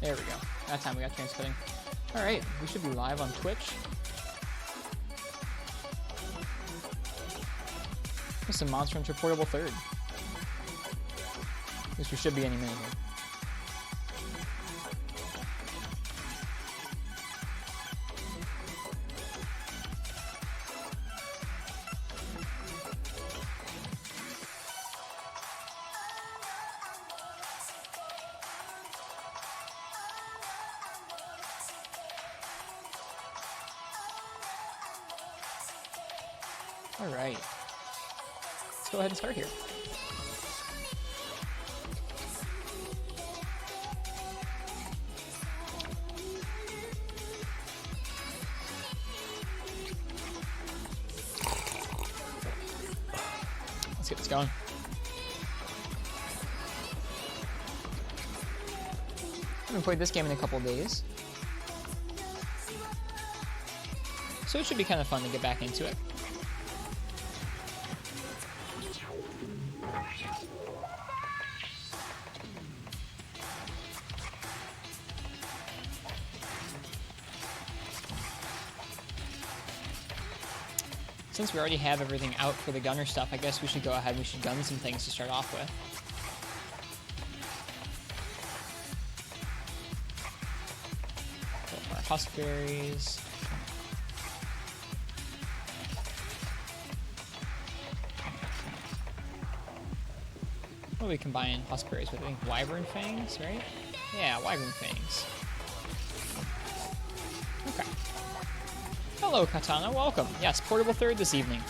There we go. That time we got transcoding. Alright, we should be live on Twitch. There's some Monster Hunter Portable 3rd. At least we should be any minute here. Alright. Let's go ahead and start here. Let's get this going. I haven't played this game in a couple of days, so it should be kind of fun to get back into it. Since we already have everything out for the gunner stuff, I guess we should go ahead and we should gun some things to start off with. Our huskberries. What do we combine huskberries with? I think wyvern fangs, right? Yeah, wyvern fangs. Okay. Hello, Katana. Welcome. Yes, Portable 3rd this evening.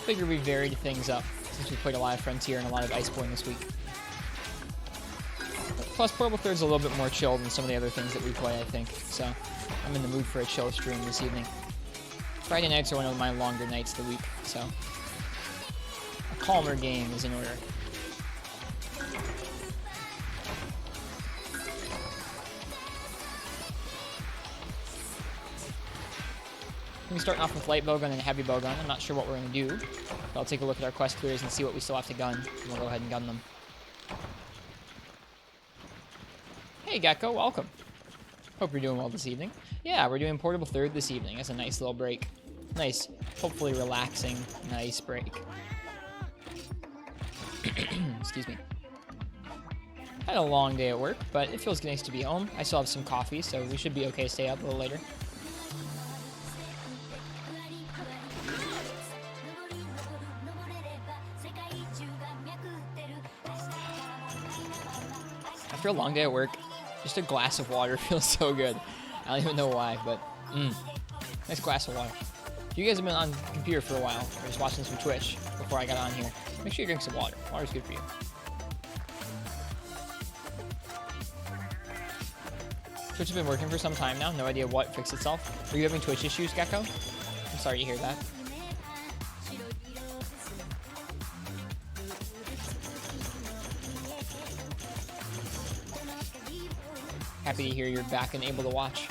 Figure we varied things up since we played a lot of Frontier and a lot of Iceborne this week. Plus, Portable 3rd's a little bit more chill than some of the other things that we play, I think. So, I'm in the mood for a chill stream this evening. Friday nights are one of my longer nights of the week, so a calmer game is in order. We're starting off with light bowgun and heavy bowgun. I'm not sure what we're going to do, but I'll take a look at our quest clears and see what we still have to gun, and we'll go ahead and gun them. Hey Gecko, welcome. Hope you're doing well this evening. Yeah, we're doing Portable 3rd this evening. It's a nice little break. Nice, hopefully relaxing, nice break. Excuse me. Had a long day at work, but it feels nice to be home. I still have some coffee, so we should be okay to stay up a little later. After a long day at work, just a glass of water feels so good. I don't even know why, but nice glass of water. If you guys have been on the computer for a while, or just watching some Twitch before I got on here, make sure you drink some water. Water's good for you. Twitch has been working for some time now. No idea what fixed itself. Are you having Twitch issues, Gecko? I'm sorry to hear that. Happy to hear you're back and able to watch.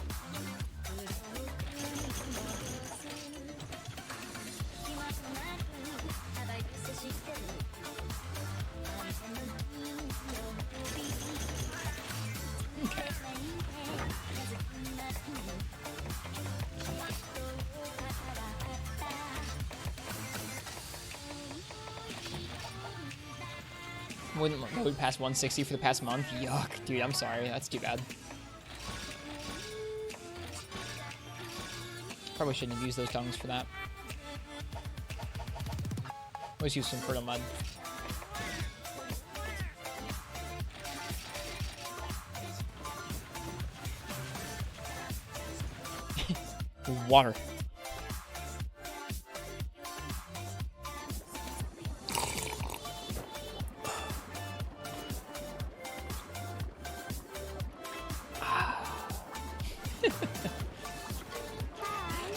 Okay. Wouldn't load past 160 for the past month. Yuck, dude, I'm sorry. That's too bad. Probably shouldn't have used those tongues for that. Always use some fertile mud. Water.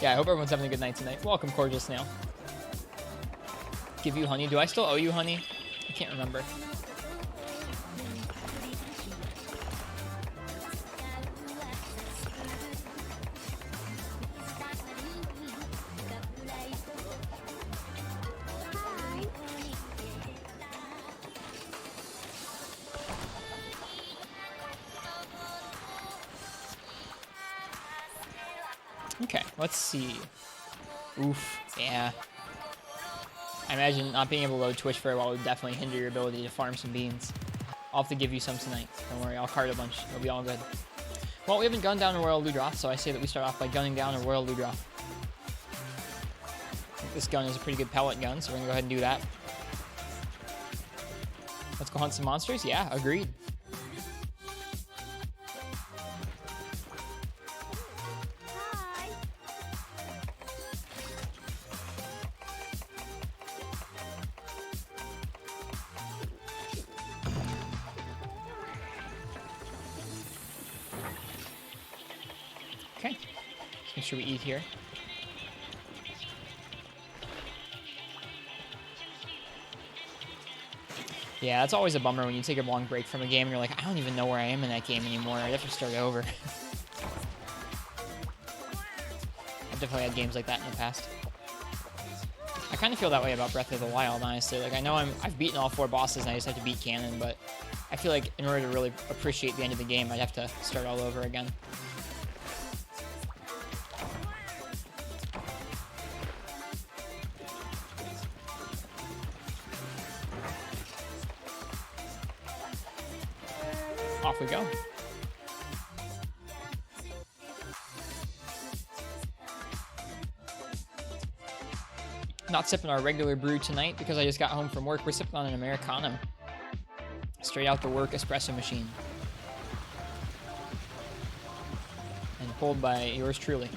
Yeah, I hope everyone's having a good night tonight. Welcome, Cordial Snail. Give you honey. Do I still owe you honey? I can't remember. Okay, let's see. Oof, yeah. I imagine not being able to load Twitch very well would definitely hinder your ability to farm some beans. I'll have to give you some tonight. Don't worry, I'll cart a bunch. It'll be all good. Well, we haven't gunned down a Royal Ludroth, so I say that we start off by gunning down a Royal Ludroth. This gun is a pretty good pellet gun, so we're gonna go ahead and do that. Let's go hunt some monsters? Yeah, agreed. Okay, let's make sure we eat here. Yeah, that's always a bummer when you take a long break from a game and you're like, I don't even know where I am in that game anymore. I have to start over. I've definitely had games like that in the past. I kind of feel that way about Breath of the Wild, honestly. Like, I know I've beaten all 4 bosses and I just have to beat Ganon, but I feel like in order to really appreciate the end of the game, I'd have to start all over again. Off we go. Not sipping our regular brew tonight because I just got home from work. We're sipping on an Americano. Straight out the work espresso machine. And pulled by yours truly.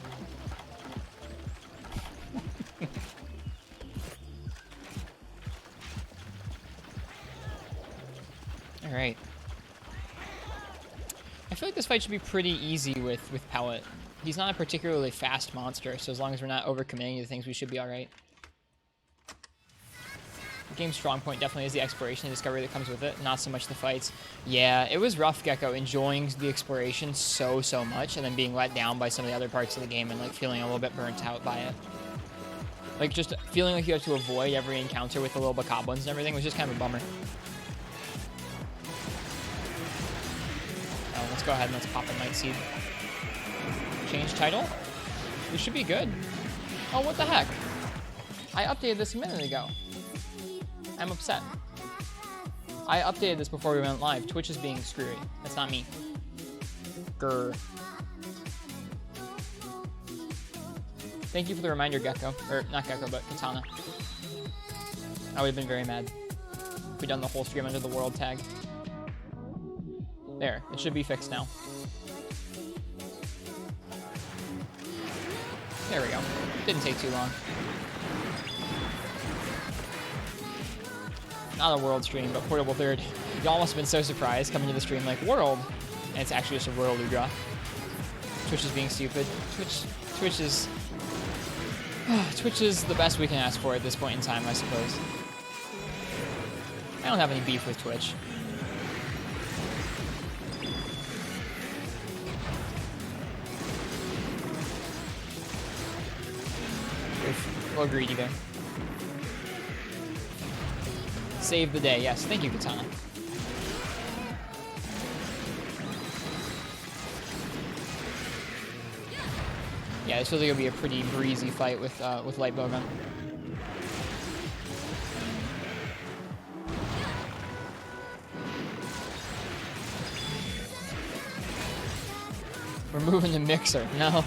Alright. I feel like this fight should be pretty easy with Pellet. He's not a particularly fast monster, so as long as we're not overcommitting to things, we should be alright. The game's strong point definitely is the exploration and discovery that comes with it, not so much the fights. Yeah, it was rough, Gecko, enjoying the exploration so much, and then being let down by some of the other parts of the game and like feeling a little bit burnt out by it. Like just feeling like you have to avoid every encounter with the little bokoblins and everything was just kind of a bummer. Let's go ahead and let's pop a Night Seed. Change title? We should be good. Oh, what the heck? I updated this a minute ago. I'm upset. I updated this before we went live. Twitch is being screwy. That's not me. Grr. Thank you for the reminder, Gecko. Or, not Gecko, but Katana. I would have been very mad if we'd done the whole stream under the world tag. There, it should be fixed now. There we go. Didn't take too long. Not a world stream, but Portable Third. Y'all must have been so surprised coming to the stream like, world! And it's actually just a Royal Ludroth. Twitch is being stupid. Twitch is... Twitch is the best we can ask for at this point in time, I suppose. I don't have any beef with Twitch. A little greedy there. Save the day. Yes, thank you, Katana. Yeah, this feels like it'll be a pretty breezy fight with light bowgun. We're moving the mixer. No.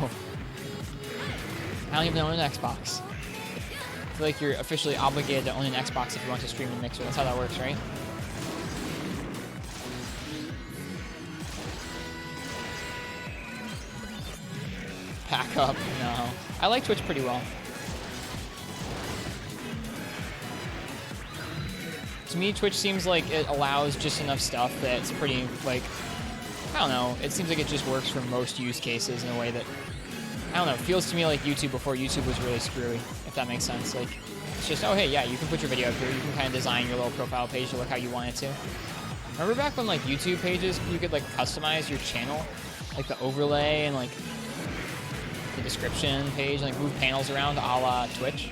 I don't even own an Xbox. I feel like you're officially obligated to own an Xbox if you want to stream the mixer. That's how that works, right? Pack up. No. I like Twitch pretty well. To me, Twitch seems like it allows just enough stuff that it's pretty, like, I don't know. It seems like it just works for most use cases in a way that, I don't know, it feels to me like YouTube before YouTube was really screwy, if that makes sense. Like, it's just, oh, hey, yeah, you can put your video up here. You can kind of design your little profile page to look how you want it to. Remember back when, like, YouTube pages, you could, like, customize your channel? Like, the overlay and, like, the description page, and, like, move panels around a la Twitch?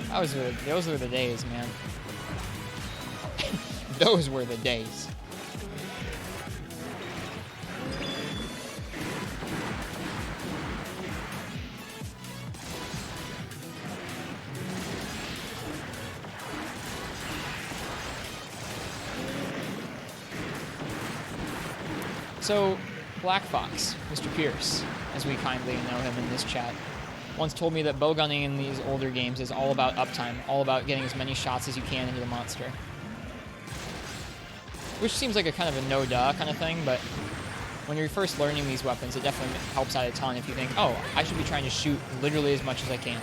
Those were the days, man. Those were the days. So, Black Fox, Mr. Pierce, as we kindly know him in this chat, once told me that bow gunning in these older games is all about uptime, all about getting as many shots as you can into the monster. Which seems like a kind of a no-duh kind of thing, but when you're first learning these weapons, it definitely helps out a ton if you think, oh, I should be trying to shoot literally as much as I can.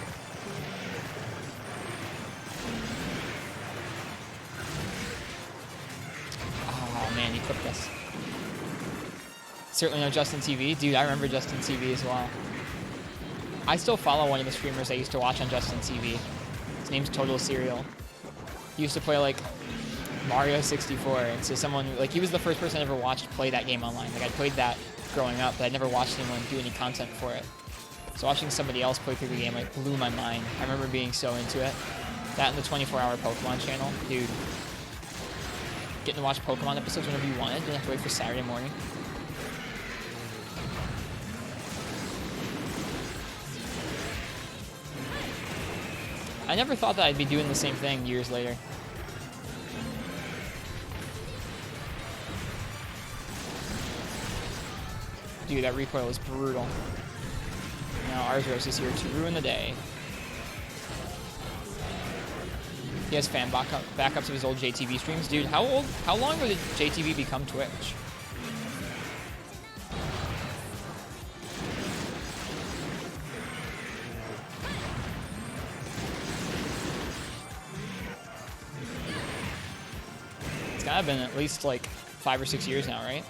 Oh man, he clipped us. Certainly no Justin TV. Dude, I remember Justin TV as well. I still follow one of the streamers I used to watch on Justin TV. His name's Total Serial. He used to play like Mario 64, and so someone, like, he was the first person I ever watched play that game online. Like, I played that growing up, but I'd never watched anyone do any content for it. So watching somebody else play through the game, like, blew my mind. I remember being so into it. That and the 24-hour Pokemon channel. Dude. Getting to watch Pokemon episodes whenever you wanted. Didn't have to wait for Saturday morning. I never thought that I'd be doing the same thing years later. Dude, that recoil is brutal. Now Arzros is here to ruin the day. He has fan backups of his old JTV streams. Dude, how long ago did JTV become Twitch? It's gotta been at least like 5 or 6 years now, right?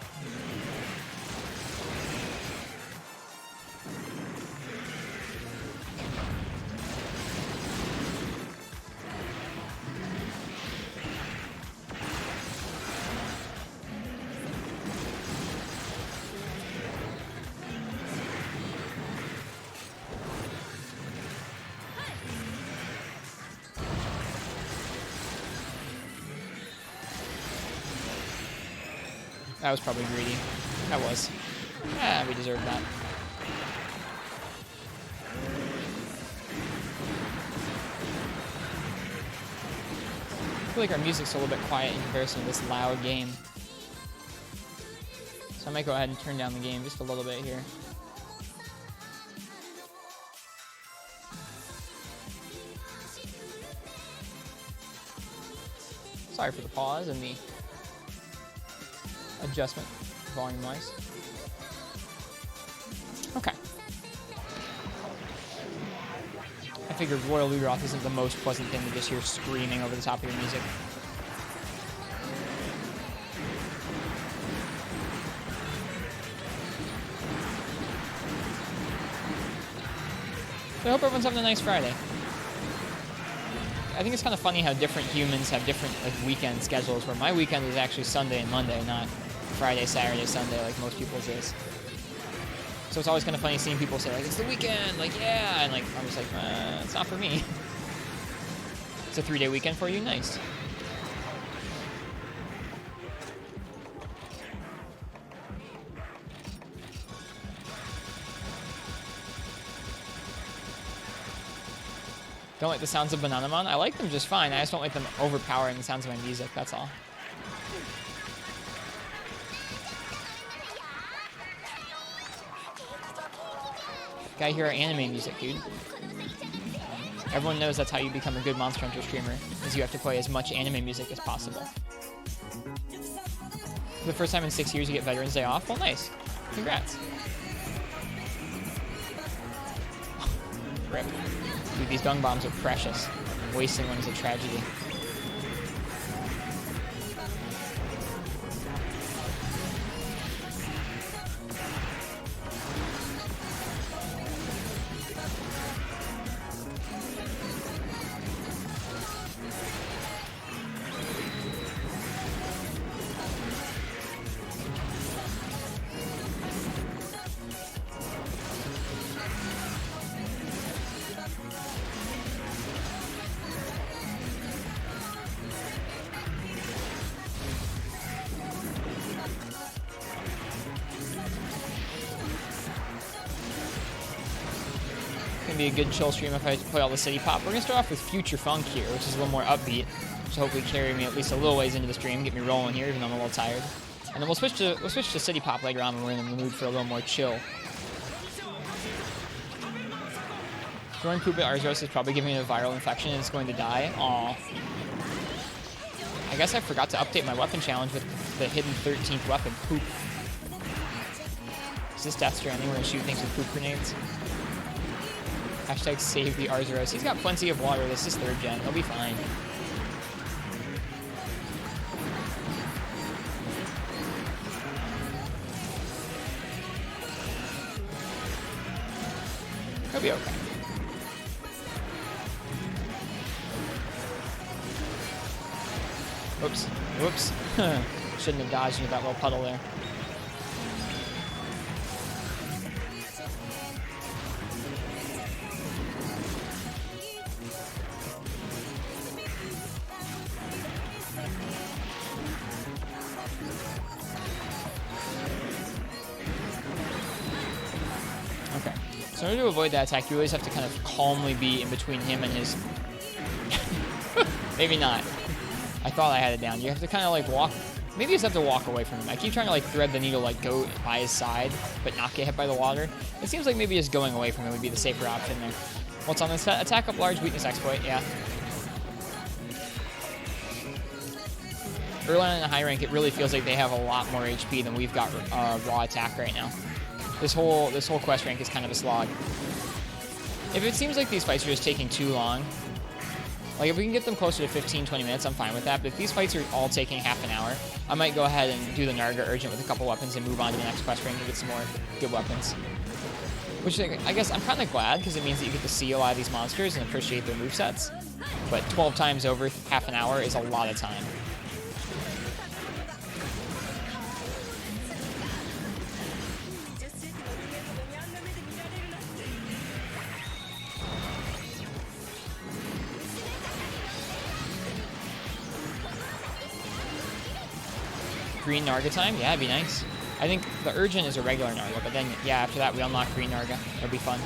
That was probably greedy. That was. Yeah, we deserved that. I feel like our music's a little bit quiet in comparison to this loud game. So I might go ahead and turn down the game just a little bit here. Sorry for the pause and the adjustment volume-wise. Okay. I figured Royal Ludroth isn't the most pleasant thing to just hear screaming over the top of your music. So I hope everyone's having a nice Friday. I think it's kind of funny how different humans have different like weekend schedules, where my weekend is actually Sunday and Monday, not Friday, Saturday, Sunday like most people's is. So it's always kind of funny seeing people say like, it's the weekend, like, yeah, and like I'm just like, it's not for me. It's a 3-day weekend for you? Nice. Don't like the sounds of Bananamon? I like them just fine. I just don't like them overpowering the sounds of my music, that's all. Gotta hear our anime music, dude. Everyone knows that's how you become a good Monster Hunter streamer, is you have to play as much anime music as possible. For the first time in 6 years you get Veterans Day off? Well, nice. Congrats. Rip. Dude, these dung bombs are precious. Wasting one is a tragedy. Be a good chill stream if I play all the city pop. We're gonna start off with Future Funk here, which is a little more upbeat, which will hopefully carry me at least a little ways into the stream, get me rolling here, even though I'm a little tired. And then we'll switch to City Pop later on when we're in the mood for a little more chill. Throwing poop at Arzuros is probably giving it a viral infection and it's going to die. Aw. I guess I forgot to update my weapon challenge with the hidden 13th weapon, poop. Is this Death Stranding? We're going to shoot things with poop grenades. Hashtag save the Arzuros. He's got plenty of water. This is 3rd gen. He'll be fine. He'll be okay. Whoops. Whoops. Shouldn't have dodged into that little puddle there. Okay. So in order to avoid that attack, you always have to kind of calmly be in between him and his... Maybe not. I thought I had it down. You have to kind of like walk. Maybe you just have to walk away from him. I keep trying to like thread the needle, like go by his side, but not get hit by the water. It seems like maybe just going away from him would be the safer option there. What's on this set? Attack up large, weakness exploit. Yeah. Early on in the high rank, it really feels like they have a lot more HP than we've got raw attack right now. This whole quest rank is kind of a slog. If it seems like these fights are just taking too long, like, if we can get them closer to 15, 20 minutes, I'm fine with that. But if these fights are all taking half an hour, I might go ahead and do the Narga Urgent with a couple weapons and move on to the next quest ring to get some more good weapons. Which, I guess, I'm kind of glad, because it means that you get to see a lot of these monsters and appreciate their movesets. But 12 times over half an hour is a lot of time. Green Narga time? Yeah, it'd be nice. I think the Urgent is a regular Narga, but then, yeah, after that we unlock Green Narga. It'll be fun.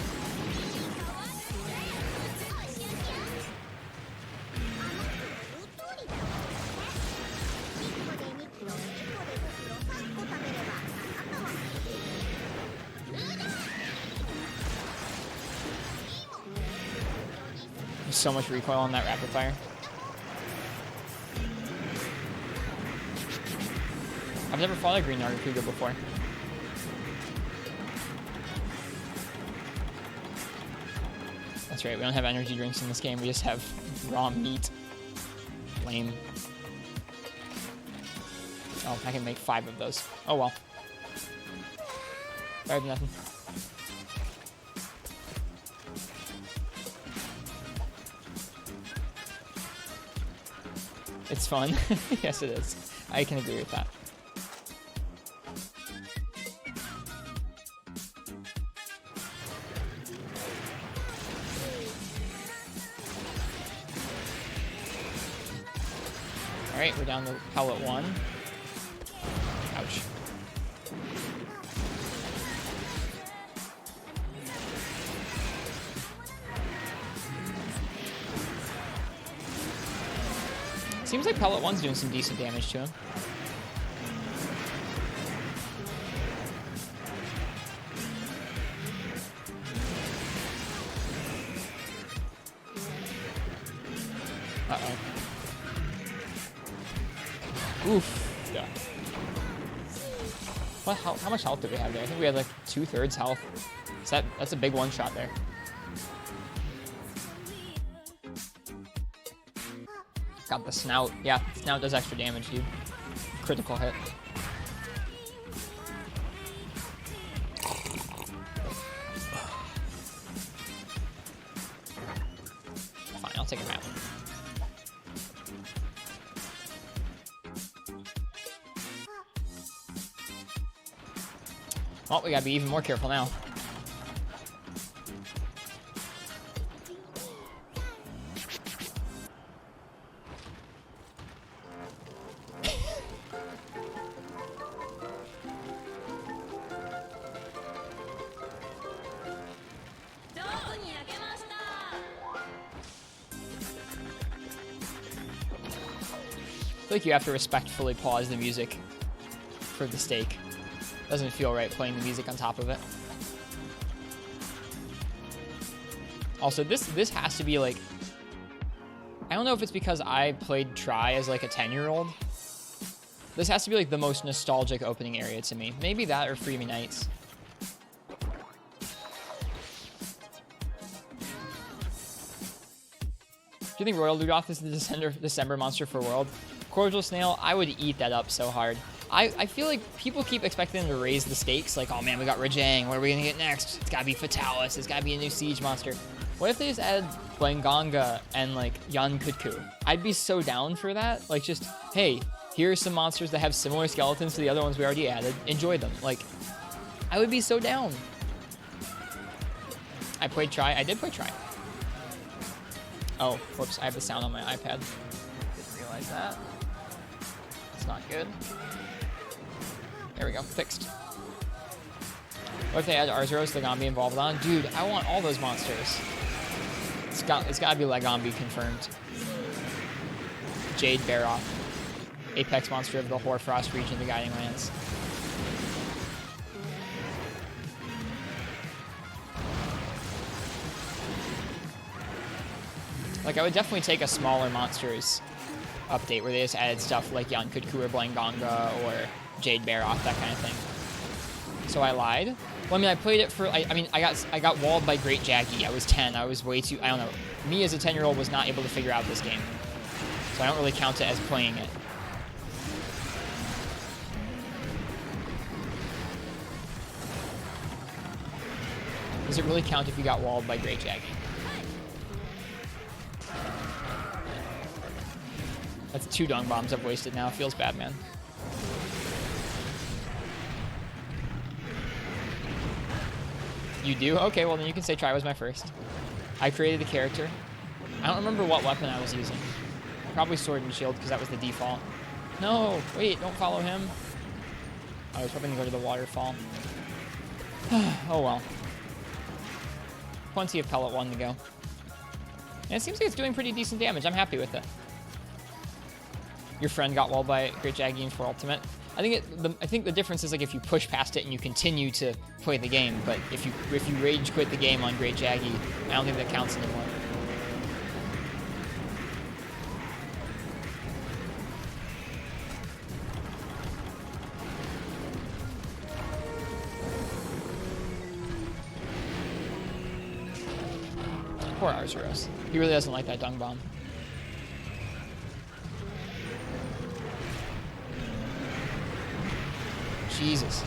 There's so much recoil on that rapid fire. I've never fought a Green Narga Kuga before. That's right, we don't have energy drinks in this game, we just have raw meat. Lame. Oh, I can make 5 of those. Oh well. Better than nothing. It's fun. Yes, it is. I can agree with that. Alright, we're down to pellet 1. Ouch. Seems like pellet 1's doing some decent damage to him. Uh-oh. Oof. Yeah. What? How much health did we have there? I think we had like 2/3 health. So that's a big one shot there. Got the snout. Yeah, snout does extra damage, dude. Critical hit. Fine, I'll take a map. Oh, we gotta be even more careful now. I feel like you have to respectfully pause the music for the steak. Doesn't feel right playing the music on top of it. Also, this has to be like, I don't know if it's because I played Try as like a 10-year-old. This has to be like the most nostalgic opening area to me. Maybe that or Freebie Nights. Do you think Royal Ludoth is the December monster for World? Cordial Snail, I would eat that up so hard. I feel like people keep expecting them to raise the stakes. Like, oh man, we got Rajang. What are we going to get next? It's got to be Fatalis. It's got to be a new Siege monster. What if they just added Blanganga and, like, Yan Kutku? I'd be so down for that. Like, just, hey, here are some monsters that have similar skeletons to the other ones we already added. Enjoy them. Like, I would be so down. I played Try. I did play Try. Oh, whoops. I have the sound on my iPad. Didn't realize that. It's not good. There we go. Fixed. What if they add Arzuros, Legambi, and Volvodon? Dude, I want all those monsters. It's got to be Legambi confirmed. Jade Baroth. Apex monster of the Hoarfrost region, the Guiding Lands. Like, I would definitely take a smaller monsters update where they just added stuff like Yan Kutku or Blanganga or Jade Baroth, that kind of thing. So I lied. Well, I mean, I played it for, I mean, I got walled by Great Jaggy. I was 10. I was way too, I don't know. Me as a 10-year-old was not able to figure out this game. So I don't really count it as playing it. Does it really count if you got walled by Great Jaggy? That's 2 dung bombs I've wasted now. Feels bad, man. You do? Okay, well then you can say Try was my first. I created the character. I don't remember what weapon I was using. Probably Sword and Shield because that was the default. No, wait, don't follow him. I was hoping to go to the waterfall. Oh well. Plenty of Pellet 1 to go. And it seems like it's doing pretty decent damage. I'm happy with it. Your friend got walled by Great Jaggy for Ultimate. I think the difference is like if you push past it and you continue to play the game, but if you rage quit the game on Great Jaggy, I don't think that counts anymore. Poor Arzuros. He really doesn't like that dung bomb. Jesus.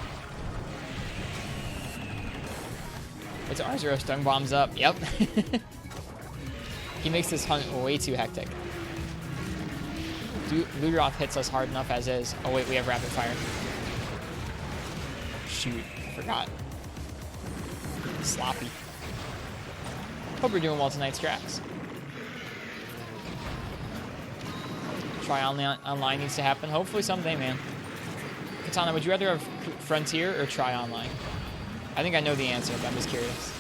It's Arzuros dung bombs up. Yep. He makes this hunt way too hectic. Luderoth hits us hard enough as is. Oh wait, we have rapid fire. Shoot, forgot. Sloppy. Hope we're doing well tonight, Strax. Try online needs to happen. Hopefully someday, man. Katana, would you rather have Frontier or Try Online? I think I know the answer, but I'm just curious.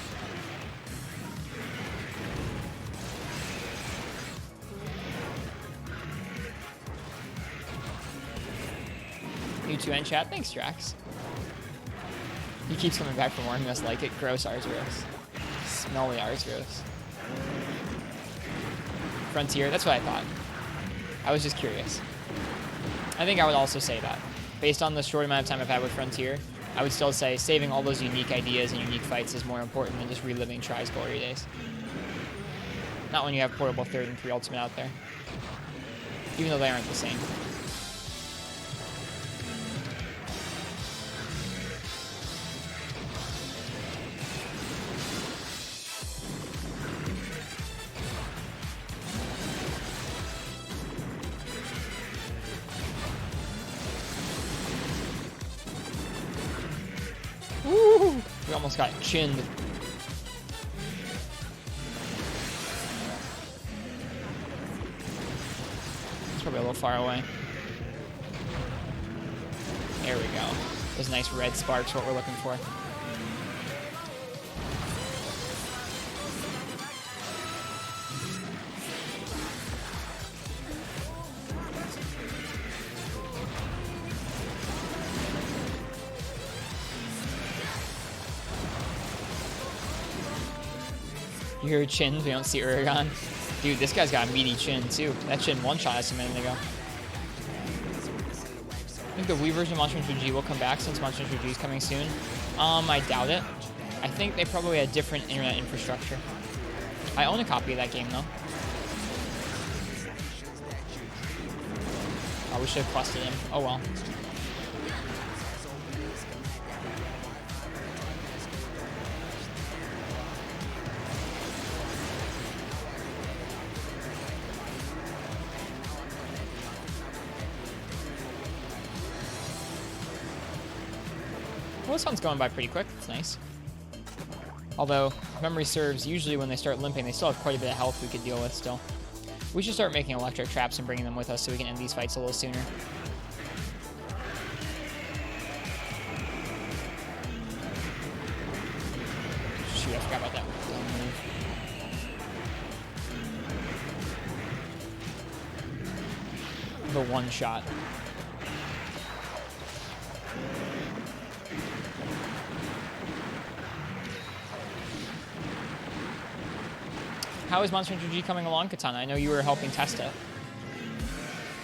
You two in chat. Thanks, Drax. He keeps coming back for more. He must like it. Gross Arzuros. Smelly Arzuros. Frontier. That's what I thought. I was just curious. I think I would also say that. Based on the short amount of time I've had with Frontier, I would still say saving all those unique ideas and unique fights is more important than just reliving Try's glory days. Not when you have Portable 3rd and 3 Ultimate out there. Even though they aren't the same. Woo! We almost got chinned. It's probably a little far away. There we go. Those nice red sparks, what we're looking for. You hear chins, we don't see Uragon. Dude, this guy's got a meaty chin too. That chin one-shot us a minute ago. I think the Wii version of Monster Hunter G will come back since Monster Hunter G is coming soon. I doubt it. I think they probably had different internet infrastructure. I own a copy of that game though. Oh, we should have quested him. Oh well. Well, this one's going by pretty quick. It's nice. Although, if memory serves, usually when they start limping, they still have quite a bit of health we could deal with still. We should start making electric traps and bringing them with us so we can end these fights a little sooner. Shoot, I forgot about that dumb move. The one shot. How is Monster Hunter G coming along, Katana? I know you were helping test it.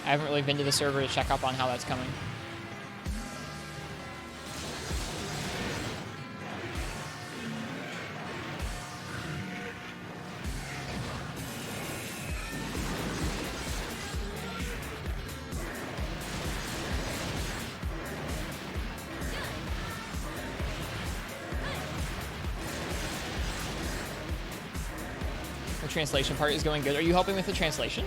I haven't really been to the server to check up on how that's coming. The translation part is going good. Are you helping with the translation?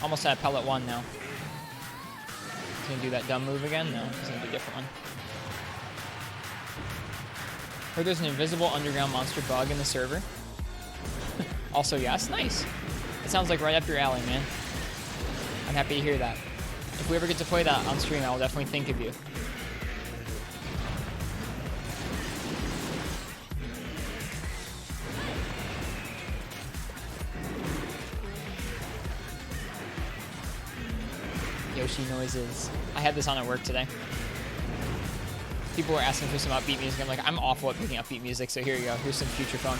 Almost at pellet 1 now. He's gonna do that dumb move again? No, he's gonna do a different one. Heard there's an invisible underground monster bug in the server. Also, yes, nice. It sounds like right up your alley, man. I'm happy to hear that. If we ever get to play that on stream, I will definitely think of you. Yoshi noises. I had this on at work today. People were asking for some upbeat music. I'm like, I'm awful at picking upbeat music, so here you go. Here's some future funk.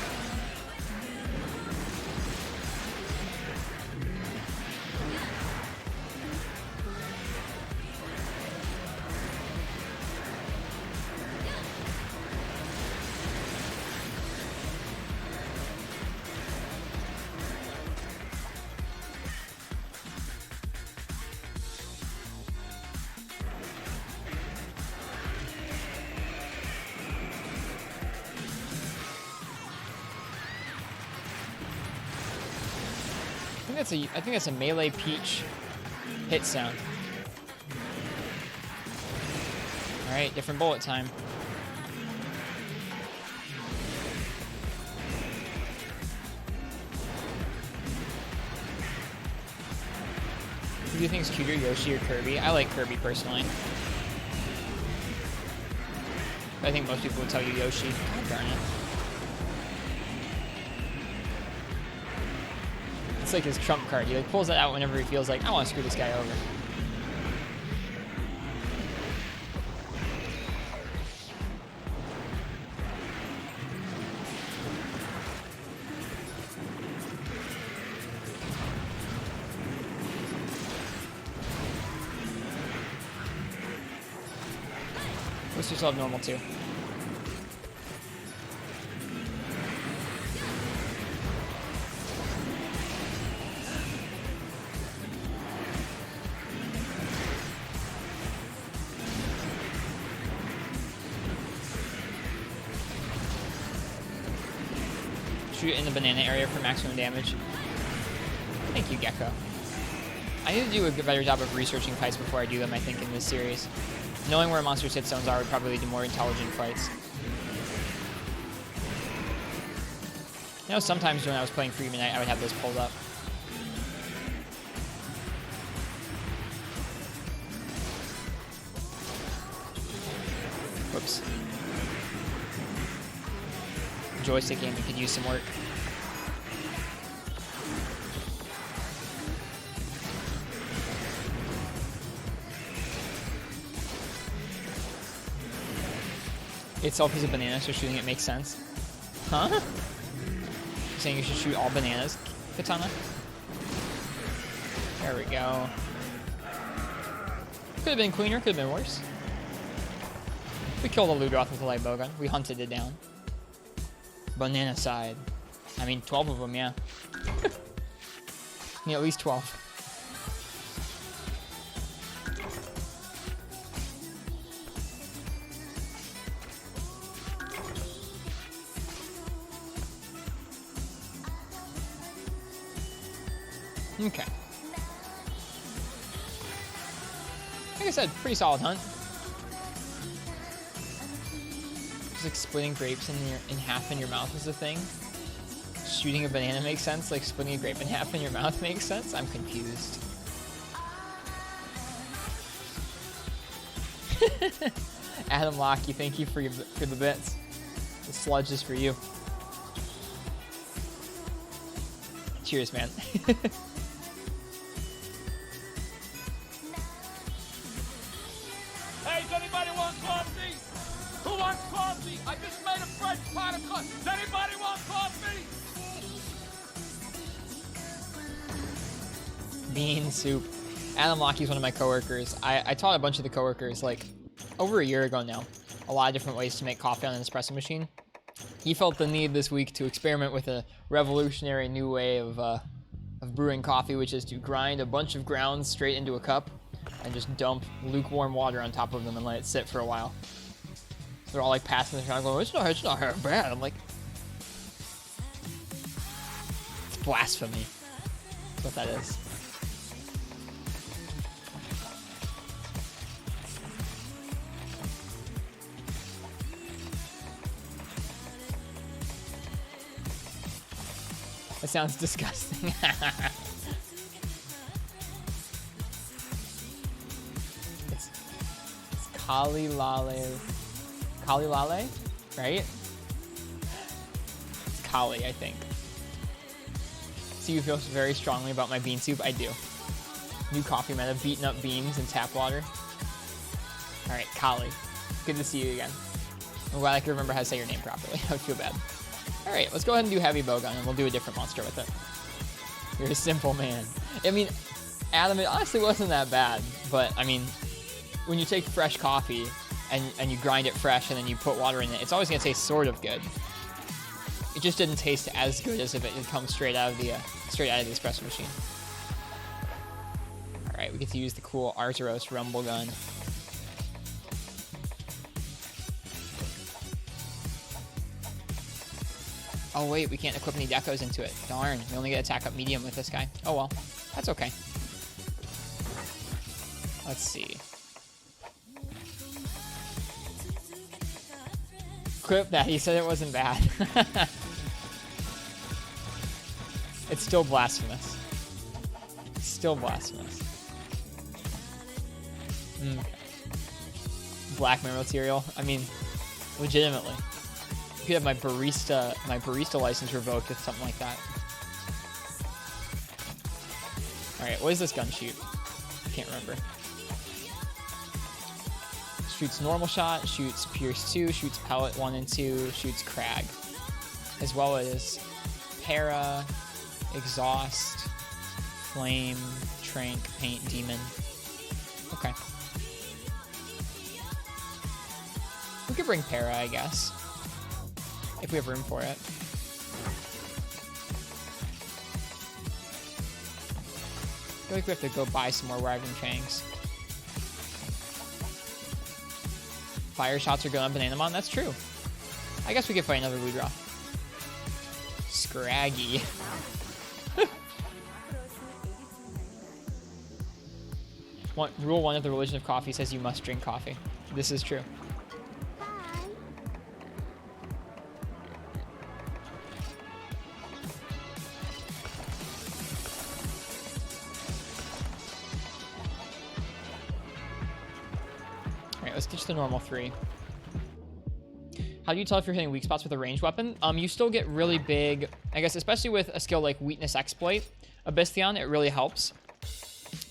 I think that's a Melee Peach hit sound. Alright, different bullet time. Who do you think is cuter, Yoshi or Kirby? I like Kirby personally. I think most people would tell you Yoshi. God darn it. It's like his trump card. He like pulls it out whenever he feels like, I want to screw this guy over. Let's just have normal too. Shoot in the banana area for maximum damage. Thank you, Gecko. I need to do a better job of researching fights before I do them, I think, in this series. Knowing where monsters' hit zones are would probably lead to more intelligent fights. You know, sometimes when I was playing Freeman, I would have those pulled up. Whoops. joystick gaming could use some work. Itself is a banana, so shooting it makes sense. Huh? You're saying you should shoot all bananas, Katana? There we go. Could have been cleaner, could have been worse. We killed a Ludroth with a light bowgun. We hunted it down. Banana side. I mean, 12 of them, yeah. Yeah, at least 12. Okay. Like I said, pretty solid hunt. Just like splitting grapes in half in your mouth is a thing. Shooting a banana makes sense. Like splitting a grape in half in your mouth makes sense. I'm confused. Adam Locky, thank you for the bits. The sludge is for you. Cheers, man. Hey, does anybody want coffee? Who wants coffee? I just made a fresh pot of coffee. Does anybody want coffee? Bean soup. Adam Locky is one of my coworkers. I taught a bunch of the coworkers like over a year ago now a lot of different ways to make coffee on an espresso machine. He felt the need this week to experiment with a revolutionary new way of brewing coffee, which is to grind a bunch of grounds straight into a cup and just dump lukewarm water on top of them and let it sit for a while. They're all like passing the shot going, it's not bad. I'm like, it's blasphemy. That's what that is. That sounds disgusting. It's Kali Lale, right? It's Kali, I think. So you feel very strongly about my bean soup? I do. New coffee meta, beaten up beans and tap water. All right, Kali. Good to see you again. I'm glad I can remember how to say your name properly. I would feel bad. All right, let's go ahead and do heavy bowgun, and we'll do a different monster with it. You're a simple man. I mean, Adam, it honestly wasn't that bad, but I mean, when you take fresh coffee and you grind it fresh and then you put water in it, it's always gonna taste sort of good. It just didn't taste as good as if it had come straight out of the espresso machine. All right, we get to use the cool Arzuros rumble gun. Oh wait, we can't equip any decos into it. Darn, we only get attack up medium with this guy. Oh well, that's okay. Let's see. Clip that, he said it wasn't bad. It's still blasphemous. It's still blasphemous. Okay. Blackmail material, I mean, legitimately. You could have my barista license revoked with something like that. Alright, what does this gun shoot? I can't remember. Shoots normal shot, shoots pierce 2, shoots pellet 1 and 2, shoots crag. As well as para, exhaust, flame, trank, paint, demon. Okay. We could bring para, I guess. If we have room for it. I feel like we have to go buy some more Wyvern Changs. Fire shots are going on Bananamon? That's true. I guess we could fight another Ludroth. Scraggy. Rule 1 of the religion of coffee says you must drink coffee. This is true. Let's ditch the normal 3. How do you tell if you're hitting weak spots with a ranged weapon? You still get really big, I guess, especially with a skill like Weakness Exploit, Abystheon, it really helps.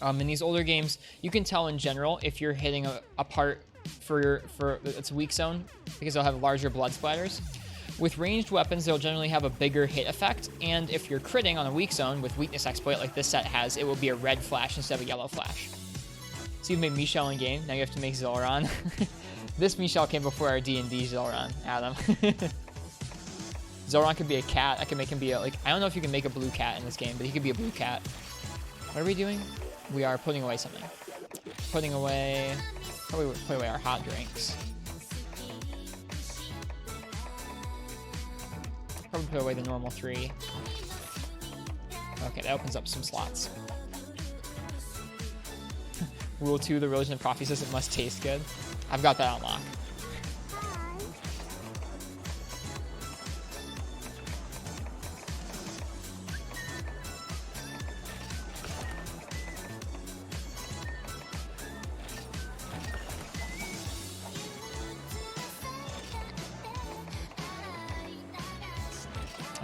In these older games, you can tell in general if you're hitting a part for its weak zone, because they'll have larger blood splatters. With ranged weapons, they'll generally have a bigger hit effect, and if you're critting on a weak zone with Weakness Exploit like this set has, it will be a red flash instead of a yellow flash. So you've made Michelle in game, now you have to make Zolran. This Michelle came before our D&D Zolran, Adam. Zolran could be a cat. I can make him be a, like, I don't know if you can make a blue cat in this game, but he could be a blue cat. What are we doing? We are putting away something. Putting away, probably put away our hot drinks. Probably put away the normal 3. Okay, that opens up some slots. Rule 2, the religion of coffee says it must taste good. I've got that on lock.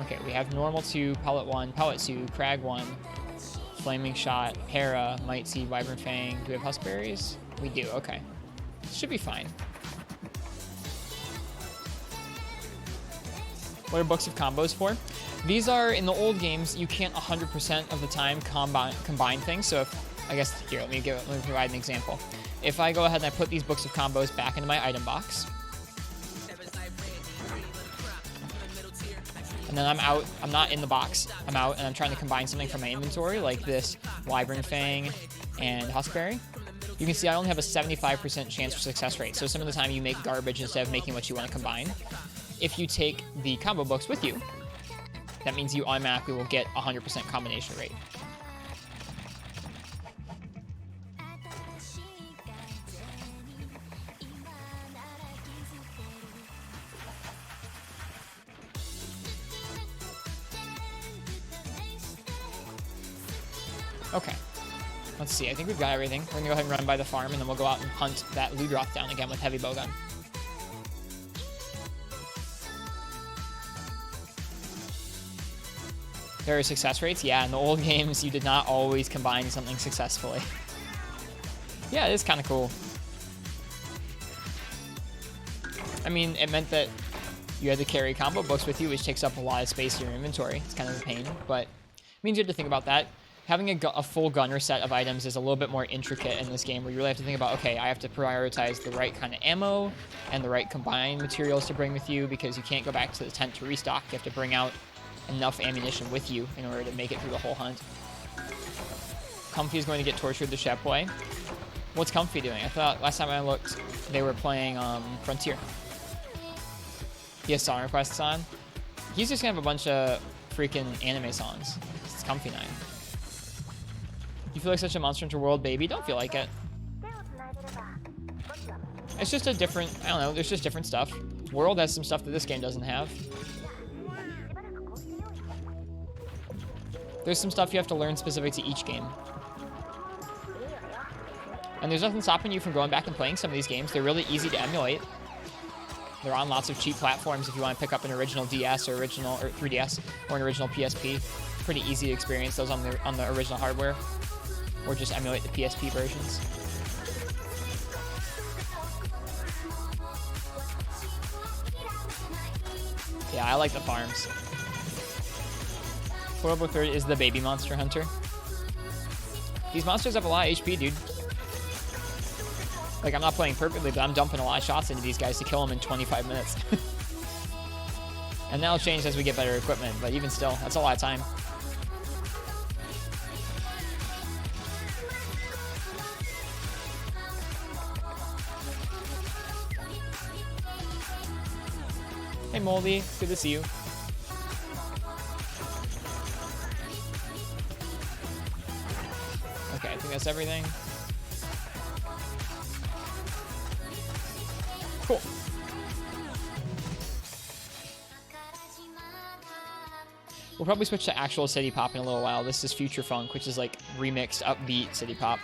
Okay, we have normal 2, pellet 1, pellet 2, crag 1, flaming shot, Hera, might seed, vibrant fang. Do we have huskberries? We do, okay. Should be fine. What are books of combos for? These are, in the old games, you can't 100% of the time combine things. So if, I guess, here, let me provide an example. If I go ahead and I put these books of combos back into my item box, and then I'm out, I'm not in the box, I'm out, and I'm trying to combine something from my inventory, like this Wyvern Fang and Huskberry, you can see I only have a 75% chance for success rate. So some of the time you make garbage instead of making what you want to combine. If you take the combo books with you, that means you automatically will get 100% combination rate. Okay. Let's see, I think we've got everything. We're gonna go ahead and run by the farm, and then we'll go out and hunt that Ludroth down again with heavy bowgun. There are success rates? Yeah, in the old games, you did not always combine something successfully. Yeah, it is kind of cool. I mean, it meant that you had to carry combo books with you, which takes up a lot of space in your inventory. It's kind of a pain, but it means you have to think about that. Having a full gunner set of items is a little bit more intricate in this game, where you really have to think about, okay, I have to prioritize the right kind of ammo and the right combined materials to bring with you, because you can't go back to the tent to restock. You have to bring out enough ammunition with you in order to make it through the whole hunt. Comfy is going to get tortured the Shep way. What's Comfy doing? I thought last time I looked, they were playing Frontier. He has song requests on. He's just gonna have a bunch of freaking anime songs. It's Comfy 9. You feel like such a Monster Hunter World baby? Don't feel like it. It's just a different, I don't know, there's just different stuff. World has some stuff that this game doesn't have. There's some stuff you have to learn specific to each game. And there's nothing stopping you from going back and playing some of these games. They're really easy to emulate. They're on lots of cheap platforms if you want to pick up an original DS or 3DS or an original PSP. Pretty easy to experience those on the original hardware. Or just emulate the PSP versions. Yeah, I like the farms. MHP3rd is the baby Monster Hunter. These monsters have a lot of HP, dude. Like, I'm not playing perfectly, but I'm dumping a lot of shots into these guys to kill them in 25 minutes. And that'll change as we get better equipment, but even still, that's a lot of time. Hey Moldy, good to see you. Okay, I think that's everything. Cool. We'll probably switch to actual City Pop in a little while. This is Future Funk, which is like remixed, upbeat City Pop.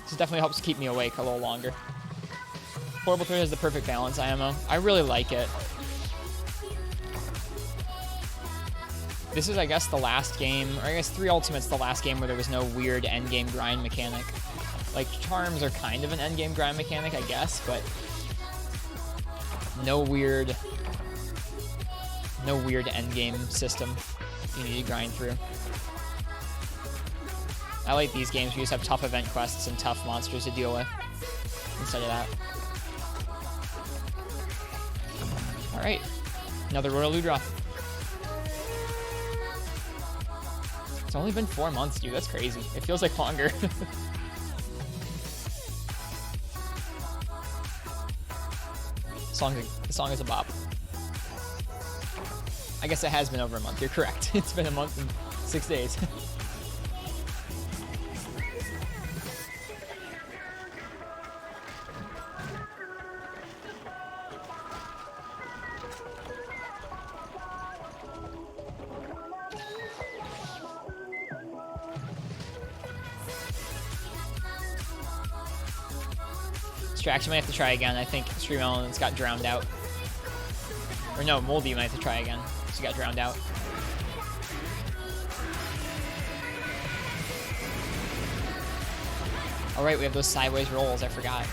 This definitely helps keep me awake a little longer. Portable 3 has the perfect balance IMO. I really like it. This is, I guess, the last game, or I guess 3 Ultimate's the last game where there was no weird endgame grind mechanic. Like, Charms are kind of an endgame grind mechanic, I guess, but no weird endgame system you need to grind through. I like these games where you just have tough event quests and tough monsters to deal with instead of that. Alright, another Royal Ludroth. It's only been 4 months, dude. That's crazy. It feels like longer. The song is a bop. I guess it has been over a month. You're correct. It's been a month and 6 days. Distraction might have to try again. I think Stream Elements got drowned out. Or no, Moldy might have to try again. She got drowned out. Alright, we have those sideways rolls. I forgot.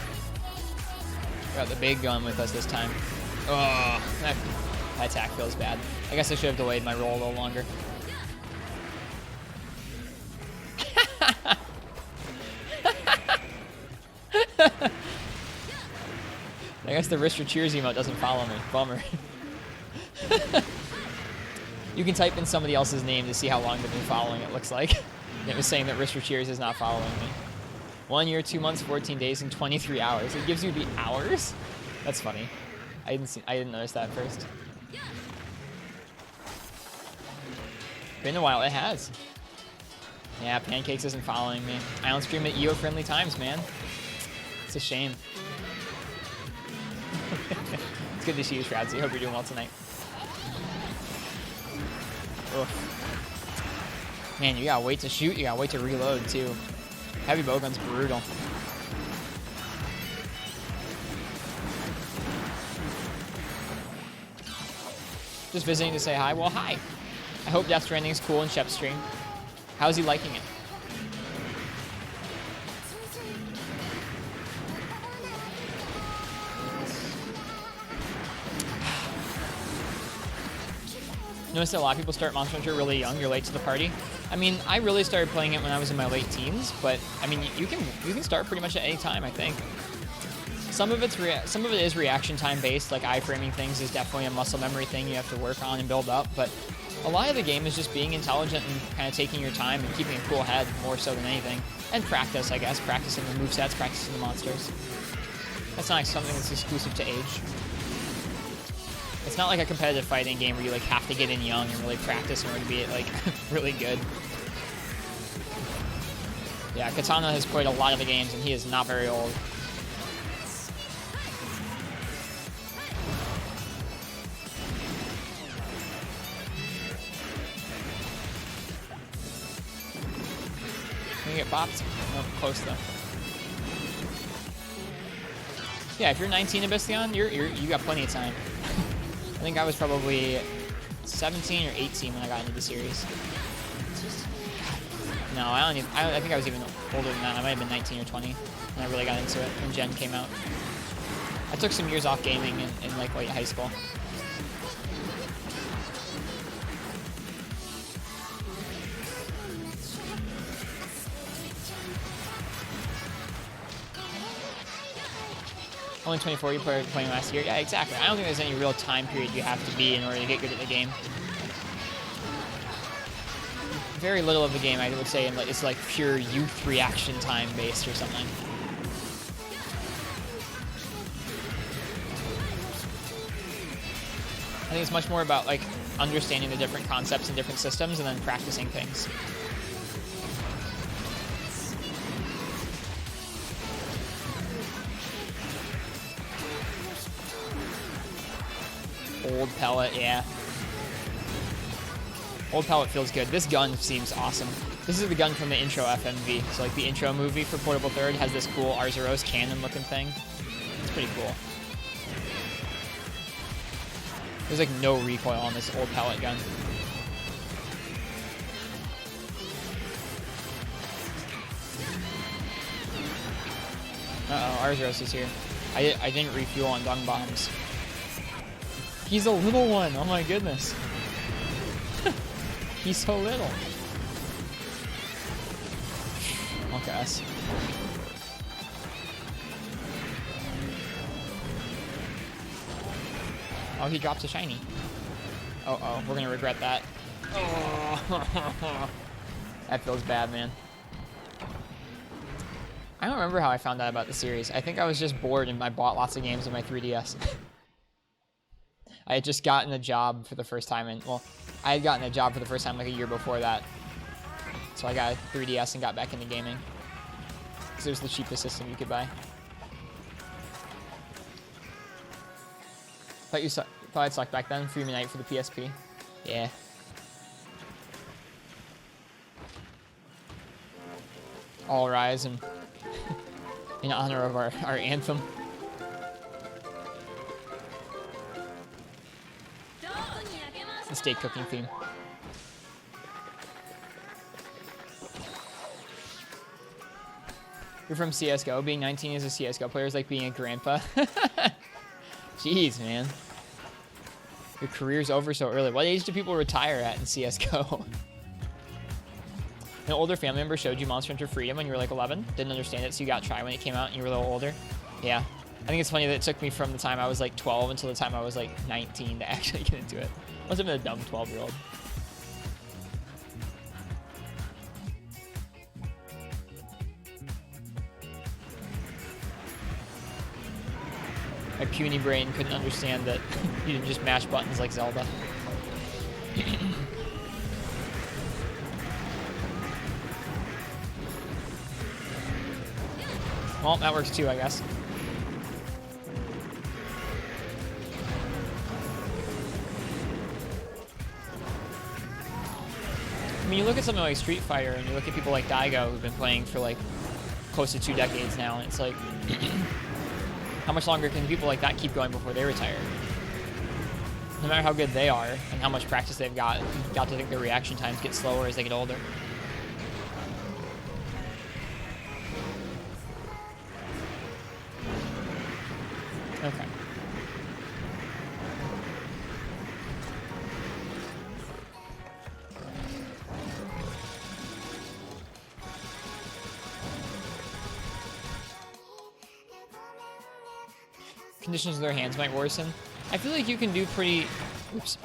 We got the big gun with us this time. Oh, that attack feels bad. I guess I should have delayed my roll a little longer. I guess the Ristretto Cheers emote doesn't follow me. Bummer. You can type in somebody else's name to see how long they've been following, it looks like. It was saying that Ristretto Cheers is not following me. 1 year, 2 months, 14 days, and 23 hours. It gives you the hours? That's funny. I didn't notice that first. Been a while. It has. Yeah, Pancakes isn't following me. I don't stream at EO-friendly times, man. It's a shame. It's good to see you, Shroudsy. Hope you're doing well tonight. Ugh. Man, you gotta wait to shoot. You gotta wait to reload, too. Heavy bowgun's brutal. Just visiting to say hi. Well, hi. I hope Death Stranding's cool in Shep's stream. How's he liking it? Notice that a lot of people start Monster Hunter really young. You're late to the party. I mean, I really started playing it when I was in my late teens, but I mean, you can start pretty much at any time, I think. Some of it is reaction time based, like iframing things is definitely a muscle memory thing you have to work on and build up, but a lot of the game is just being intelligent and kind of taking your time and keeping a cool head more so than anything. And practice, I guess, practicing the movesets, practicing the monsters. That's not something that's exclusive to age. It's not like a competitive fighting game where you like have to get in young and really practice in order to be like really good. Yeah, Katana has played a lot of the games and he is not very old. Can you get bopped? No, close though. Yeah, if you're 19 Abyssion, you got plenty of time. I think I was probably 17 or 18 when I got into the series. No, I think I was even older than that. I might have been 19 or 20 when I really got into it when Gen came out. I took some years off gaming in like late high school. Only 24 you playing last year? Yeah, exactly. I don't think there's any real time period you have to be in order to get good at the game. Very little of the game, I would say, it's like pure youth reaction time based or something. I think it's much more about like understanding the different concepts and different systems and then practicing things. Old pellet, yeah. Old pellet feels good. This gun seems awesome. This is the gun from the intro FMV. So like the intro movie for Portable 3rd has this cool Arzuros cannon looking thing. That's pretty cool. There's like no recoil on this old pellet gun. Uh-oh, Arzuros is here. I didn't refuel on dung bombs. He's a little one. Oh my goodness. He's so little. Look at us. Oh, he drops a shiny. Oh, we're gonna regret that. Oh, that feels bad, man. I don't remember how I found out about the series. I think I was just bored and I bought lots of games on my 3DS. I had just gotten a job for the first time, and well, I had gotten a job for the first time like a year before that. So I got a 3DS and got back into gaming. Because it was the cheapest system you could buy. Thought it sucked back then. Free Midnight for the PSP. Yeah. All rise and in honor of our anthem. The steak cooking theme. You're from CSGO. Being 19 as a CSGO player is like being a grandpa. Jeez, man. Your career's over so early. What age do people retire at in CSGO? An older family member showed you Monster Hunter Freedom when you were like 11. Didn't understand it, so you got Try when it came out and you were a little older. Yeah. I think it's funny that it took me from the time I was like 12 until the time I was like 19 to actually get into it. Must have been a dumb 12-year-old. My puny brain couldn't understand that you didn't just mash buttons like Zelda. Well, that works too, I guess. I mean, you look at something like Street Fighter, and you look at people like Daigo, who've been playing for like close to 2 decades now, and it's like, how much longer can people like that keep going before they retire? No matter how good they are and how much practice they've got to think their reaction times get slower as they get older. Okay. Conditions of their hands might worsen. I feel like you can do pretty. Oops.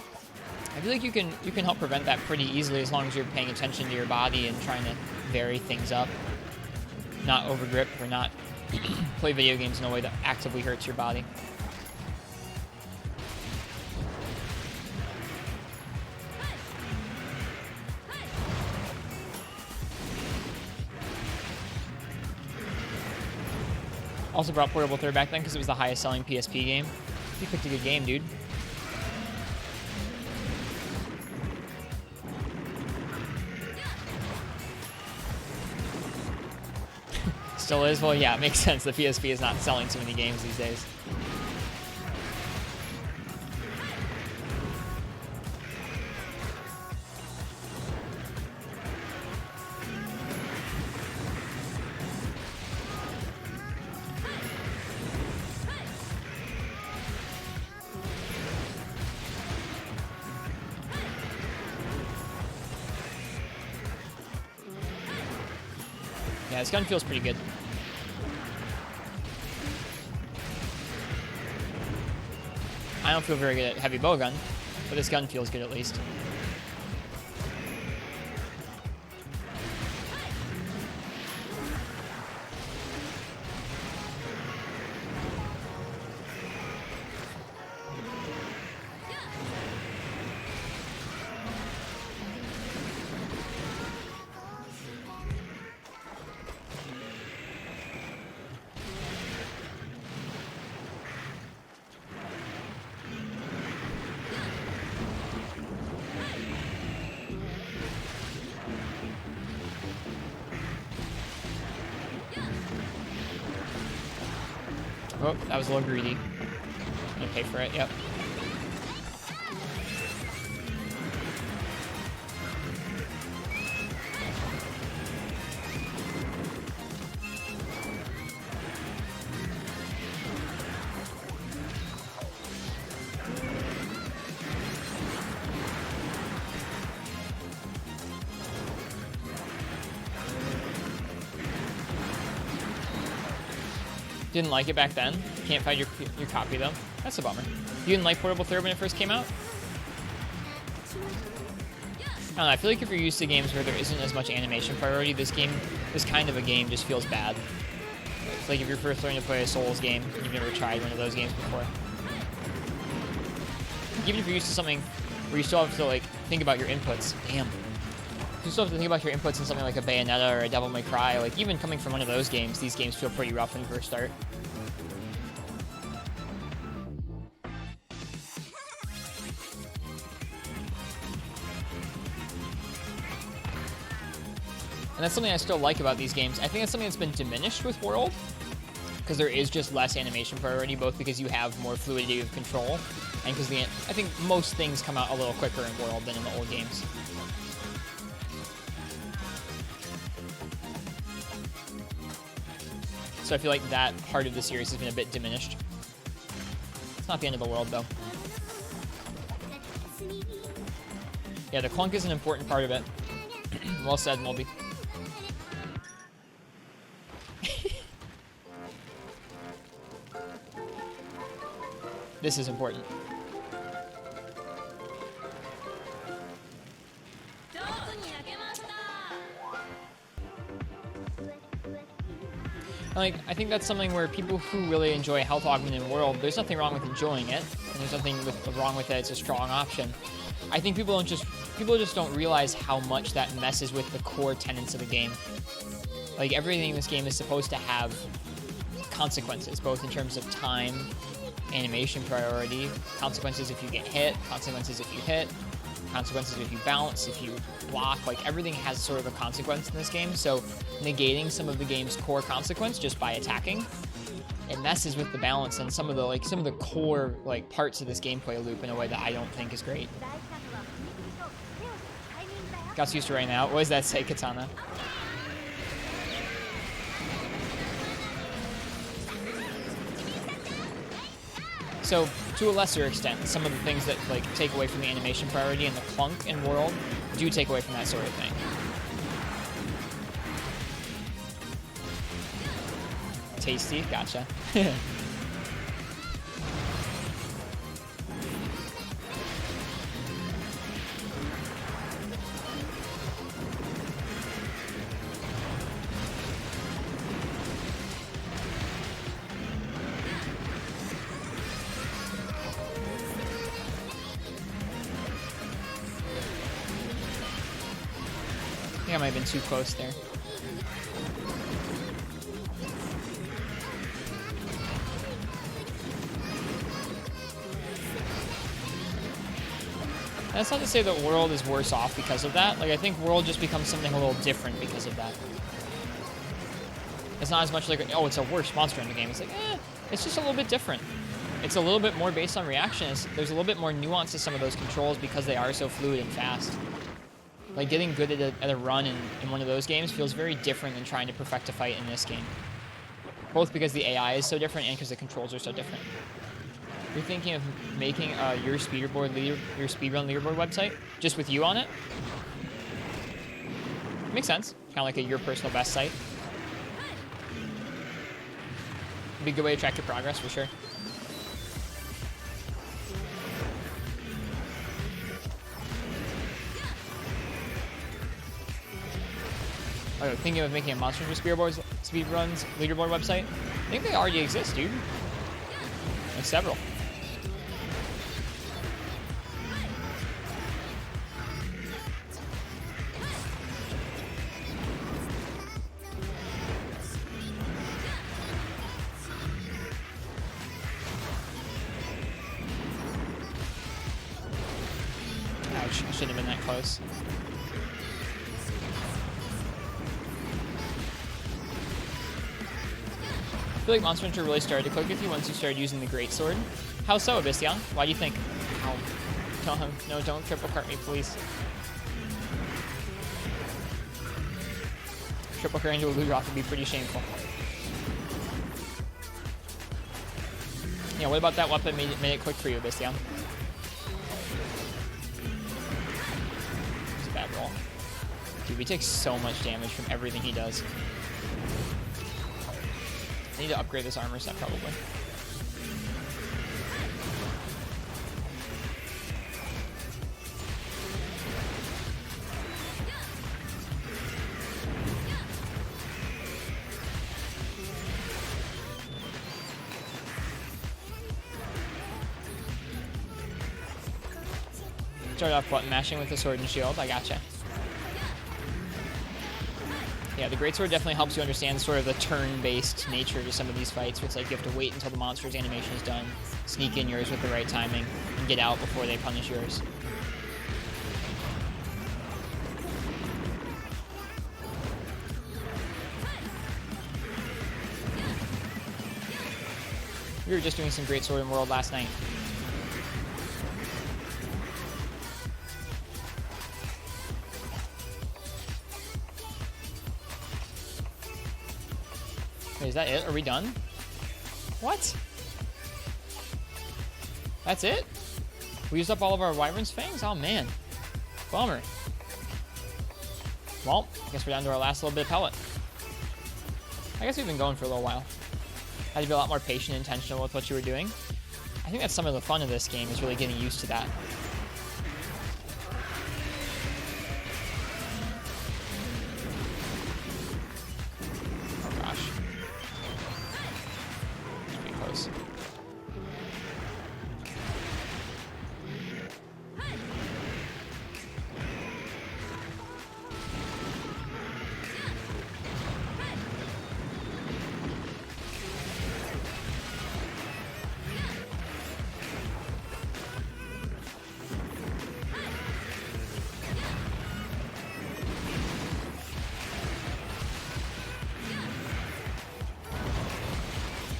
I feel like you can help prevent that pretty easily as long as you're paying attention to your body and trying to vary things up. Not overgrip or not play video games in a way that actively hurts your body. Also brought Portable 3rd back then because it was the highest selling PSP game. You picked a good game, dude. Still is? Well, yeah, it makes sense. The PSP is not selling too many games these days. Yeah, this gun feels pretty good. I don't feel very good at heavy bowgun, but this gun feels good at least. Oh, that was a little greedy. I'm gonna pay for it, yep. Didn't like it back then. Can't find your copy though. That's a bummer. You didn't like Portable 3rd when it first came out? I don't know, I feel like if you're used to games where there isn't as much animation priority, this kind of a game just feels bad. It's like if you're first learning to play a Souls game and you've never tried one of those games before. Even if you're used to something where you still have to like think about your inputs. Damn. You still have to think about your inputs in something like a Bayonetta or a Devil May Cry. Like, even coming from one of those games, these games feel pretty rough when you first start. And that's something I still like about these games. I think that's something that's been diminished with World, because there is just less animation priority, both because you have more fluidity of control, and because I think most things come out a little quicker in World than in the old games. So I feel like that part of the series has been a bit diminished. It's not the end of the world, though. Yeah, the clunk is an important part of it. Well said, Mulby. This is important. Like, I think that's something where people who really enjoy Health Augmented World, there's nothing wrong with enjoying it, and there's nothing wrong with it. It's a strong option. I think people just don't realize how much that messes with the core tenets of the game. Like, everything in this game is supposed to have consequences, both in terms of time, animation priority, consequences if you get hit, consequences if you hit, consequences if you bounce, if you block. Like, everything has sort of a consequence in this game, so negating some of the game's core consequence just by attacking, it messes with the balance and some of the core parts of this gameplay loop in a way that I don't think is great. Got used to right now. What does that say, Katana? So, to a lesser extent, some of the things that take away from the animation priority and the clunk in World do take away from that sort of thing. Tasty, gotcha. I think I might have been too close there. That's not to say that World is worse off because of that. Like, I think World just becomes something a little different because of that. It's not as much like, oh, it's a worse monster in the game. It's like, it's just a little bit different. It's a little bit more based on reactions. There's a little bit more nuance to some of those controls because they are so fluid and fast. Like, getting good at a run in one of those games feels very different than trying to perfect a fight in this game. Both because the AI is so different and because the controls are so different. You're thinking of making your speedrun leaderboard website just with you on it? Makes sense. Kind of like your personal best site. Be a good way to track your progress for sure. Oh, thinking of making a Monster Hunter speedruns leaderboard website? I think they already exist, dude. Like several. Ouch, I shouldn't have been that close. feel like Monster Hunter really started to click with you once you started using the Greatsword. How so, Abyssion? Why do you think? Ow. No, don't triple cart me, please. Triple cart into a loot rock would be pretty shameful. Yeah, what about that weapon made it click for you, Abyssion? It's a bad roll. Dude, we take so much damage from everything he does. I need to upgrade this armor set, probably. Start off button mashing with the sword and shield. I gotcha. Yeah, the Greatsword definitely helps you understand sort of the turn-based nature to some of these fights, where it's like you have to wait until the monster's animation is done, sneak in yours with the right timing, and get out before they punish yours. We were just doing some Greatsword in World last night. Wait, is that it? Are we done? What? That's it? We used up all of our Wyvern's Fangs? Oh, man. Bummer. Well, I guess we're down to our last little bit of pellet. I guess we've been going for a little while. Had to be a lot more patient and intentional with what you were doing. I think that's some of the fun of this game, is really getting used to that. Oh, gosh. Pretty close.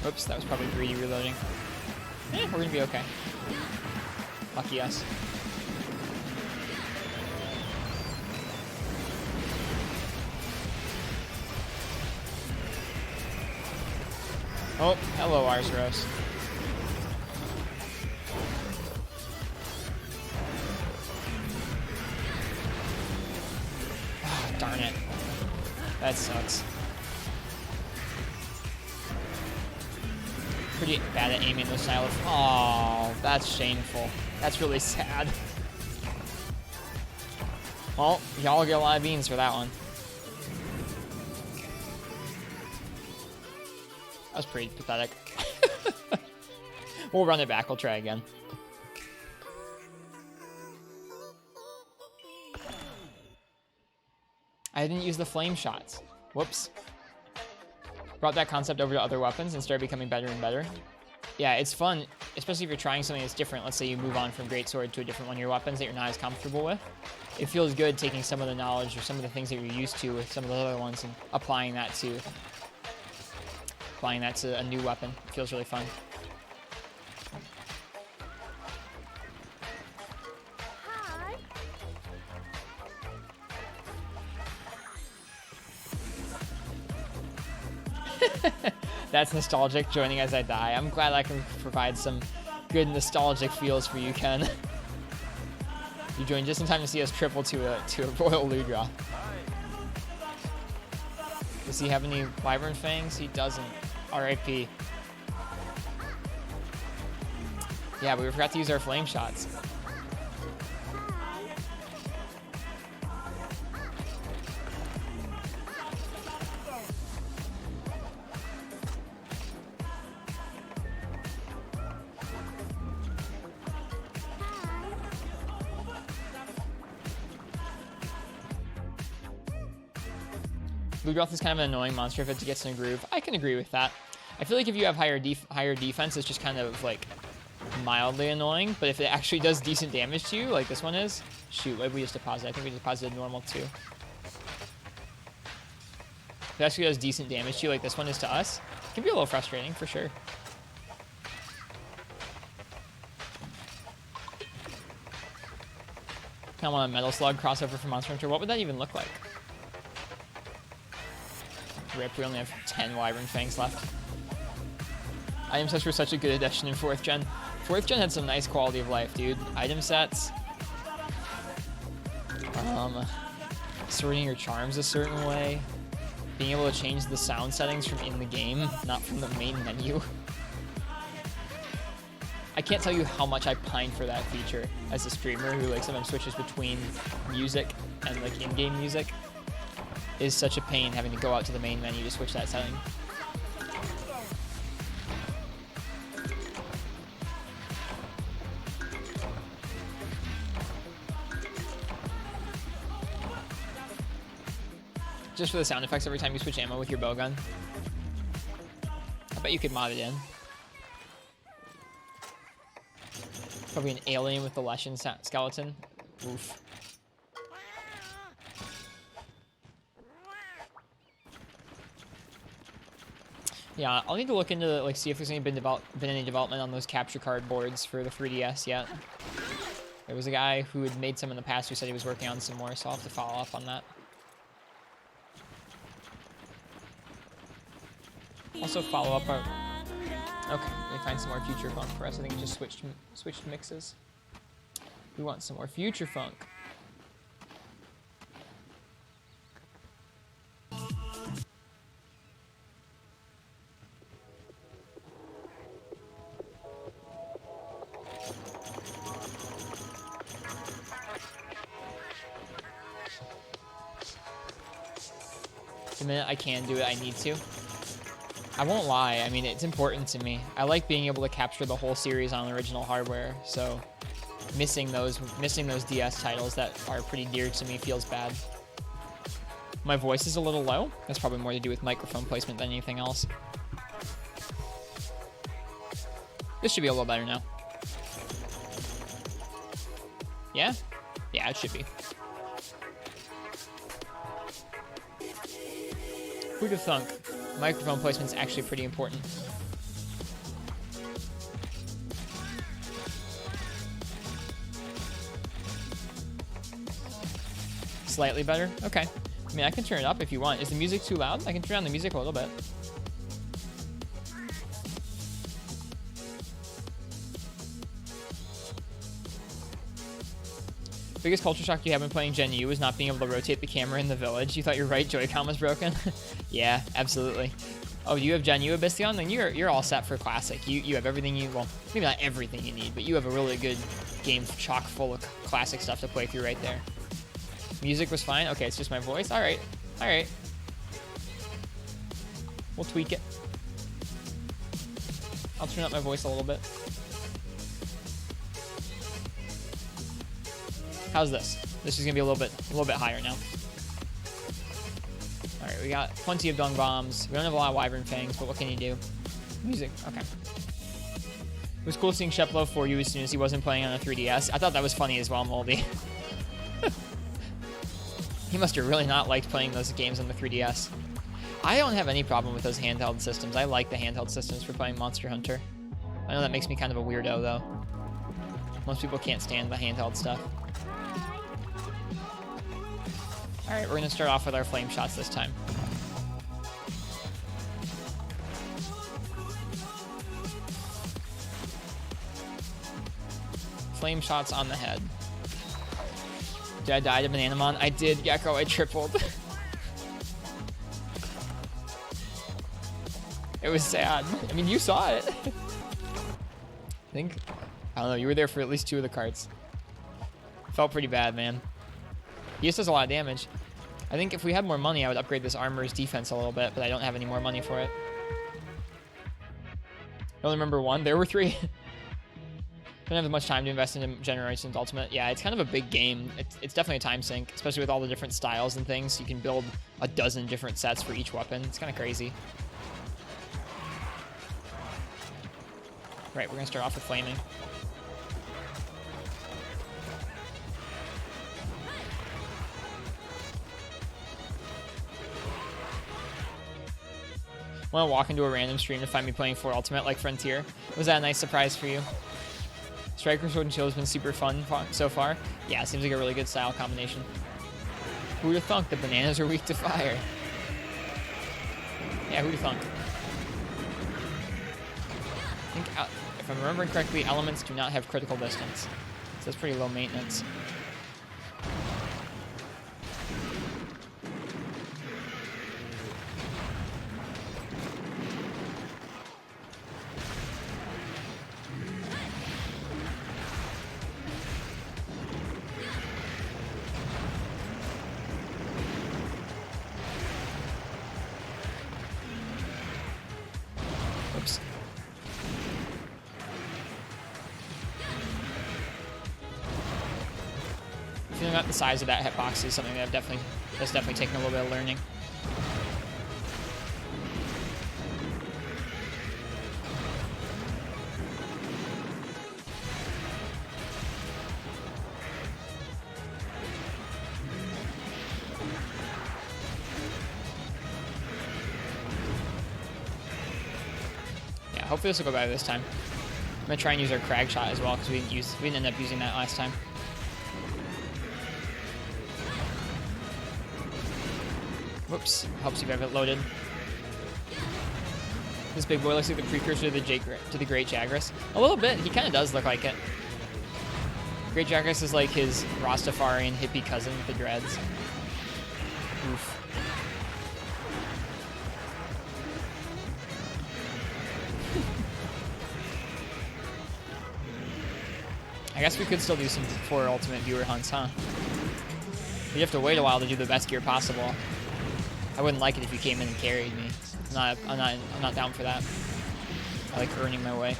Oops, that was probably greedy reloading. We're gonna be okay. Lucky us. Oh, hello, Arzuros. Oh, darn it. That sucks. Pretty bad at aiming those style of... Oh, that's shameful. That's really sad. Well, y'all get a lot of beans for that one. That was pretty pathetic. We'll run it back. We'll try again. I didn't use the flame shots. Whoops. Brought that concept over to other weapons and started becoming better and better. Yeah, it's fun, especially if you're trying something that's different. Let's say you move on from Greatsword to a different one of your weapons that you're not as comfortable with. It feels good taking some of the knowledge or some of the things that you're used to with some of the other ones and applying that to a new weapon. It feels really fun. That's nostalgic, joining as I die. I'm glad I can provide some good nostalgic feels for you, Ken. You joined just in time to see us triple to a Royal Ludra. Does he have any Wyvern Fangs? He doesn't. R.I.P. Yeah, but we forgot to use our flame shots. Ludroth is kind of an annoying monster if it gets in a groove. I can agree with that. I feel like if you have higher defense, it's just kind of like mildly annoying. But if it actually does decent damage to you, like this one is, shoot, what did we just deposit? I think we deposited normal too. If it actually does decent damage to you, like this one is to us, can be a little frustrating for sure. Kind of want a Metal Slug crossover for Monster Hunter. What would that even look like? Rip, we only have 10 Wyvern Fangs left. Item sets were such a good addition in 4th gen. 4th gen had some nice quality of life, dude. Item sets. Sorting your charms a certain way. Being able to change the sound settings from in the game, not from the main menu. I can't tell you how much I pine for that feature as a streamer who like sometimes switches between music and like in-game music. It is such a pain having to go out to the main menu to switch that setting. Just for the sound effects every time you switch ammo with your bowgun. I bet you could mod it in. Probably an alien with the Leshen skeleton. Oof. Yeah, I'll need to look into like see if there's been any development on those capture card boards for the 3DS yet. There was a guy who had made some in the past who said he was working on some more, so I'll have to follow up on that. Also follow up our... Okay, let me find some more Future Funk for us. I think it just switched mixes. We want some more Future Funk. The minute I can do it, I need to. I won't lie, I mean, it's important to me. I like being able to capture the whole series on original hardware, so missing those DS titles that are pretty dear to me feels bad. My voice is a little low. That's probably more to do with microphone placement than anything else. This should be a little better now. Yeah? Yeah, it should be. Who'd have thunk? Microphone placement's actually pretty important. Slightly better? Okay. I mean, I can turn it up if you want. Is the music too loud? I can turn down the music a little bit. Biggest culture shock you have been playing Gen U is not being able to rotate the camera in the village. You thought your right Joy-Con was broken? Yeah, absolutely. Oh, you have Gen U Abyssion? Then you're all set for Classic. You have everything you... Well, maybe not everything you need, but you have a really good game chock full of Classic stuff to play through right there. Music was fine? Okay, it's just my voice? Alright. Alright. We'll tweak it. I'll turn up my voice a little bit. How's this? This is gonna be a little bit higher now. All right, we got plenty of dung bombs. We don't have a lot of wyvern fangs, but what can you do? Music, okay. It was cool seeing Sheplo for you as soon as he wasn't playing on a 3DS. I thought that was funny as well, Moldy. He must have really not liked playing those games on the 3DS. I don't have any problem with those handheld systems. I like the handheld systems for playing Monster Hunter. I know that makes me kind of a weirdo, though. Most people can't stand the handheld stuff. Alright, we're going to start off with our flame shots this time. Flame shots on the head. Did I die to Bananamon? I did, Gecko. I tripled. It was sad. I mean, you saw it. I don't know, you were there for at least 2 of the carts. Felt pretty bad, man. He just does a lot of damage. I think if we had more money, I would upgrade this armor's defense a little bit, but I don't have any more money for it. I only remember 1. There were 3. Don't have much time to invest in Generations Ultimate. Yeah, it's kind of a big game. It's definitely a time sink, especially with all the different styles and things. You can build a dozen different sets for each weapon. It's kind of crazy. Right, we're going to start off with Flaming. Want to walk into a random stream to find me playing 4 Ultimate like Frontier? Was that a nice surprise for you? Striker Sword and Shield has been super fun so far. Yeah, it seems like a really good style combination. Who'd have thunk the bananas are weak to fire? Yeah, who'd have thunk? I think, if I'm remembering correctly, elements do not have critical distance. So that's pretty low maintenance. Oops. Feeling out the size of that hitbox is something that that's definitely taken a little bit of learning. Yeah, hopefully this will go better this time. I'm gonna try and use our Crag shot as well because we didn't end up using that last time. Whoops, helps you have it loaded. This big boy looks like the precursor to the Great Jagras. A little bit, he kind of does look like it. Great Jagras is like his Rastafarian hippie cousin with the dreads. Oof. I guess we could still do some 4 Ultimate viewer hunts, huh? But you have to wait a while to do the best gear possible. I wouldn't like it if you came in and carried me. I'm not down for that. I like earning my way.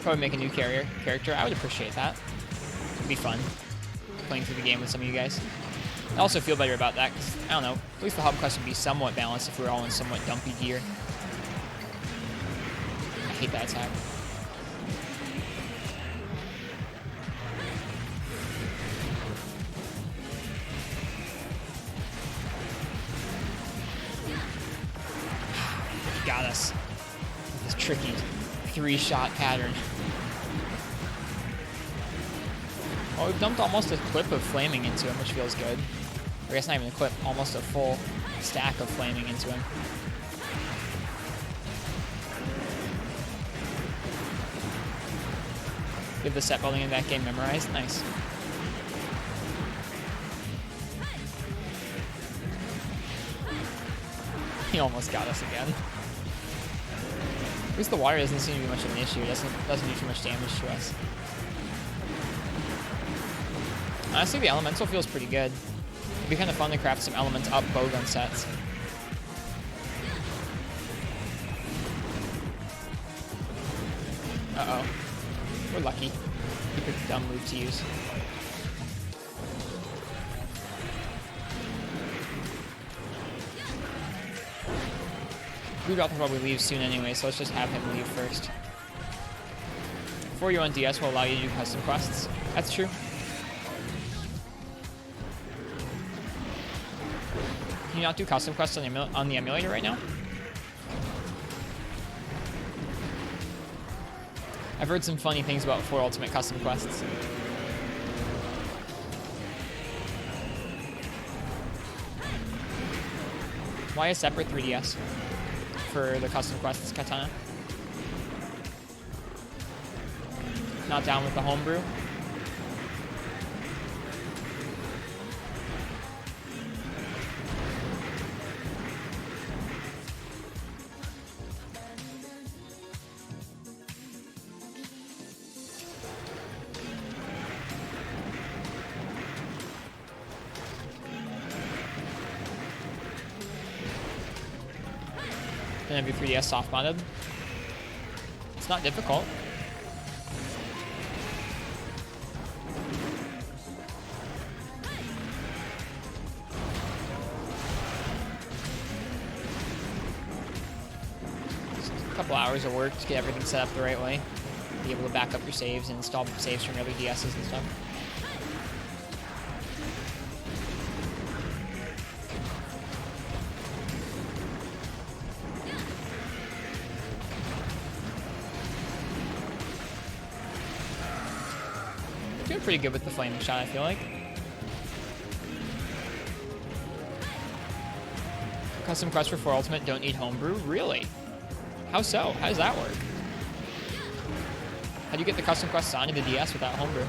Probably make a new character. I would appreciate that. It'd be fun playing through the game with some of you guys. I also feel better about that because, I don't know, at least the hub quest would be somewhat balanced if we were all in somewhat dumpy gear. I hate that attack. He got us. This tricky 3-shot pattern. Well, we've dumped almost a clip of flaming into him, which feels good. I guess not even a clip, almost a full stack of flaming into him. You have the set building in that game memorized? Nice. He almost got us again. At least the water doesn't seem to be much of an issue. It doesn't do too much damage to us. Honestly, the elemental feels pretty good. It'd be kind of fun to craft some elements up bowgun sets. Uh-oh. We're lucky. He picked a dumb move to use. Rudolph will probably leave soon anyway, so let's just have him leave first. 4U on DS will allow you to do custom quests. That's true. Can you not do custom quests on the emulator right now? I've heard some funny things about 4 Ultimate custom quests. Why a separate 3DS for the custom quests, Katana? Not down with the homebrew? Then have your 3DS soft modded. It's not difficult. couple hours of work to get everything set up the right way. Be able to back up your saves and install saves from your other DSs and stuff. Doing pretty good with the flaming shot, I feel like. Custom quests for 4 Ultimate don't need homebrew? Really? How so? How does that work? How do you get the custom quests onto the DS without homebrew?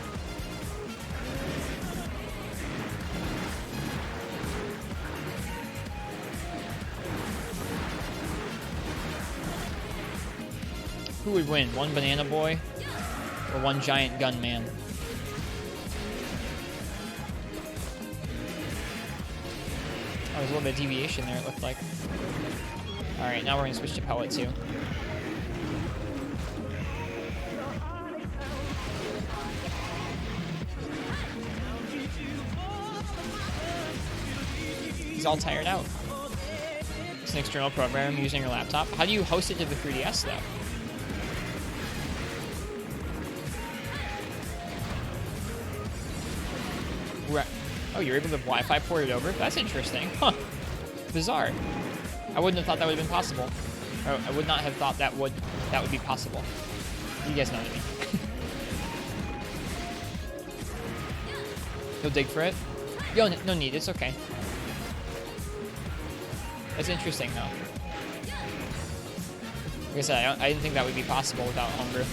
Who would win? One banana boy or one giant gun man? Oh, there's a little bit of deviation there, it looked like. Alright, now we're gonna switch to pellet too. He's all tired out. It's an external program using your laptop. How do you host it to the 3DS though? Oh, you're able to Wi-Fi port it over? That's interesting. Huh. Bizarre. I wouldn't have thought that would have been possible. Or I would not have thought that would be possible. You guys know what I mean. You'll dig for it? Yo, no need. It's okay. That's interesting, though. Like I said, I didn't think that would be possible without homebrew.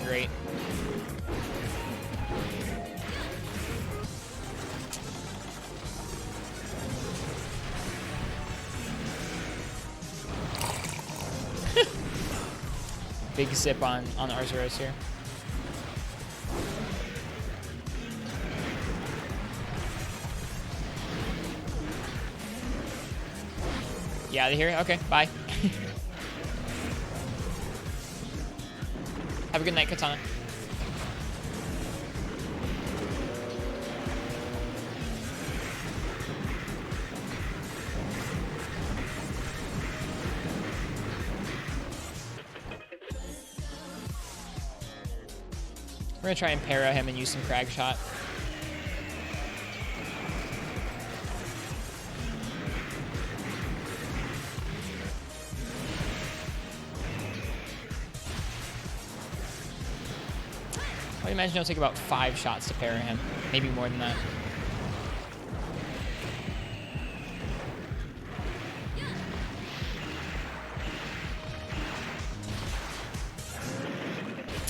Great. Big sip on Arzuros here. You out of here? Okay, bye. Have a good night, Katana. We're gonna try and para him and use some crag shot. I imagine it'll take about 5 shots to para him. Maybe more than that.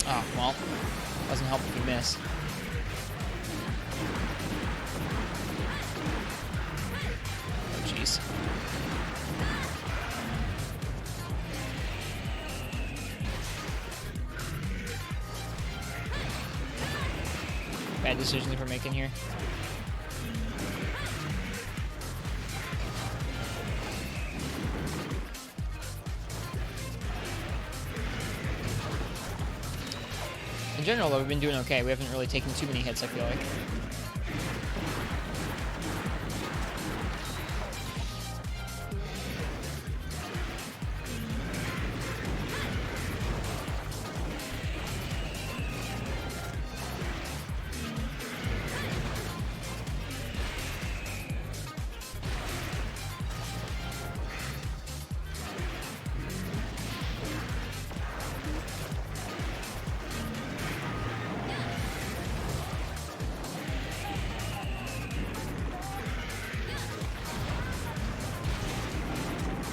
Oh, well. Doesn't help if you miss. Oh, jeez. Bad decisions we're making here. In general, though, we've been doing okay. We haven't really taken too many hits, I feel like.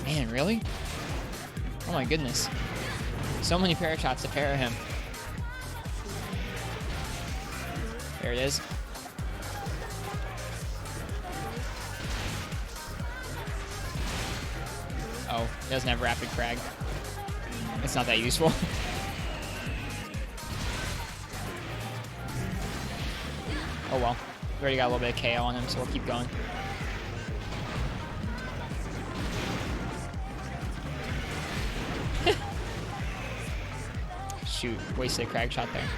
Man, really? Oh my goodness. So many parashots to para him. There it is. Oh, it doesn't have rapid frag. It's not that useful. Oh well. We already got a little bit of KO on him, so we'll keep going. Shoot, wasted a crag shot there.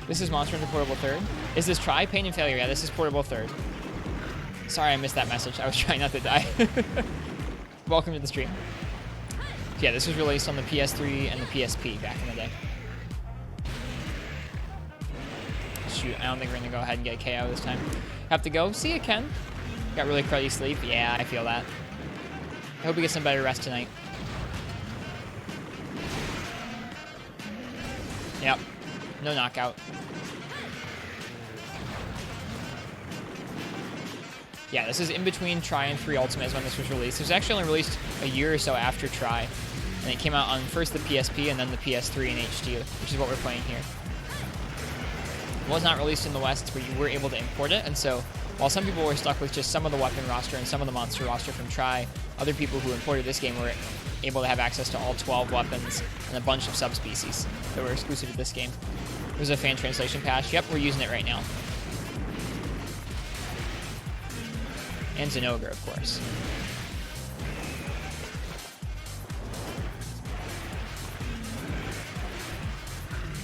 This is Monster Hunter Portable 3rd. Is this try? Pain and failure. Yeah, this is Portable 3rd. Sorry I missed that message. I was trying not to die. Welcome to the stream. Yeah, this was released on the PS3 and the PSP back in the day. Shoot, I don't think we're going to go ahead and get a KO this time. Have to go. See you, Ken. Got really cruddy sleep. Yeah, I feel that. I hope we get some better rest tonight. Yep. No knockout. Yeah, this is in between Try and 3 Ultimate is when this was released. It was actually only released a year or so after Try. And it came out on first the PSP and then the PS3 in HD, which is what we're playing here. It was not released in the West, but you were able to import it. And so while some people were stuck with just some of the weapon roster and some of the monster roster from Try, other people who imported this game were able to have access to all 12 weapons and a bunch of subspecies that were exclusive to this game. It was a fan translation patch. Yep, we're using it right now. And Zinogre, of course.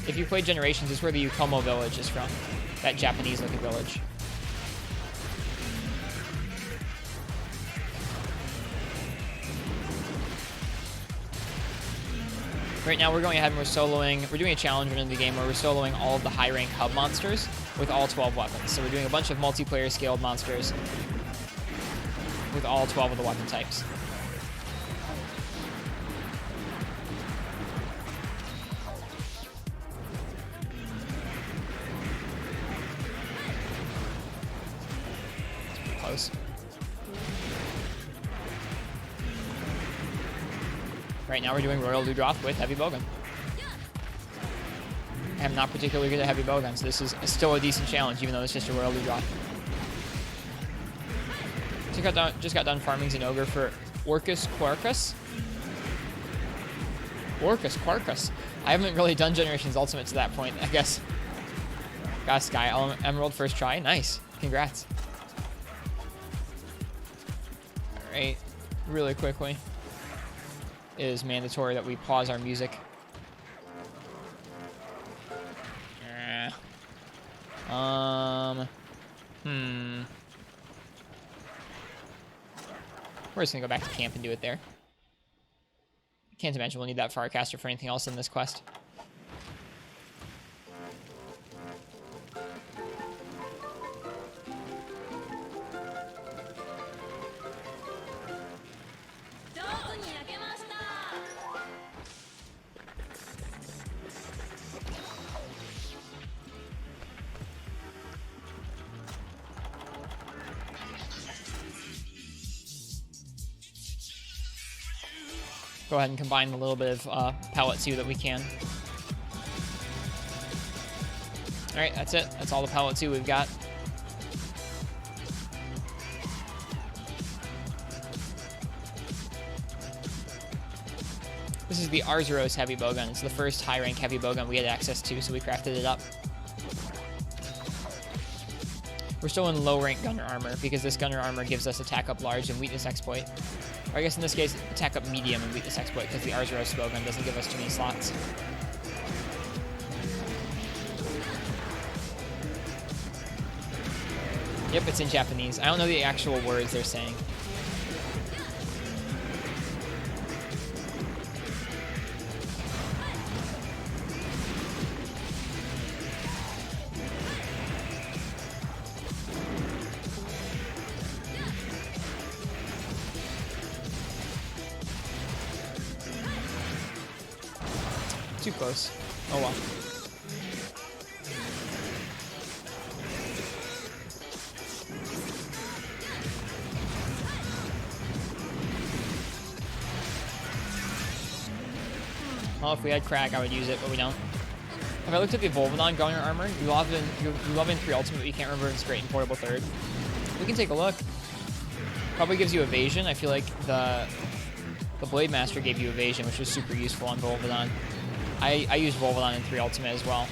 If you played Generations, this is where the Yukomo village is from. That Japanese-looking village. Right now we're going ahead and we're soloing, we're doing a challenge in the game where we're soloing all of the high-rank hub monsters with all 12 weapons. So we're doing a bunch of multiplayer scaled monsters with all 12 of the weapon types. It's pretty close. Right now we're doing Royal Ludroth with Heavy Bowgun. I am not particularly good at Heavy Bowgun, so this is still a decent challenge, even though it's just a Royal Ludroth. Just got done farming Zinogre for Orcus Quarkus. Orcus Quarkus. I haven't really done Generations Ultimate to that point, I guess. Got a Sky Emerald first try. Nice. Congrats. Alright. Really quickly. It is mandatory that we pause our music. We're just gonna go back to camp and do it there. Can't imagine we'll need that Farcaster for anything else in this quest. Go ahead and combine a little bit of pellet too that we can. Alright, that's it. That's all the pellet too we've got. This is the Arzuros heavy bowgun. It's the first high rank heavy bowgun we had access to, so we crafted it up. We're still in low rank gunner armor because this gunner armor gives us attack up large and weakness exploit. Or I guess in this case, attack up medium and weakness exploit because the Arzuros bowgun doesn't give us too many slots. Yep, it's in Japanese. I don't know the actual words they're saying. Too close. Oh well. Well, if we had crack, I would use it, but we don't. If I looked at the Volvodon gunner armor, you love in 3 Ultimate, but you can't remember it's great in Portable 3rd. We can take a look. Probably gives you evasion. I feel like the Blade Master gave you evasion, which was super useful on Volvodon. I use Volvodon in 3 Ultimate as well.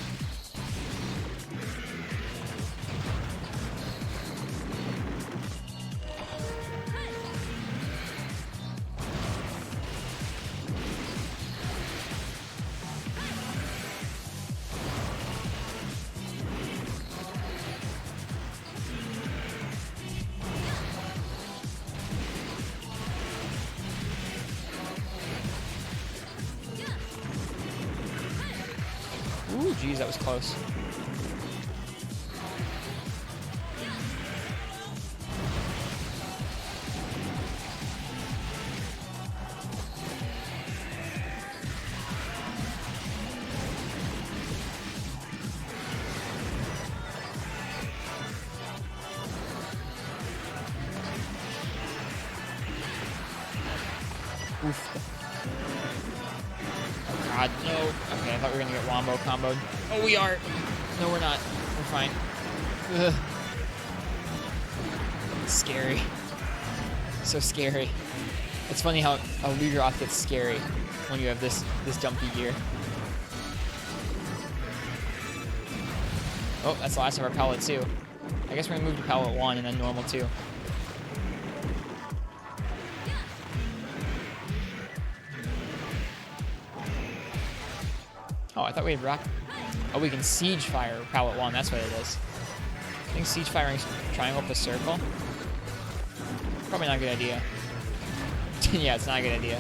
Ooh, geez, that was close. Oof. Oh god, no. Okay, I thought we were gonna get wombo comboed. Oh, we are. No, we're not. We're fine. Ugh. Scary. So scary. It's funny how a Leaderoth gets scary when you have this dumpy gear. Oh, that's the last of our pallet 2. I guess we're gonna move to pallet 1 and then normal 2. Oh, I thought we had rock. Oh, we can siege fire pallet 1. That's what it is. I think siege firing triangle plus circle. Probably not a good idea. Yeah, it's not a good idea.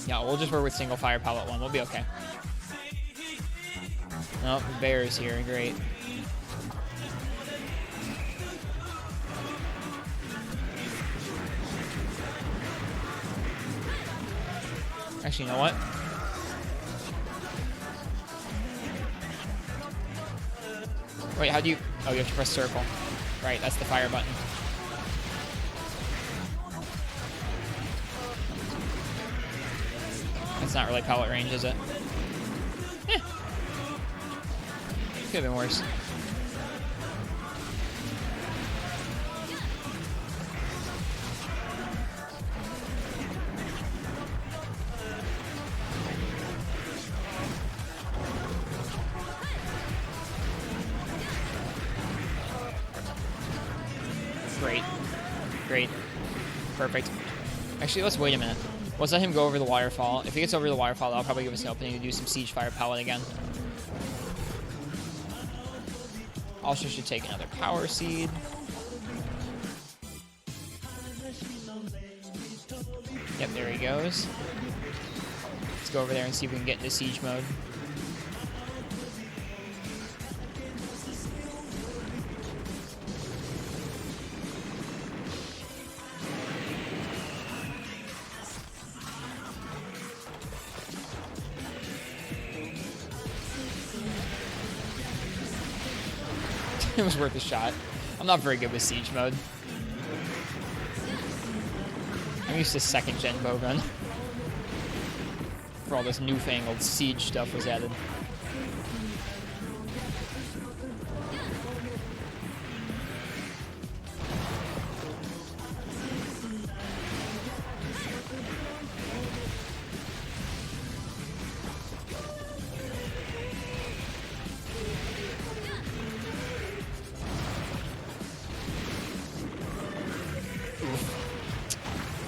Yeah, we'll just work with single fire pallet 1. We'll be okay. Oh, the bear is here. Great. Actually, you know what? Wait, how do you... Oh, you have to press circle. Right, that's the fire button. That's not really pallet range, is it? Eh. Could have been worse. Great. Great. Perfect. Actually, let's wait a minute. Let's let him go over the waterfall. If he gets over the waterfall, that'll probably give us an opening to do some siege fire pallet again. Also should take another power seed. Yep, there he goes. Let's go over there and see if we can get into siege mode. It was worth a shot. I'm not very good with siege mode. I'm used to second gen bowgun. For all this newfangled siege stuff was added.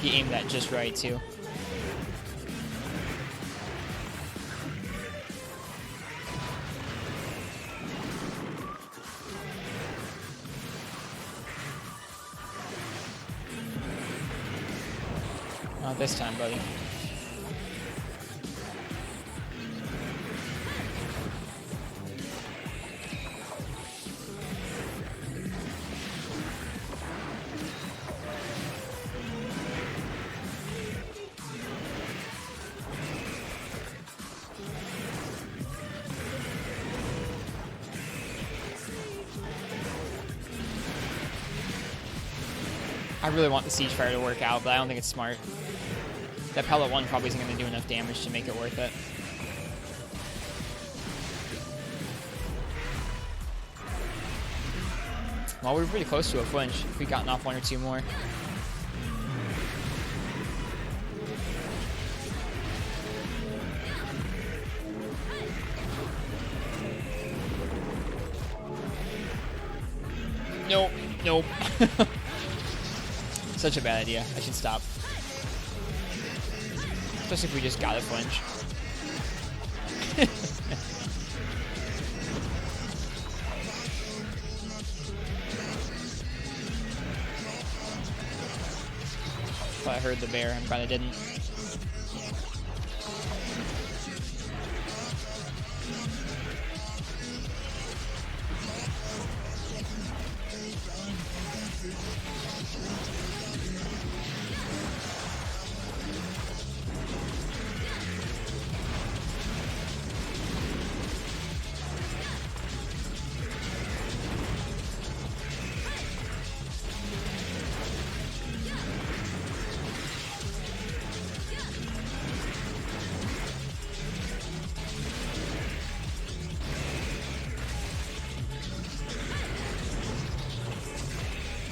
He aimed that just right, too. Not this time, buddy. I really want the siege fire to work out, but I don't think it's smart. That pellet 1 probably isn't going to do enough damage to make it worth it. Well, we were pretty close to a flinch if we'd gotten off 1 or 2 more. Nope, nope. Such a bad idea. I should stop. Especially if we just got a flinch. Thought I heard the bear. I'm glad I didn't.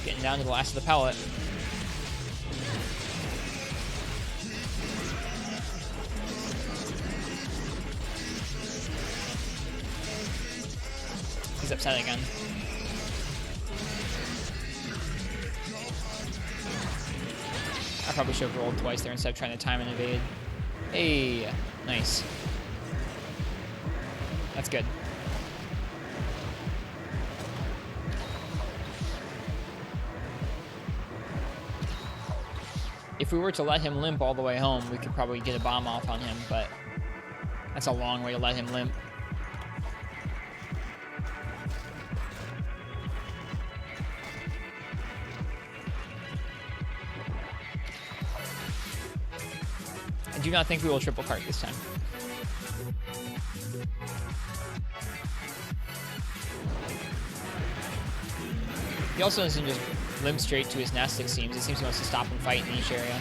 Getting down to the last of the pallet. He's upset again. I probably should have rolled twice there instead of trying to time and evade. Hey, nice. That's good. If we were to let him limp all the way home, we could probably get a bomb off on him, but that's a long way to let him limp. I do not think we will triple cart this time. He also doesn't just limp straight to his nest, it seems. It seems he wants to stop and fight in each area.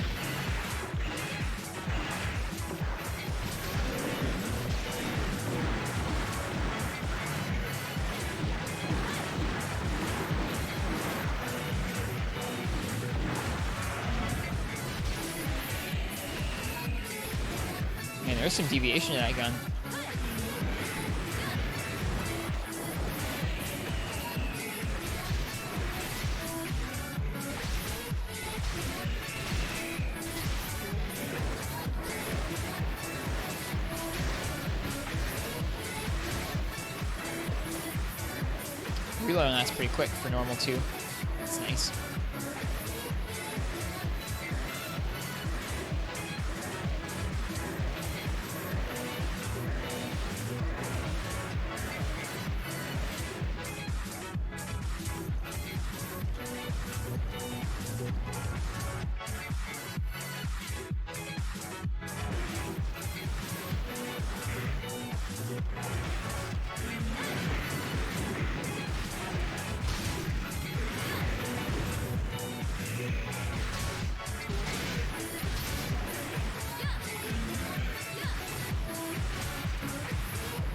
Man, there's some deviation in that gun. Reload on that's pretty quick for normal too. That's nice.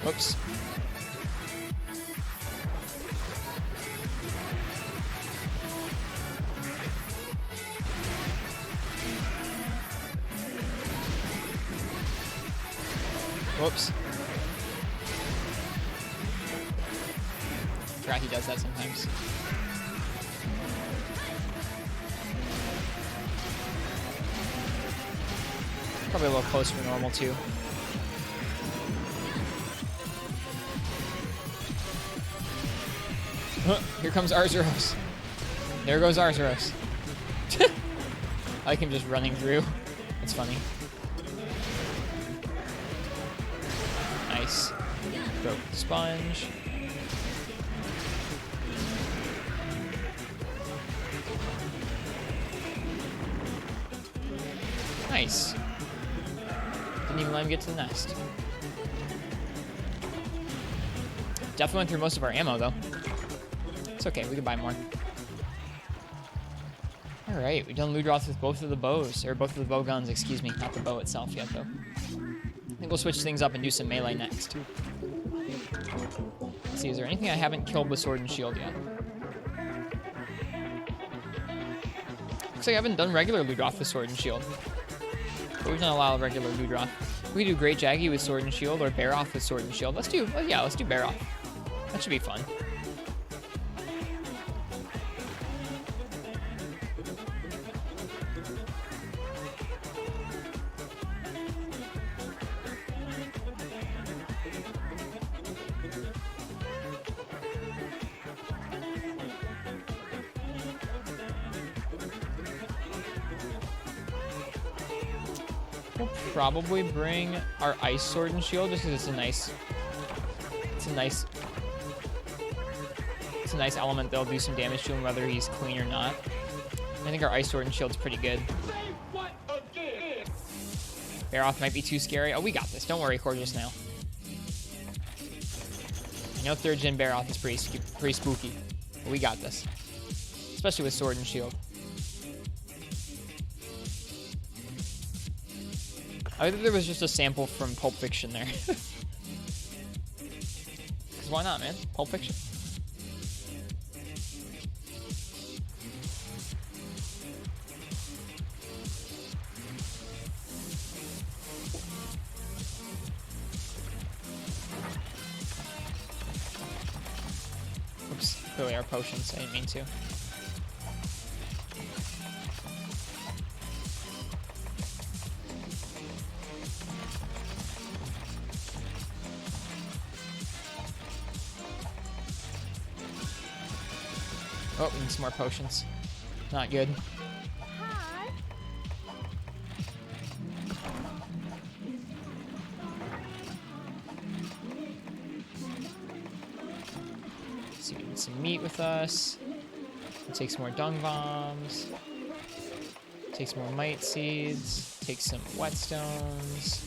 Whoops. Whoops. Forgot he does that sometimes. Probably a little close for normal too. Here comes Arzuros. There goes Arzuros. I like him just running through. It's funny. Nice. Broke the sponge. Nice. Didn't even let him get to the nest. Definitely went through most of our ammo though. It's okay, we can buy more. Alright, we've done loot drops with both of the bows, or both of the bow guns, excuse me, not the bow itself yet though. I think we'll switch things up and do some melee next. Let's see, is there anything I haven't killed with sword and shield yet? Looks like I haven't done regular loot drop with sword and shield. But we've done a lot of regular loot drop. We can do Great Jaggy with sword and shield, or Bear Off with sword and shield. Let's do, well, yeah, let's do Bear Off. That should be fun. We'll probably bring our ice sword and shield just because it's a nice element that'll do some damage to him whether he's clean or not. I think our ice sword and shield's pretty good. Baroth might be too scary. Oh, we got this. Don't worry, Cordial Snail. I know 3rd gen Baroth is pretty spooky, but we got this. Especially with sword and shield. I think there was just a sample from Pulp Fiction there. Because why not, man? Pulp Fiction. Oops, clearly our potions. I didn't mean to. Oh, we need some more potions. Not good. Hi. So we need some meat with us. We'll take some more dung bombs. Take some more mite seeds. Take some whetstones.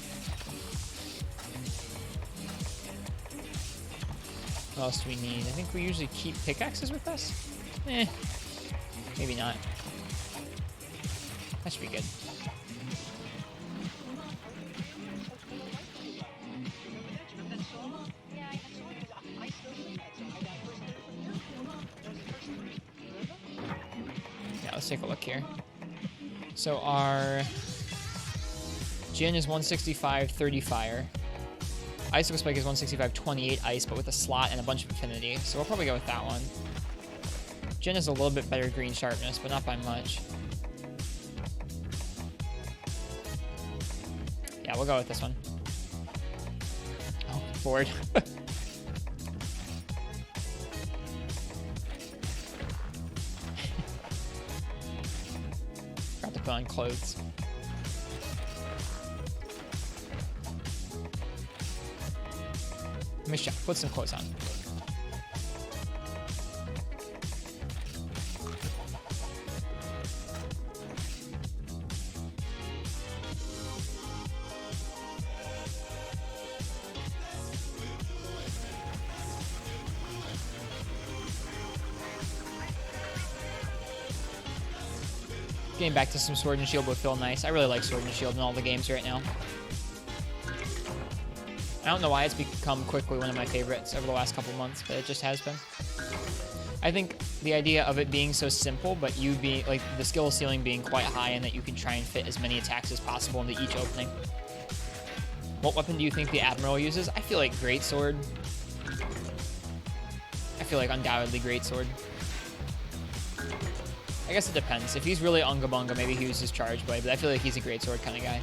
What else do we need? I think we usually keep pickaxes with us. Maybe not. That should be good. Yeah, let's take a look here. So our Jin is 165, 30 fire. Icicle Spike is 165, 28 ice, but with a slot and a bunch of affinity. So we'll probably go with that one. Jin has a little bit better green sharpness, but not by much. Yeah, we'll go with this one. Oh, bored. Forgot to put on clothes. Misha, put some clothes on. Getting back to some Sword and Shield would feel nice. I really like Sword and Shield in all the games right now. I don't know why it's become quickly one of my favorites over the last couple months, but it just has been. I think the idea of it being so simple, but you being like the skill ceiling being quite high and that you can try and fit as many attacks as possible into each opening. What weapon do you think the Admiral uses? I feel like Greatsword. I feel like undoubtedly Greatsword. I guess it depends. If he's really Unga Bunga, maybe he uses Charge Blade, but I feel like he's a Greatsword kind of guy.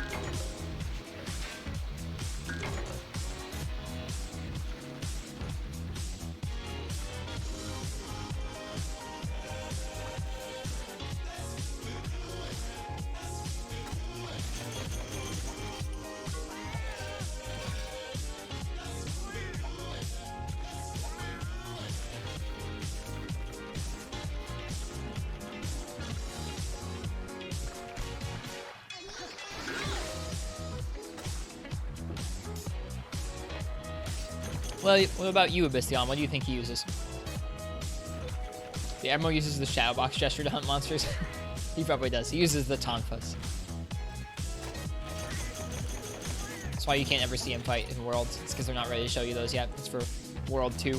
Well, what about you, Abystion? What do you think he uses? The Admiral uses the Shadow Box gesture to hunt monsters. He probably does. He uses the Tonfas. That's why you can't ever see him fight in Worlds. It's because they're not ready to show you those yet. It's for World 2.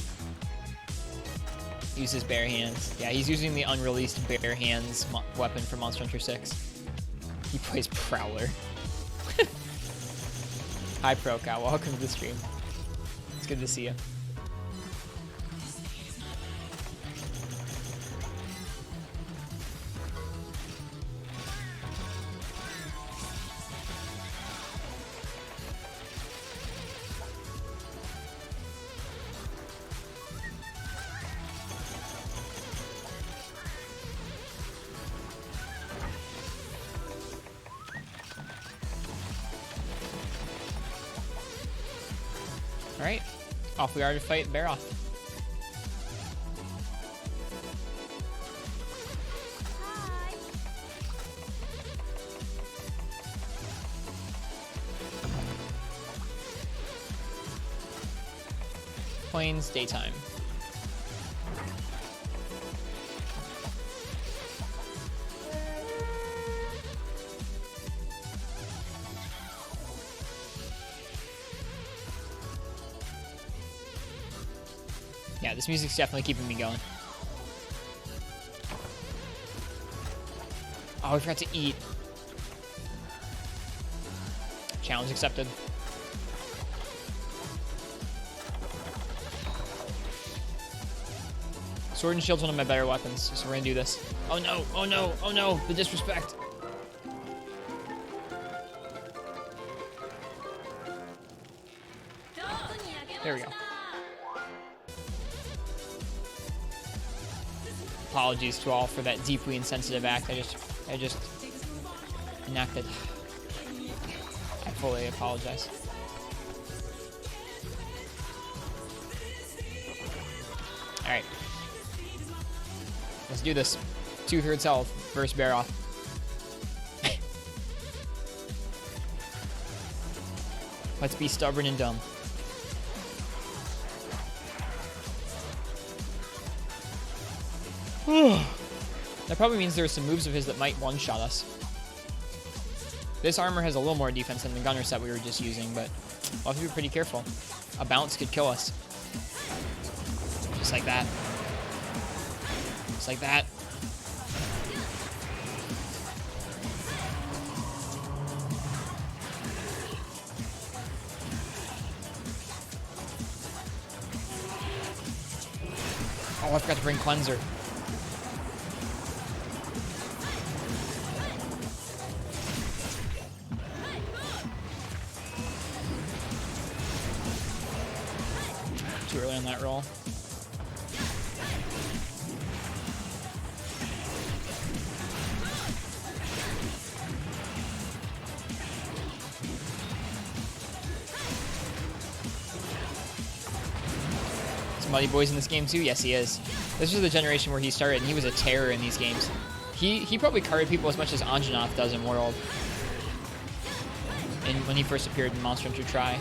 He uses Bare Hands. Yeah, he's using the unreleased Bare Hands weapon for Monster Hunter 6. He plays Prowler. Hi, ProCow. Welcome to the stream. It's good to see you. Alright, off we are to fight Baroth. Plains, daytime. Yeah, this music's definitely keeping me going. Oh, I forgot to eat. Challenge accepted. Sword and shield's one of my better weapons, so we're gonna do this. Oh no, oh no, oh no, the disrespect. There we go. Apologies to all for that deeply insensitive act I just enacted. I fully apologize. Alright. Let's do this. 2/3 health versus Baroth. Let's be stubborn and dumb. That probably means there's some moves of his that might one-shot us. This armor has a little more defense than the gunner set we were just using, but we'll have to be pretty careful. A bounce could kill us. Just like that. Just like that. Oh, I forgot to bring cleanser. Too early on that roll. Muddy Boy's in this game too? Yes, he is. This was the generation where he started, and he was a terror in these games. He probably carded people as much as Anjanath does in World. And when he first appeared in Monster Hunter Tri.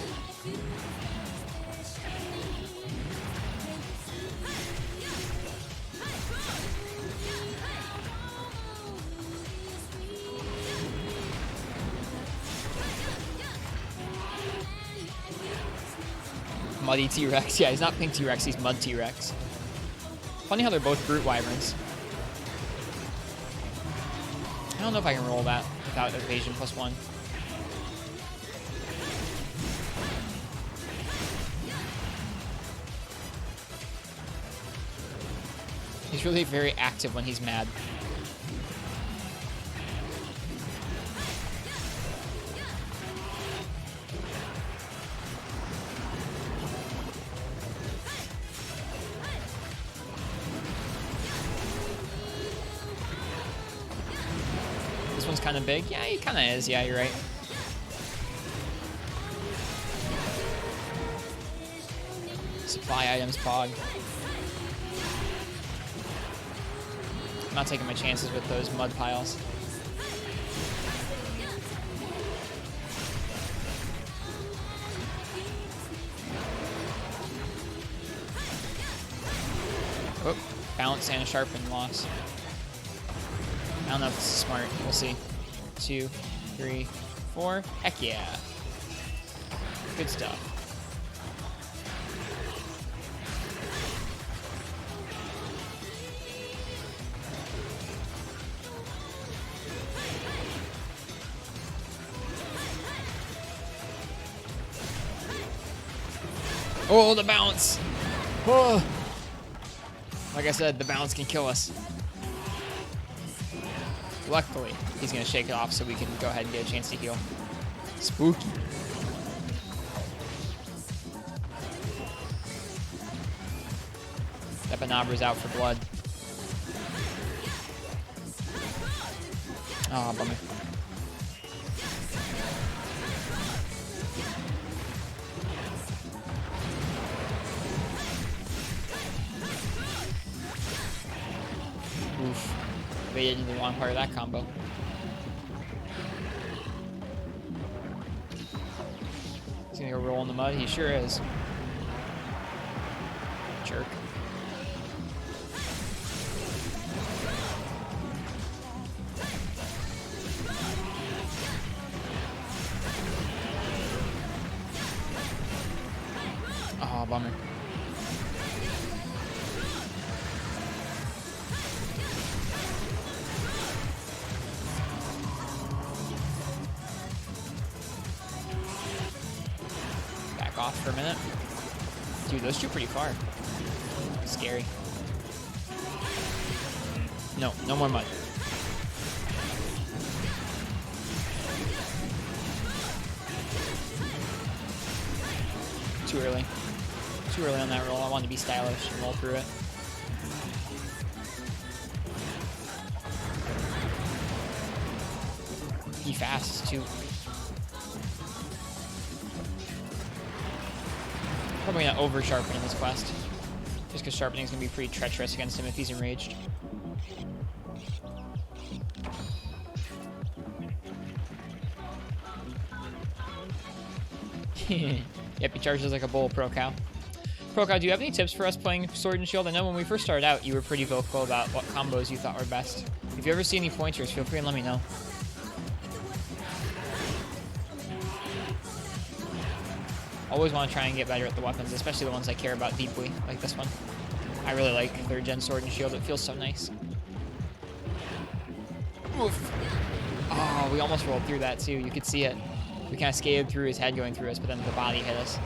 Muddy T-Rex. Yeah, he's not Pink T-Rex, he's Mud T-Rex. Funny how they're both Brute Wyverns. I don't know if I can roll that without evasion +1. He's really very active when he's mad. Kind of big. Yeah, he kind of is. Yeah, you're right. Supply items, Pog. I'm not taking my chances with those mud piles. Oh, bounce and a sharpen loss. I don't know if this is smart. We'll see. 2, 3, 4. Heck yeah. Good stuff. Oh, the bounce. Oh. Like I said, the bounce can kill us. Luckily, he's going to shake it off so we can go ahead and get a chance to heal. Spooky. Epinabra's out for blood. Oh, bummer. baited into the wrong part of that combo. He's gonna go roll in the mud. He sure is. Jerk. Oh, bummer. Back off for a minute. Dude, those shoot pretty far. Scary. No, no more mud. Too early. Too early on that roll. I wanted to be stylish and roll through it. Be fast, too. Probably gonna over-sharpen in this quest. Just because sharpening is gonna be pretty treacherous against him if he's enraged. Yep, he charges like a bull, Pro Cow. Pro Cow, do you have any tips for us playing Sword and Shield? I know when we first started out, you were pretty vocal about what combos you thought were best. If you ever see any pointers, feel free and let me know. Always want to try and get better at the weapons, especially the ones I care about deeply, like this one. I really like 3rd gen Sword and Shield. It feels so nice. Oof. Oh, we almost rolled through that too. You could see it. We kind of skated through his head going through us, but then the body hit us.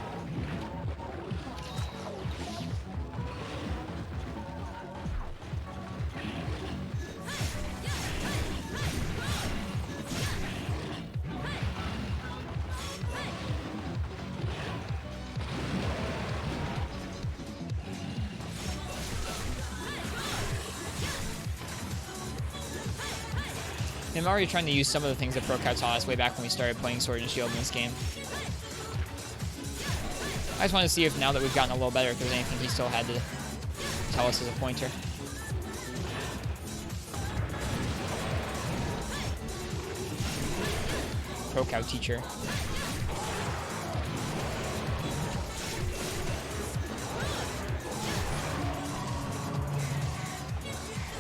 I'm already trying to use some of the things that Pro Cow taught us way back when we started playing Sword and Shield in this game. I just wanted to see if now that we've gotten a little better, if there's anything he still had to tell us as a pointer. Pro Cow teacher.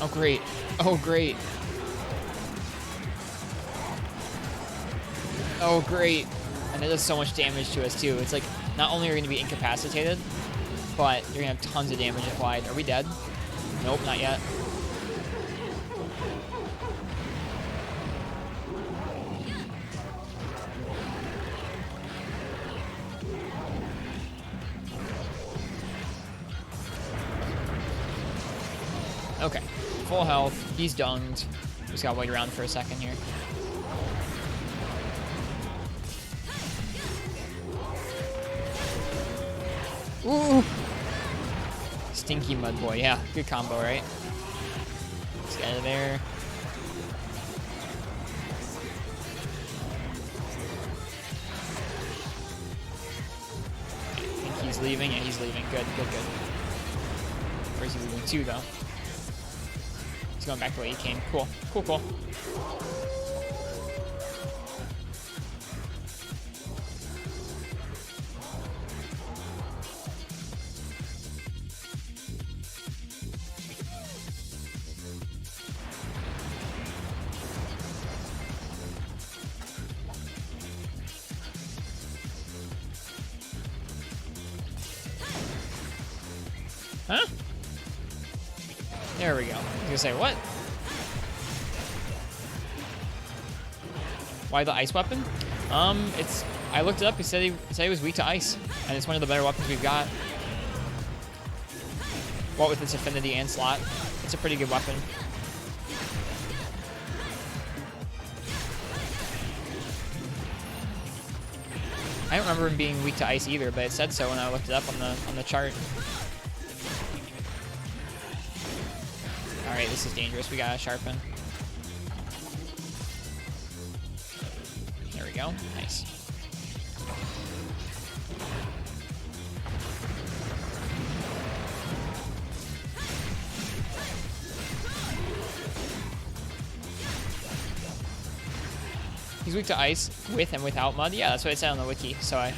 Oh, great. Oh, great. Oh, great. And it does so much damage to us, too. It's like, not only are we going to be incapacitated, but you're going to have tons of damage applied. Are we dead? Nope, not yet. Okay. Full health. He's dunged. Just gotta wait around for a second here. Ooh! Stinky Mud Boy. Yeah, good combo, right? Let's get out of there. I think he's leaving. Yeah, he's leaving. Good, good, good. Where's he leaving to, though? He's going back the way he came. Cool. Cool, cool. Huh? There we go. I was gonna say, what? Why the ice weapon? I looked it up. He said he was weak to ice, and it's one of the better weapons we've got. What with its affinity and slot, it's a pretty good weapon. I don't remember him being weak to ice either, but it said so when I looked it up on the chart. All right, this is dangerous. We gotta sharpen. There we go. Nice. He's weak to ice with and without mud. Yeah, that's what it said on the wiki. So I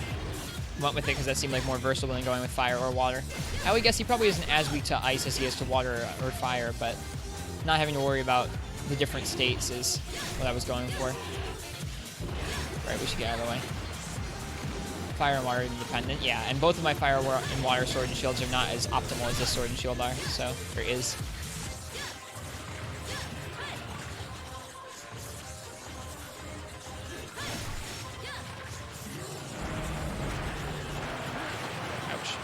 went with it because that seemed like more versatile than going with fire or water. I would guess he probably isn't as weak to ice as he is to water or fire, but not having to worry about the different states is what I was going for. Right, we should get out of the way. Fire and water independent, yeah. And both of my fire and water sword and shields are not as optimal as this sword and shield are, so there is. Ouch.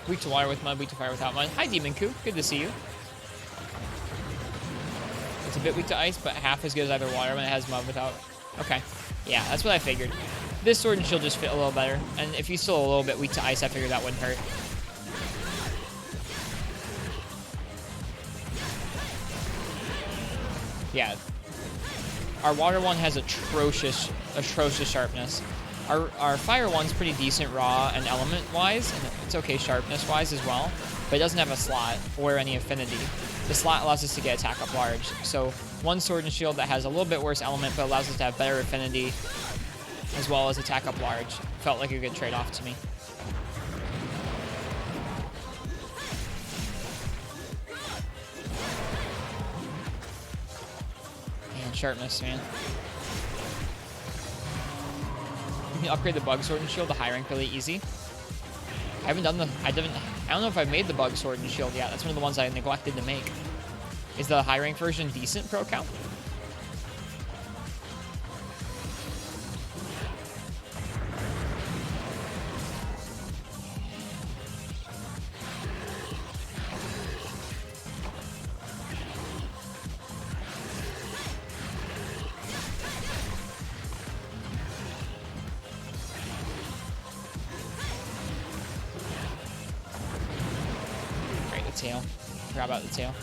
Weak to water with mud, weak to fire without mud. Hi, Demon Coup. Good to see you. It's a bit weak to ice, but half as good as either water when it has mud without. Okay. Yeah, that's what I figured. This sword and shield just fit a little better. And if he's still a little bit weak to ice, I figured that wouldn't hurt. Yeah. Our water one has atrocious sharpness. Our fire one's pretty decent raw and element-wise, and it's okay sharpness-wise as well, but it doesn't have a slot or any affinity. The slot allows us to get attack up large. So one sword and shield that has a little bit worse element, but allows us to have better affinity, as well as attack up large. Felt like a good trade-off to me. And sharpness, man. You can upgrade the bug sword and shield to high rank really easy. I don't know if I've made the bug sword and shield yet. That's one of the ones I neglected to make. Is the high rank version decent pro count? Tail. Forgot about the tail.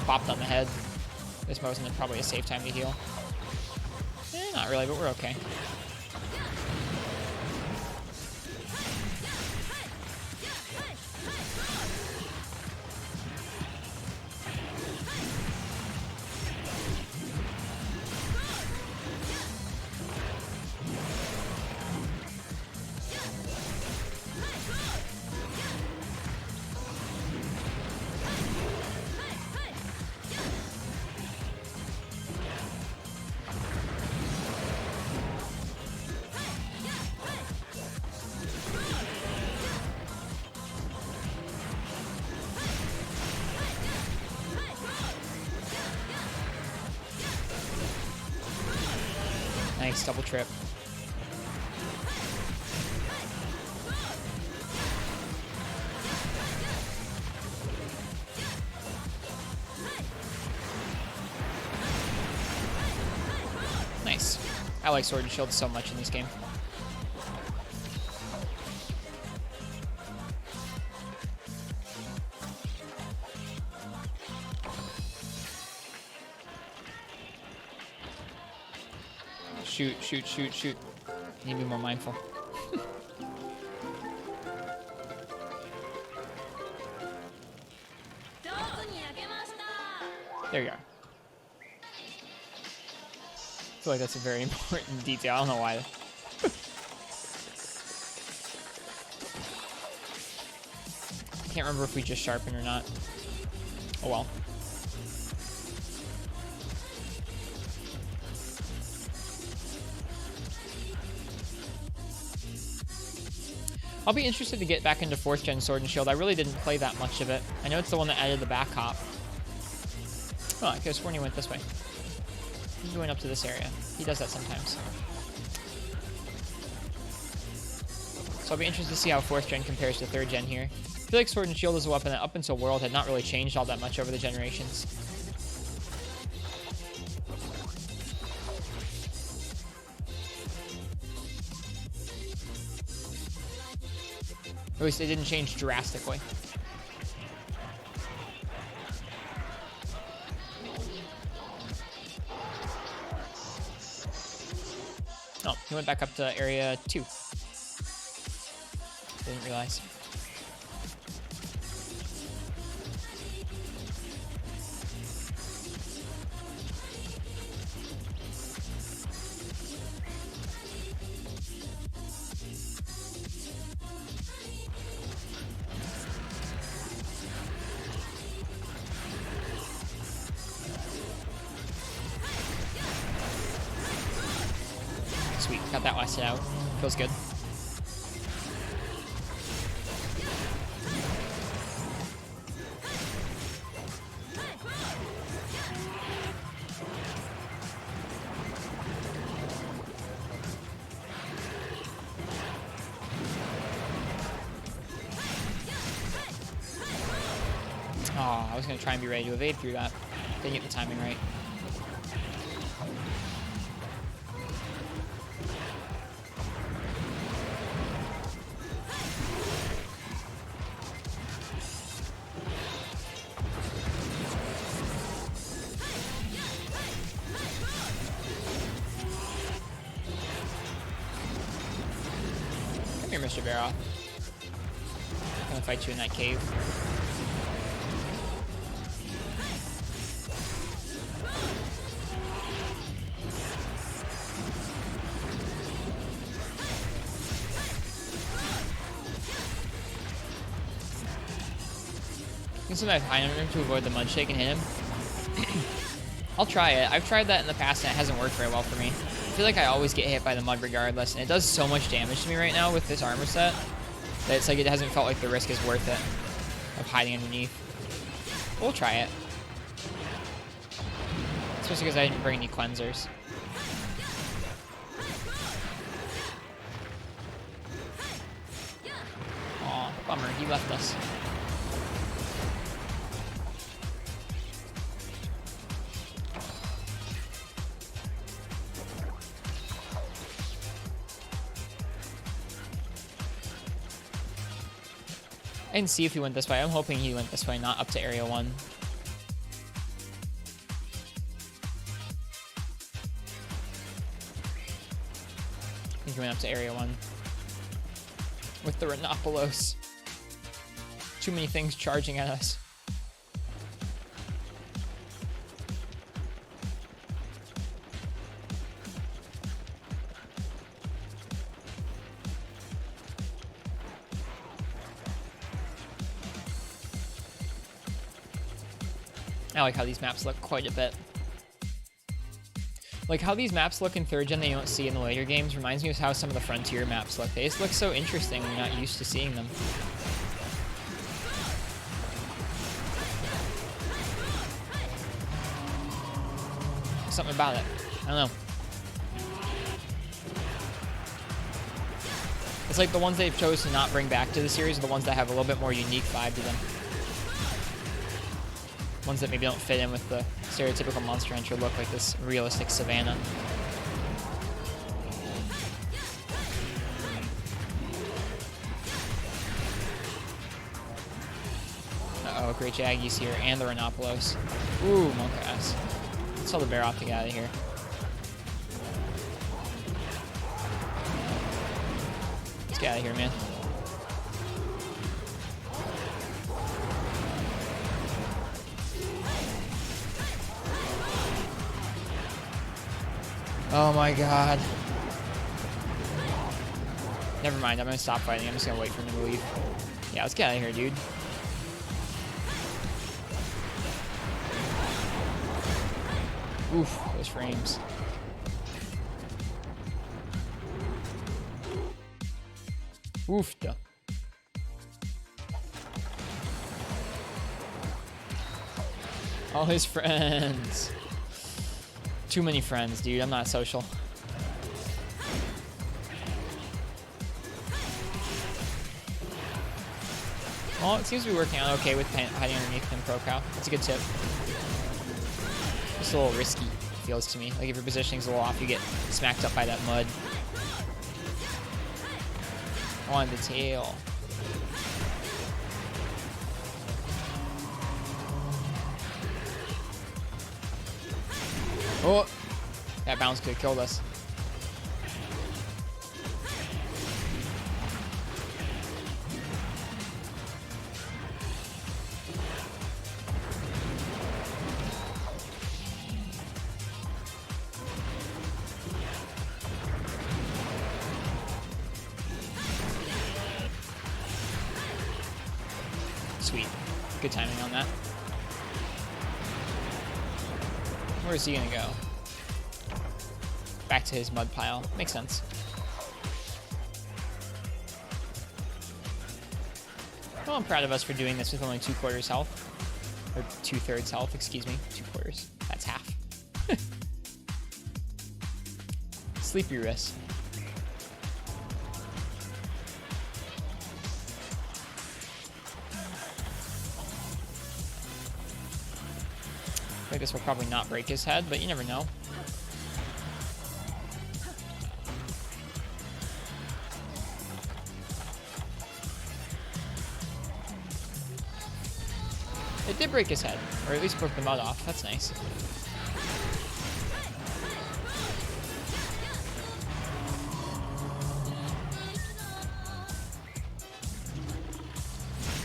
Popped on the head. This wasn't probably a safe time to heal. Not really, but we're okay. Nice, double trip. Nice. I like sword and shield so much in this game. Shoot, shoot, shoot, shoot. I need to be more mindful. There you are. I feel like that's a very important detail. I don't know why. Can't remember if we just sharpened or not. Oh well. I'll be interested to get back into 4th gen Sword and Shield. I really didn't play that much of it. I know it's the one that added the back hop. Oh, I could have sworn he went this way. He's going up to this area. He does that sometimes. So I'll be interested to see how 4th gen compares to 3rd gen here. I feel like Sword and Shield as a weapon that up until World had not really changed all that much over the generations. At least it didn't change drastically. Oh, he went back up to area 2. Didn't realize. Got that last hit out. Feels good. Oh, I was going to try and be ready to evade through that. Didn't get the timing right. Come here, Mr. Baroff. I'm going to fight you in that cave. Use some item to avoid the mud shake and hit him. I'll try it. I've tried that in the past and it hasn't worked very well for me. I feel like I always get hit by the mud regardless, and it does so much damage to me right now with this armor set that it's like it hasn't felt like the risk is worth it of hiding underneath. We'll try it. Especially because I didn't bring any cleansers. Aw, bummer, he left us. I didn't see if he went this way. I'm hoping he went this way, not up to Area 1. I think he went up to Area 1. With the Rhinopolos. Too many things charging at us. I like how these maps look quite a bit. Like how these maps look in 3rd gen that you don't see in the later games reminds me of how some of the Frontier maps look. They just look so interesting when you're not used to seeing them. Something about it. I don't know. It's like the ones they've chosen to not bring back to the series are the ones that have a little bit more unique vibe to them. Ones that maybe don't fit in with the stereotypical Monster Hunter look, like this realistic savannah. Uh-oh, Great Jaggy's here, and the Rhinopolos. Ooh, monk ass. Let's tell the bear off to get out of here. Let's get out of here, man. Oh my god. Never mind, I'm gonna stop fighting. I'm just gonna wait for him to leave. Yeah, let's get out of here, dude. Oof, those frames. Oof, duh. All his friends. Too many friends, dude. I'm not social. Well, it seems to be working out okay with hiding underneath him pro cow. That's a good tip. It's a little risky, it feels to me. Like if your positioning's a little off, you get smacked up by that mud. On the tail. Oh, that bounce could have killed us. Sweet. Good timing on that. Where is he gonna go? Back to his mud pile. Makes sense. Well, I'm proud of us for doing this with only 2/4 health. Or 2/3 health, excuse me. 2/4. That's half. Sleepy wrist. I think this will probably not break his head, but you never know. It did break his head, or at least broke the mud off. That's nice.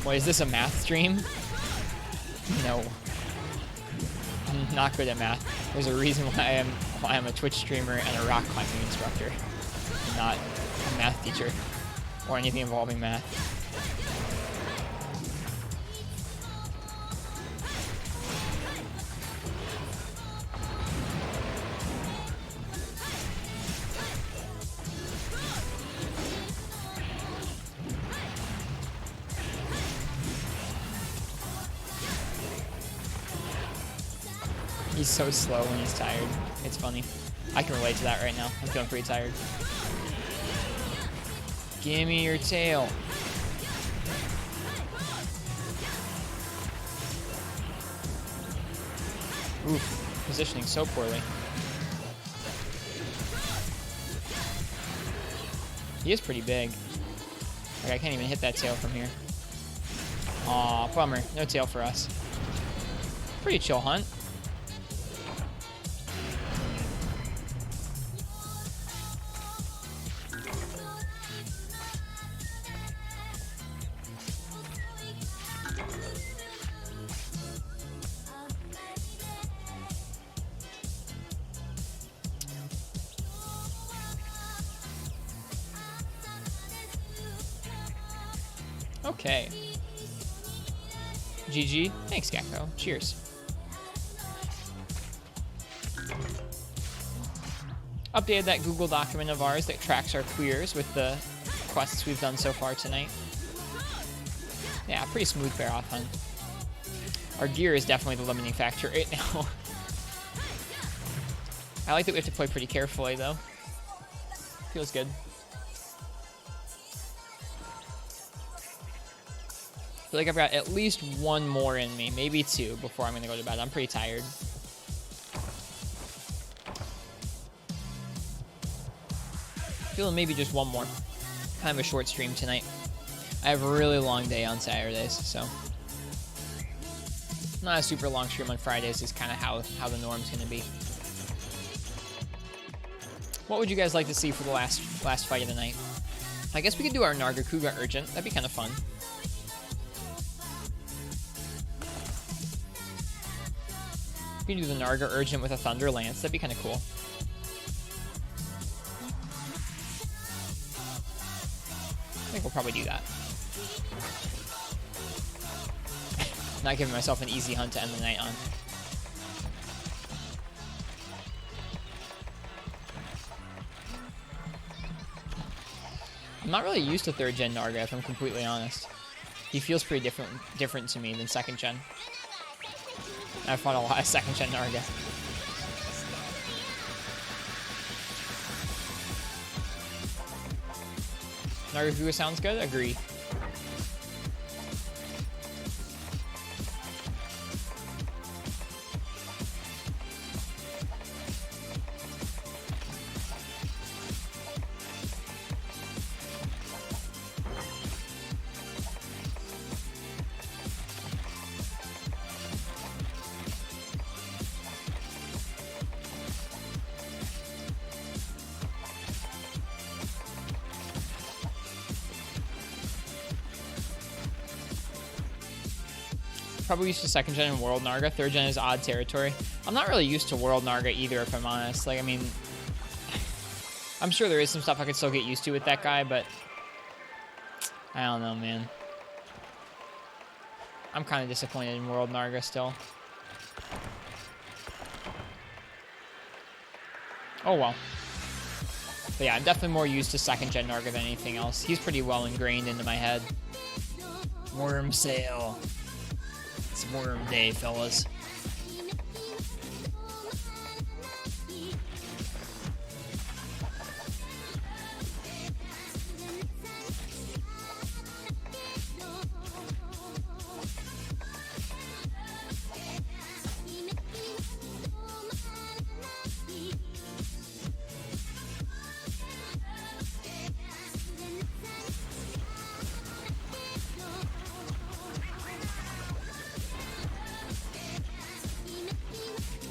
Boy, is this a math stream? No. I'm not good at math. There's a reason why I'm a Twitch streamer and a rock climbing instructor, not a math teacher or anything involving math. He's so slow when he's tired. It's funny. I can relate to that right now. I'm feeling pretty tired. Give me your tail. Oof, positioning so poorly. He is pretty big. Like, I can't even hit that tail from here. Aw, bummer. No tail for us. Pretty chill hunt. Okay. GG. Thanks, Gecko. Cheers. Updated that Google document of ours that tracks our clears with the quests we've done so far tonight. Yeah, pretty smooth bear off hunt. Our gear is definitely the limiting factor right now. I like that we have to play pretty carefully, though. Feels good. I feel like I've got at least one more in me, maybe two, before I'm going to go to bed. I'm pretty tired. Feeling maybe just one more. Kind of a short stream tonight. I have a really long day on Saturdays, so not a super long stream on Fridays is kind of how the norm's going to be. What would you guys like to see for the last fight of the night? I guess we could do our Nargacuga Urgent. That'd be kind of fun. We could do the Narga Urgent with a Thunder Lance. That'd be kind of cool. I think we'll probably do that. Not giving myself an easy hunt to end the night on. I'm not really used to 3rd gen Narga, if I'm completely honest. He feels pretty different to me than 2nd gen. I've fought a lot of 2nd gen Narga. Nargacuga sounds good? Agree. Probably used to 2nd gen and World Narga. 3rd gen is odd territory. I'm not really used to World Narga either, if I'm honest. Like, I mean, I'm sure there is some stuff I could still get used to with that guy, but I don't know, man. I'm kind of disappointed in World Narga still. Oh, well. But yeah, I'm definitely more used to 2nd gen Narga than anything else. He's pretty well ingrained into my head. Worm sale. It's worm day, fellas.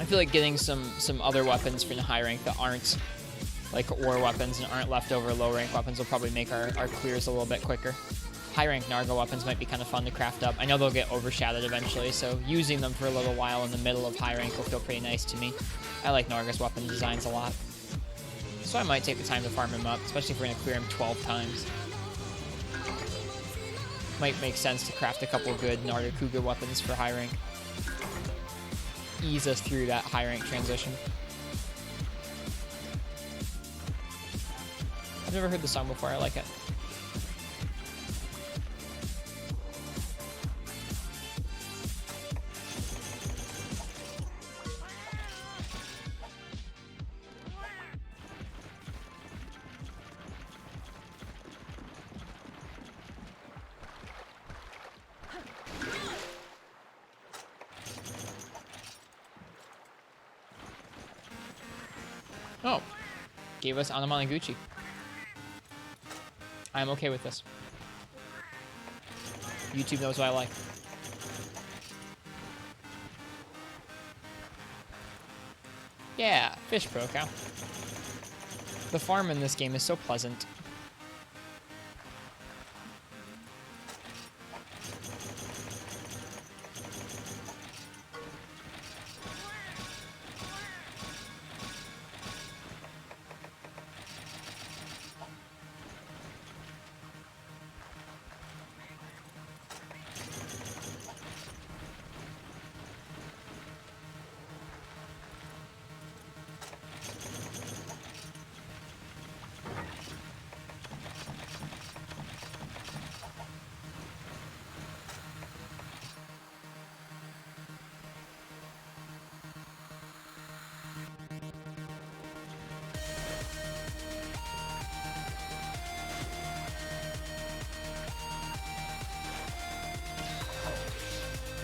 I feel like getting some other weapons from the high rank that aren't like ore weapons and aren't leftover low rank weapons will probably make our clears a little bit quicker. High rank Narga weapons might be kind of fun to craft up. I know they'll get overshadowed eventually, so using them for a little while in the middle of high rank will feel pretty nice to me. I like Narga's weapon designs a lot. So I might take the time to farm him up, especially if we're going to clear him 12 times. Might make sense to craft a couple good Narga Kuga weapons for high rank. Ease us through that high rank transition. I've never heard the song before, I like it. Oh, gave us Anamanaguchi. I'm okay with this. YouTube knows what I like. Yeah, fish pro cow. The farm in this game is so pleasant.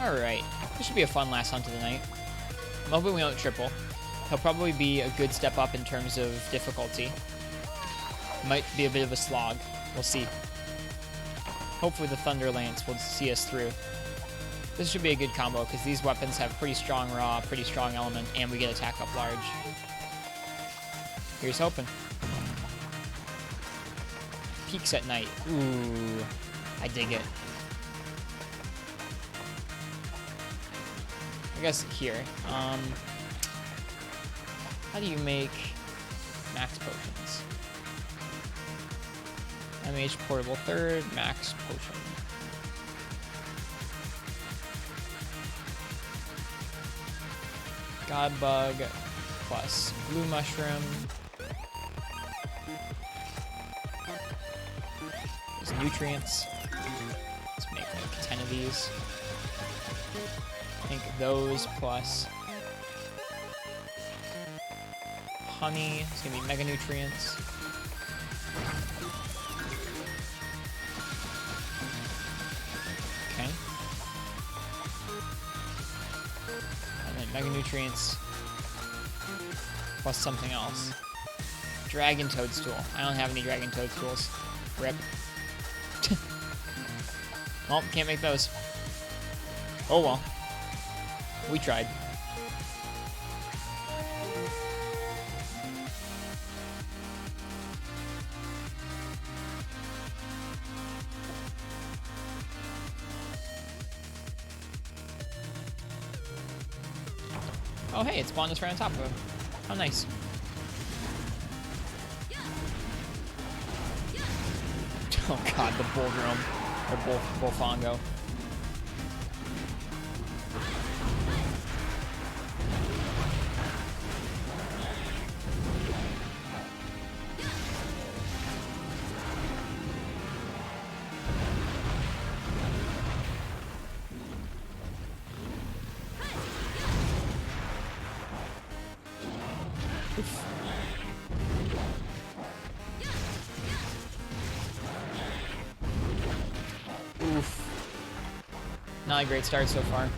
Alright, this should be a fun last hunt of the night. I'm hoping we don't triple. He'll probably be a good step up in terms of difficulty. Might be a bit of a slog. We'll see. Hopefully the Thunder Lance will see us through. This should be a good combo because these weapons have pretty strong raw, pretty strong element, and we get attack up large. Here's hoping. Peaks at night. Ooh, I dig it. I guess here. How do you make max potions? MH portable third, max potion. God bug plus blue mushroom. There's nutrients. Let's make like 10 of these. I think those plus honey. It's gonna be mega nutrients. Okay. And then mega nutrients plus something else. Dragon toadstool. I don't have any dragon toadstools. Rip. Well, can't make those. Oh well. We tried. Oh hey, it spawned us right on top of him. How nice. Oh god, the bull drum. Or bullfongo. Oof. Not a great start so far.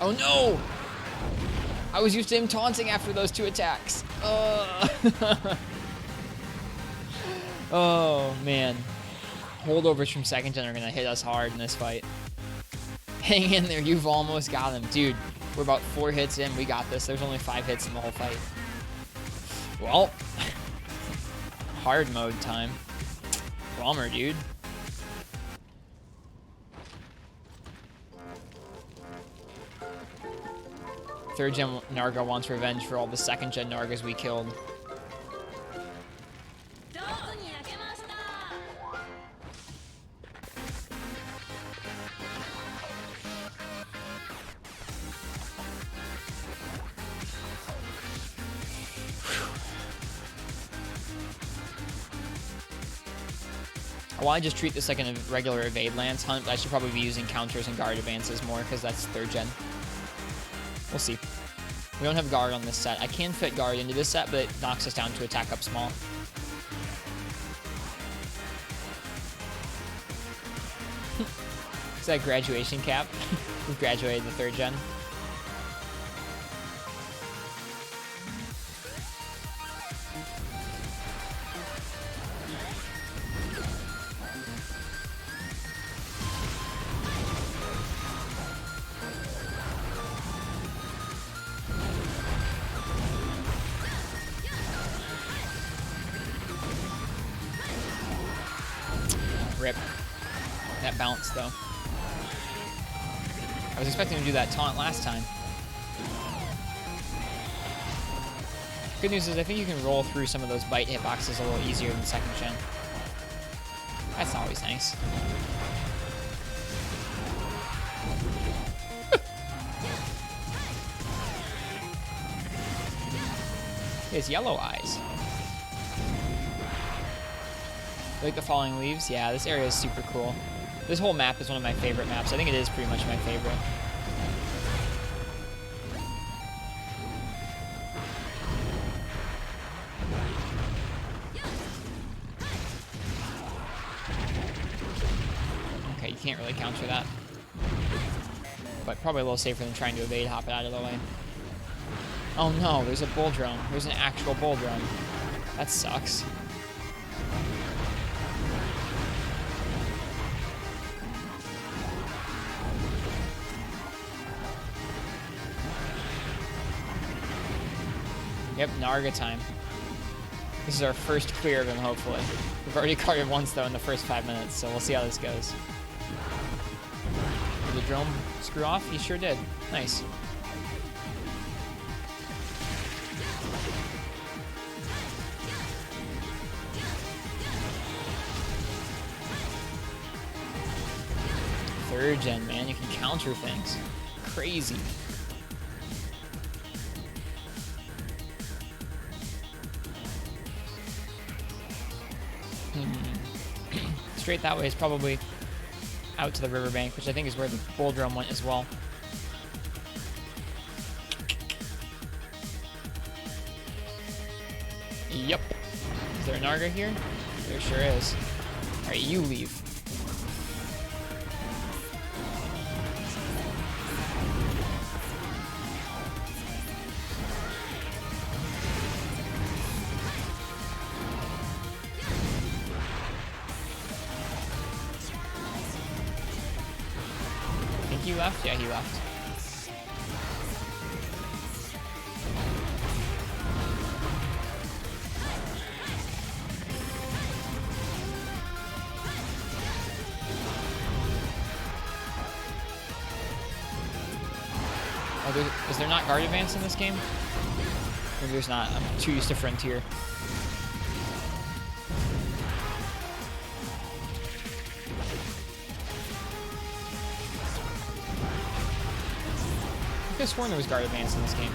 Oh no! I was used to him taunting after those 2 attacks. Oh man. Holdovers from 2nd gen are gonna hit us hard in this fight. Hang in there, you've almost got him. Dude, we're about 4 hits in, we got this. There's only 5 hits in the whole fight. Well, hard mode time. Bummer, dude. Third gen Narga wants revenge for all the 2nd gen Nargas we killed. I want to just treat this like a regular evade lance hunt, but I should probably be using counters and guard advances more because that's 3rd gen. We'll see. We don't have guard on this set. I can fit guard into this set, but it knocks us down to attack up small. Is that graduation cap? We've graduated the 3rd gen. Rip. That bounced, though. I was expecting to do that taunt last time. Good news is I think you can roll through some of those bite hitboxes a little easier than 2nd gen. That's always nice. He has yellow eyes. Like the falling leaves? Yeah, this area is super cool. This whole map is one of my favorite maps. I think it is pretty much my favorite. Okay, you can't really counter that. But probably a little safer than trying to evade, hop it out of the way. Oh no, there's a bull drone. There's an actual bull drone. That sucks. Yep, Narga time. This is our first clear of him, hopefully. We've already carded once, though, in the first 5 minutes, so we'll see how this goes. Did the drone screw off? He sure did. Nice. Third gen, man. You can counter things. Crazy. Straight that way is probably out to the riverbank, which I think is where the bull drum went as well. Yep. Is there a Narga here? There sure is. Alright, you leave. He left? Yeah, he left. Oh, is there not guard advance in this game? Maybe there's not. I'm too used to Frontier. I could have sworn there was guard advance in this game.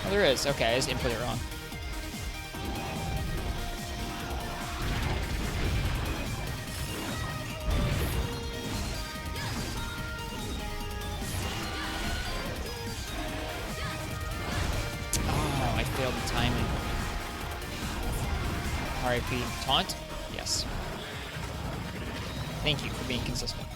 Oh, there is. Okay, I just input it wrong. R.I.P. Taunt? Yes. Thank you for being consistent.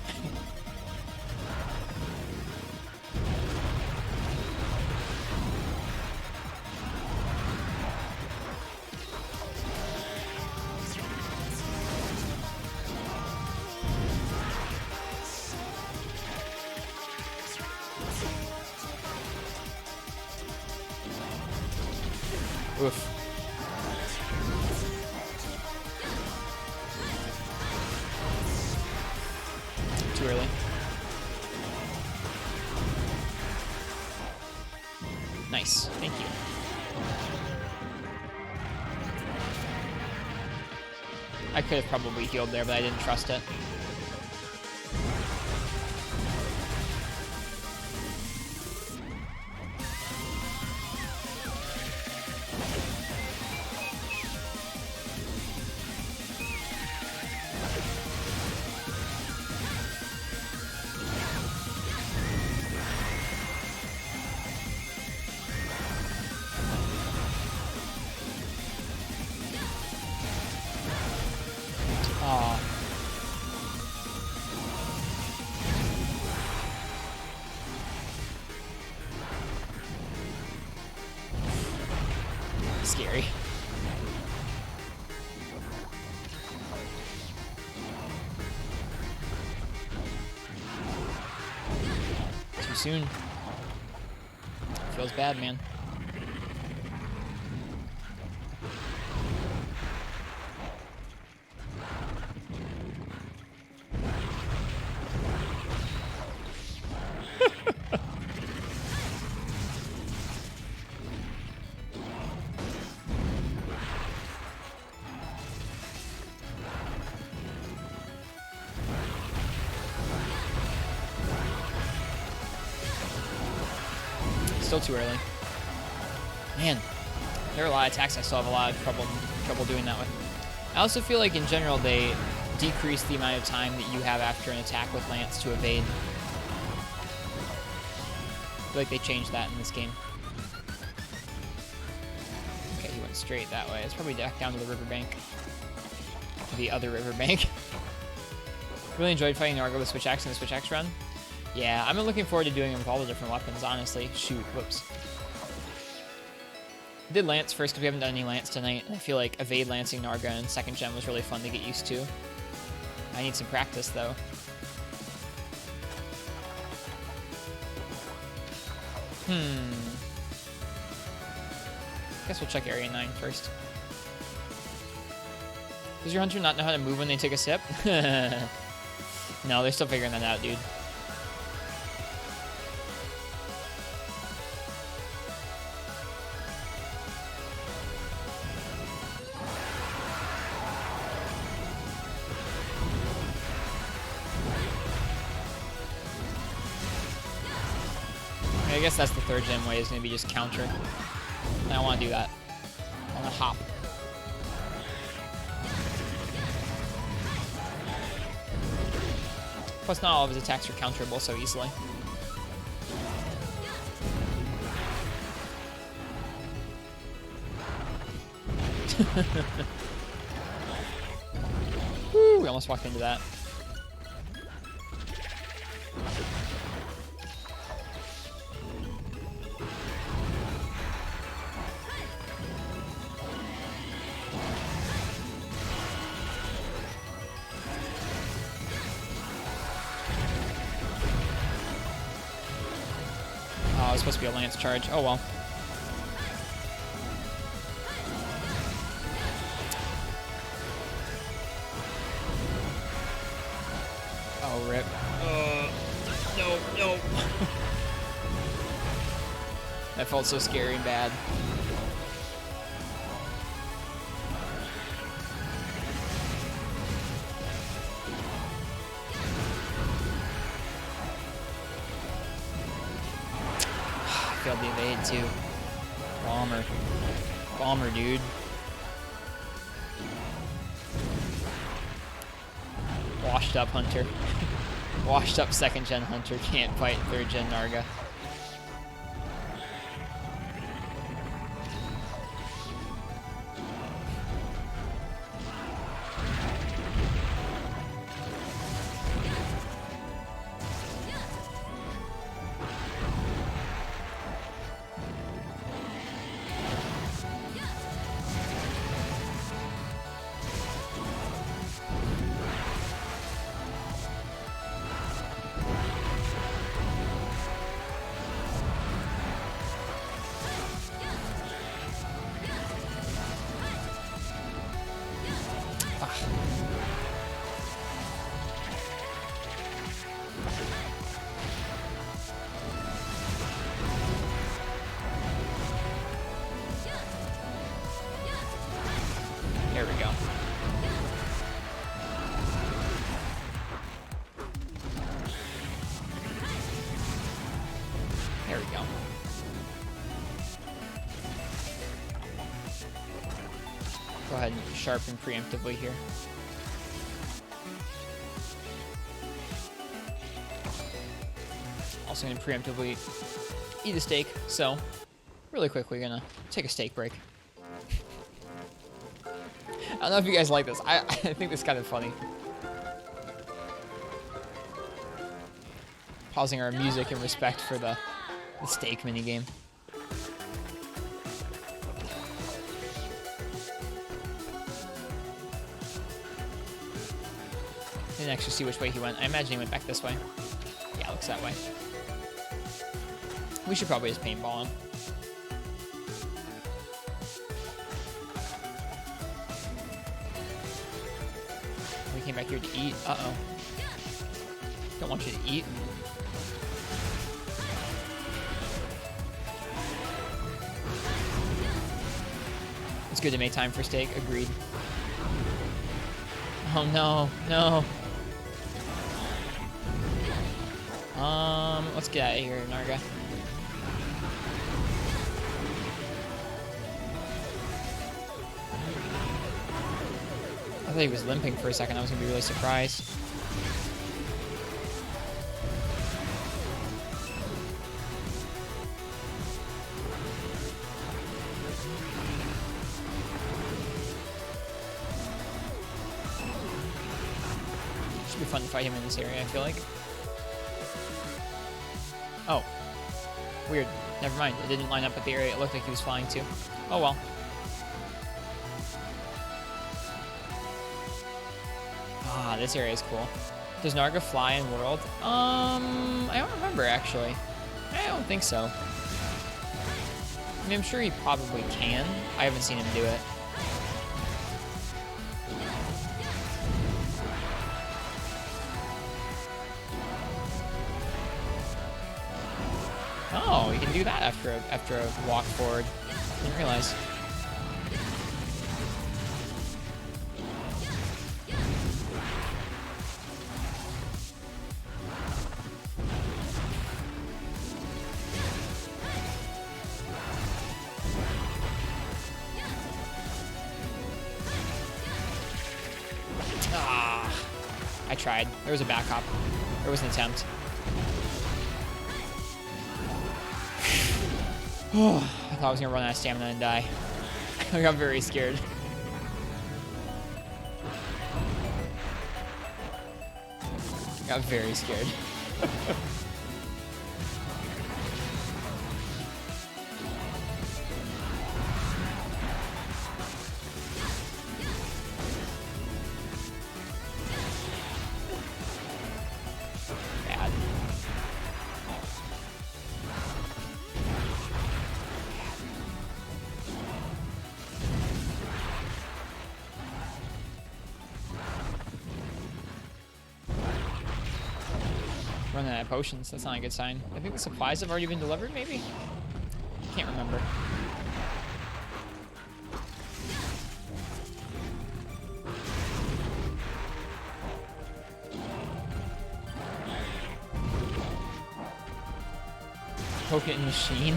Oof. Too early. Nice. Thank you. I could have probably healed there, but I didn't trust it. Aw. Scary. Too soon. Feels bad, man. Still too early. Man, there are a lot of attacks I still have a lot of trouble doing that with. I also feel like in general they decrease the amount of time that you have after an attack with Lance to evade. I feel like they changed that in this game. Okay, he went straight that way. It's probably back down to the riverbank. The other riverbank. Really enjoyed fighting Narga with Switch Axe in the Switch Axe run. Yeah, I've been looking forward to doing it with all the different weapons, honestly. Shoot, whoops. Did Lance first because we haven't done any Lance tonight. I feel like evade lancing Narga in 2nd gen was really fun to get used to. I need some practice, though. Guess we'll check Area 9 first. Does your hunter not know how to move when they take a sip? No, they're still figuring that out, dude. I guess that's the 3rd gen way, is maybe just counter. I don't want to do that. I want to hop. Plus, not all of his attacks are counterable so easily. Woo, we almost walked into that. Oh, it was supposed to be a lance charge. Oh well. Oh, rip. No. That felt so scary and bad. Failed the evade too. Bomber, dude. Washed up Hunter. Washed up 2nd gen Hunter can't fight 3rd gen Narga. Go ahead and sharpen preemptively here. Also gonna preemptively eat a steak, so really quickly gonna take a steak break. I don't know if you guys like this. I think this is kind of funny. Pausing our music in respect for the steak minigame. Didn't actually see which way he went. I imagine he went back this way. Yeah, it looks that way. We should probably just paintball him. We came back here to eat. Uh-oh. Don't want you to eat. It's good to make time for steak. Agreed. Oh, no. No. Let's get out of here, Narga. I thought he was limping for a second. I was gonna be really surprised. Should be fun to fight him in this area, I feel like. Oh. Weird. Never mind. It didn't line up with the area it looked like he was flying to. Oh well. Ah, this area is cool. Does Narga fly in World? I don't remember, actually. I don't think so. I mean, I'm sure he probably can. I haven't seen him do it. Oh, you can do that after a walk forward. Didn't realize. Ah, I tried. There was a back hop. There was an attempt. I thought I was gonna run out of stamina and die. I got very scared. Got very scared. Bad. Running out of potions. That's not a good sign. I think the supplies have already been delivered, maybe? Can't remember. Token machine?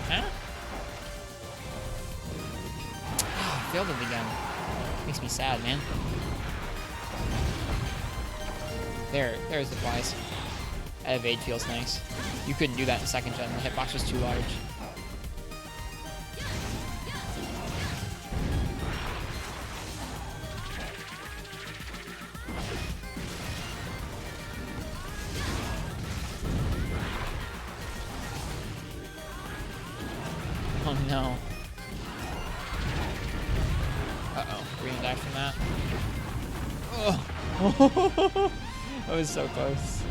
Huh? Oh, failed it again. Makes me sad, man. There's the flies. That evade feels nice. You couldn't do that in second gen. The hitbox was too large. Oh no. Uh-oh. We're gonna die from that. Oh. That was so close.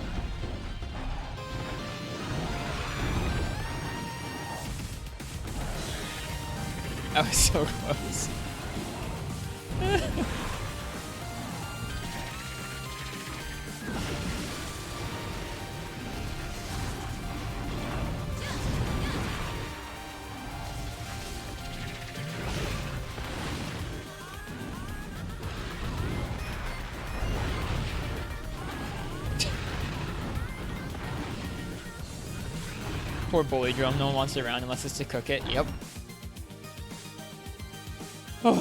That was so close. Poor bully drum. No one wants it around unless it's to cook it. Yep. Man,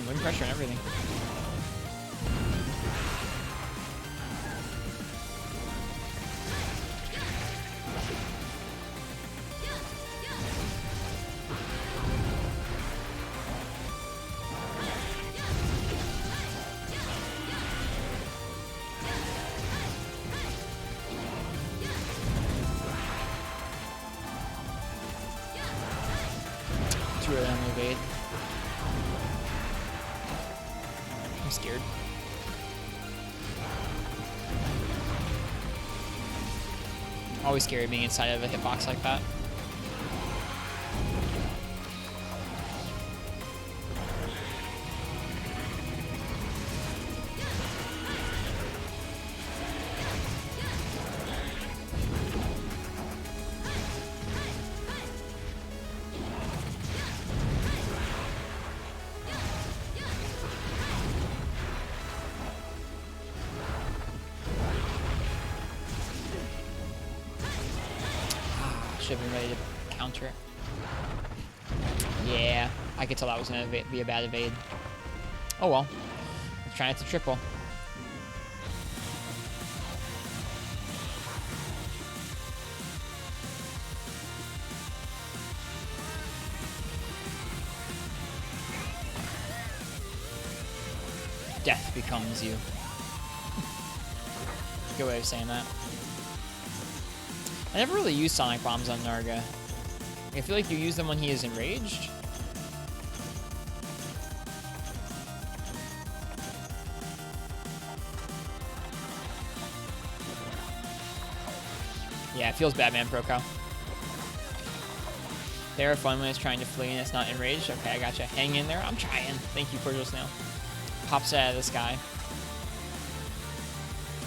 wind pressure and everything. Too early on the evade. I'm scared. Always scary being inside of a hitbox like that. Should have been ready to counter it. Yeah, I could tell that was going to be a bad evade. Oh well. Let's try not to triple. Death becomes you. Good way of saying that. I never really used Sonic Bombs on Narga. I feel like you use them when he is enraged. Yeah, it feels bad, man, Proco. They are fun when it's trying to flee and it's not enraged. Okay, I gotcha. Hang in there. I'm trying. Thank you, Cordial Snail. Pops it out of the sky.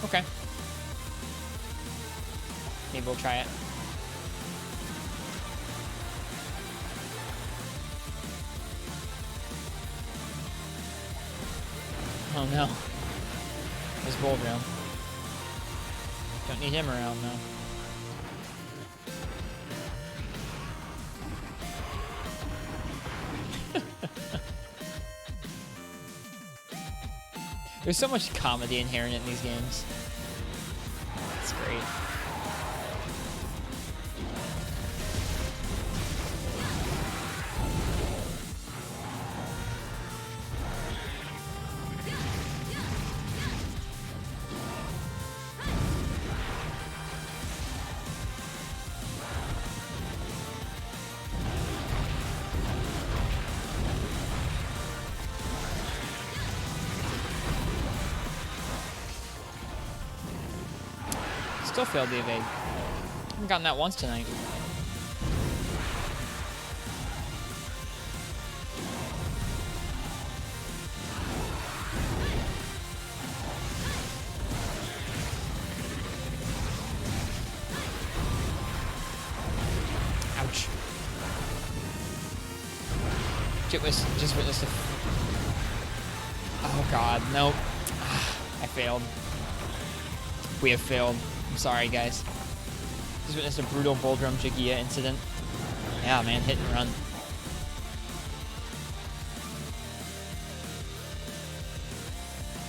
Okay. Maybe we'll try it. Oh no. There's Bold Room. Don't need him around now. There's so much comedy inherent in these games. It's great. Still failed the evade. Haven't gotten that once tonight. Ouch. Just witnessed a... Oh god, nope. I failed. We have failed. I'm sorry, guys. Just witnessed a brutal Boldrum Jagia incident. Yeah, man, hit and run.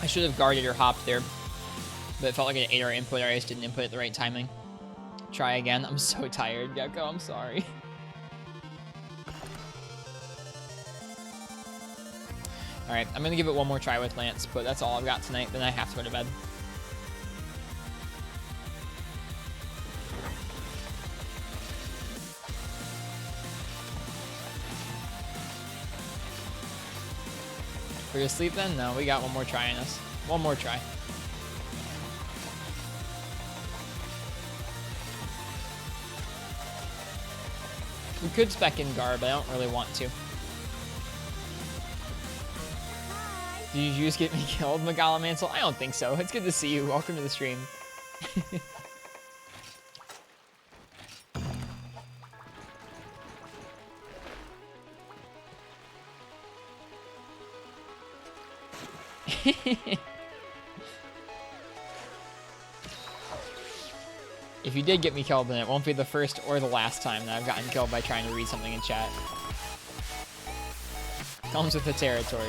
I should have guarded or hopped there, but it felt like an 8-hour input, or I just didn't input at the right timing. Try again. I'm so tired, Gecko. I'm sorry. Alright, I'm gonna give it one more try with Lance, but that's all I've got tonight. Then I have to go to bed. We're asleep then? No, we got one more try in us. One more try. We could spec in Gar, but I don't really want to. Did you just get me killed, Megalomancel? I don't think so. It's good to see you. Welcome to the stream. If you did get me killed, then it won't be the first or the last time that I've gotten killed by trying to read something in chat. Comes with the territory.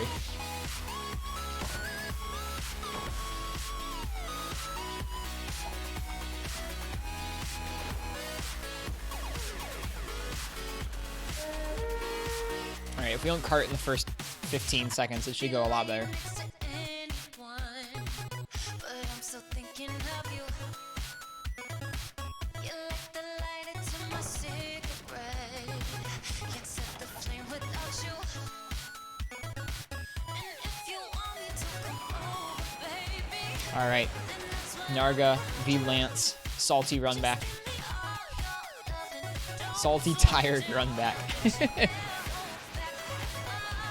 Alright, if we don't cart in the first 15 seconds, it should go a lot better. Alright. Narga v Lance. Salty run back. Salty, tired run back.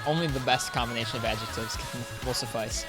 Only the best combination of adjectives will suffice.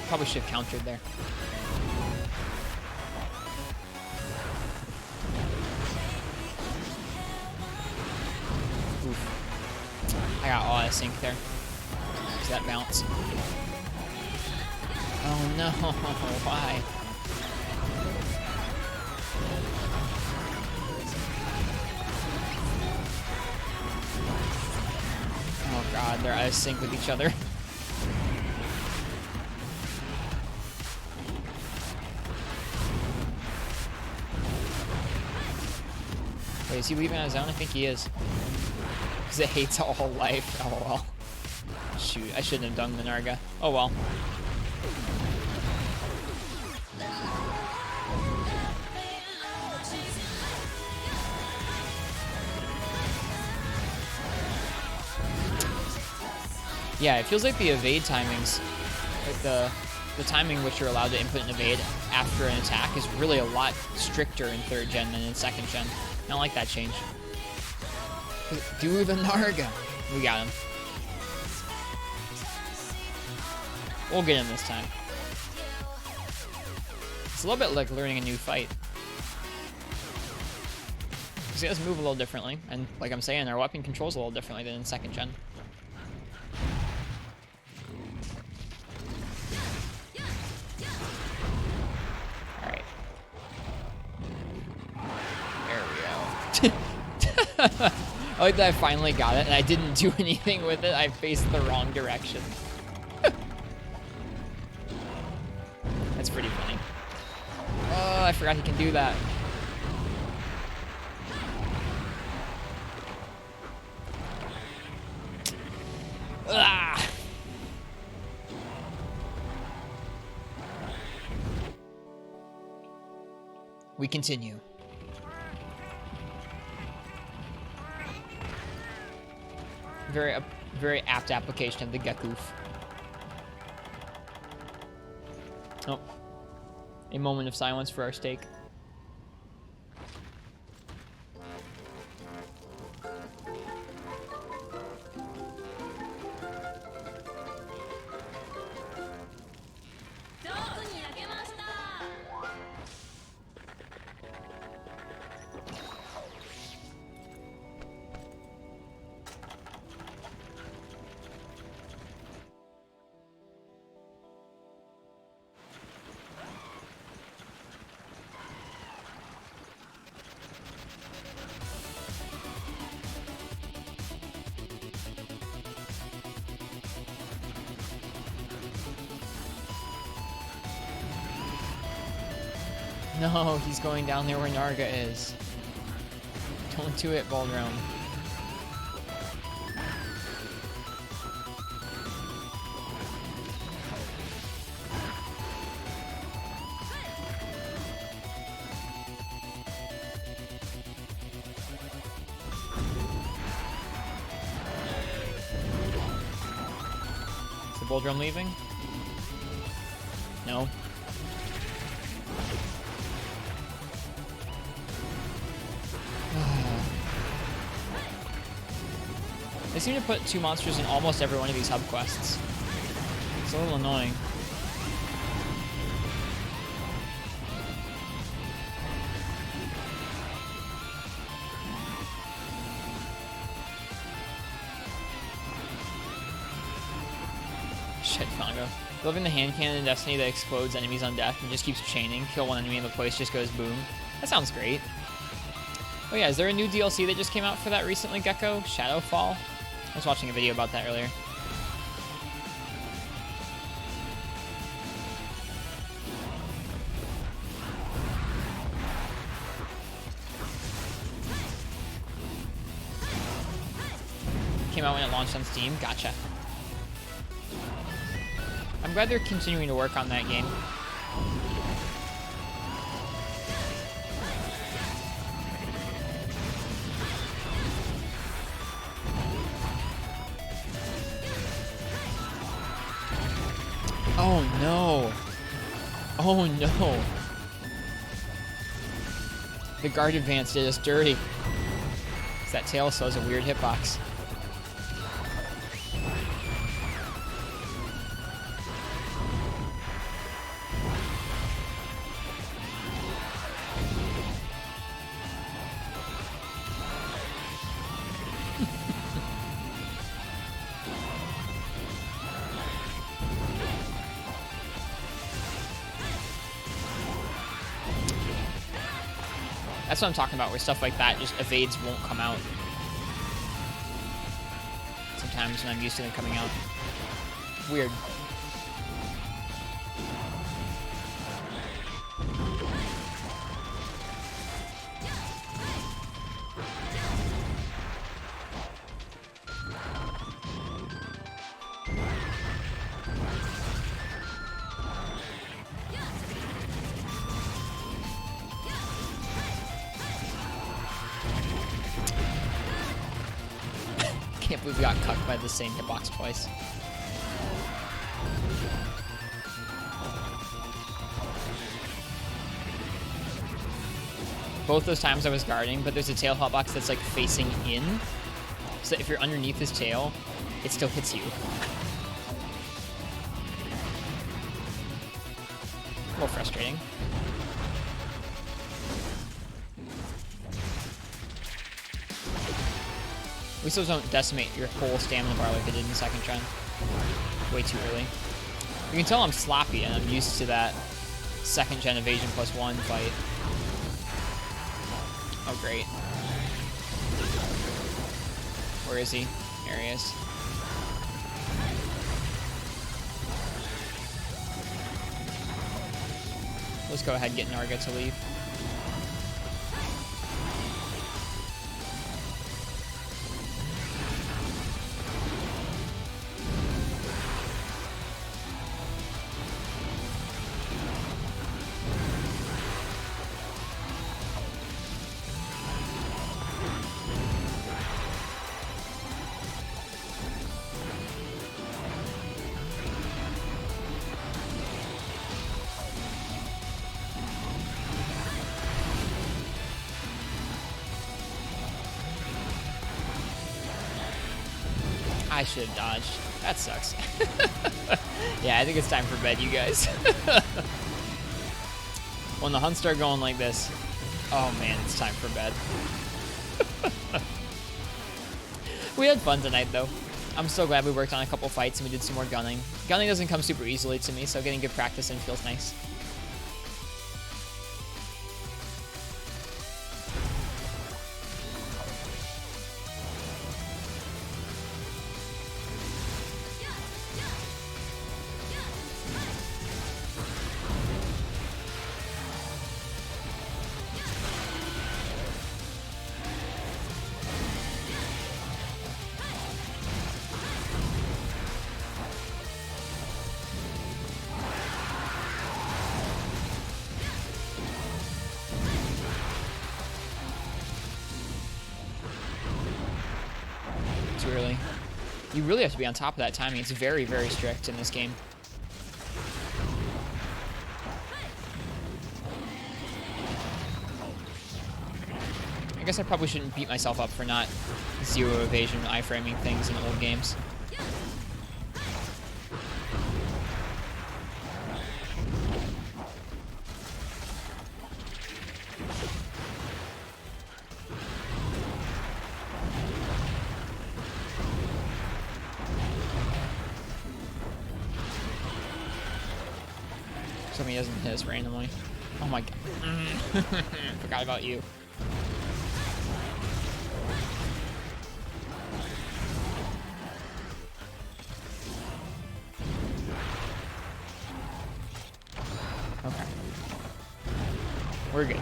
Probably should have countered there. Oof. I got all out of sync there. There's that bounce. Oh no, why? Oh god, they're out of sync with each other. Wait, is he leaving on his own? I think he is. Because it hates all life. Oh well. Shoot, I shouldn't have done the Narga. Oh well. Yeah, it feels like the evade timings, like the timing which you're allowed to input an evade after an attack is really a lot stricter in 3rd gen than in 2nd gen. I don't like that change. Do the Narga. We got him. We'll get him this time. It's a little bit like learning a new fight. See us move a little differently, and like I'm saying, our weapon controls a little differently than in 2nd gen. I like that I finally got it and I didn't do anything with it. I faced the wrong direction. That's pretty funny. Oh, I forgot he can do that. Ah! We continue. Very apt application of the Gekoof. Oh. A moment of silence for our steak. No, he's going down there where Narga is. Don't do it, Baldrome. Is the Baldrome leaving? No. They seem to put 2 monsters in almost every one of these hub quests. It's a little annoying. Shit, Fongo. Loving the hand cannon in Destiny that explodes enemies on death and just keeps chaining. Kill one enemy and the place just goes boom. That sounds great. Oh yeah, is there a new DLC that just came out for that recently, Gecko? Shadowfall? I was watching a video about that earlier. Came out when it launched on Steam? Gotcha. I'm glad they're continuing to work on that game. Oh no. Oh no. The guard advance did us dirty. That tail still has a weird hitbox. That's what I'm talking about, where stuff like that, just evades won't come out. Sometimes when I'm used to them coming out. Weird. Can't believe we got cucked by the same hitbox twice. Both those times I was guarding, but there's a tail hotbox that's like facing in, so that if you're underneath his tail, it still hits you. A little frustrating. We still don't decimate your whole stamina bar like they did in the second gen. Way too early. You can tell I'm sloppy and I'm used to that second gen evasion +1 fight. Oh great. Where is he? There he is. Let's go ahead and get Narga to leave. I should have dodged. That sucks. Yeah, I think it's time for bed, you guys. When the hunts start going like this, oh man, it's time for bed. We had fun tonight, though. I'm so glad we worked on a couple fights and we did some more gunning. Gunning doesn't come super easily to me, so getting good practice in feels nice. You really have to be on top of that timing. It's very, very strict in this game. I guess I probably shouldn't beat myself up for not zero evasion iframing things in old games. So he doesn't hit us randomly. Oh my god. Forgot about you. Okay. We're good.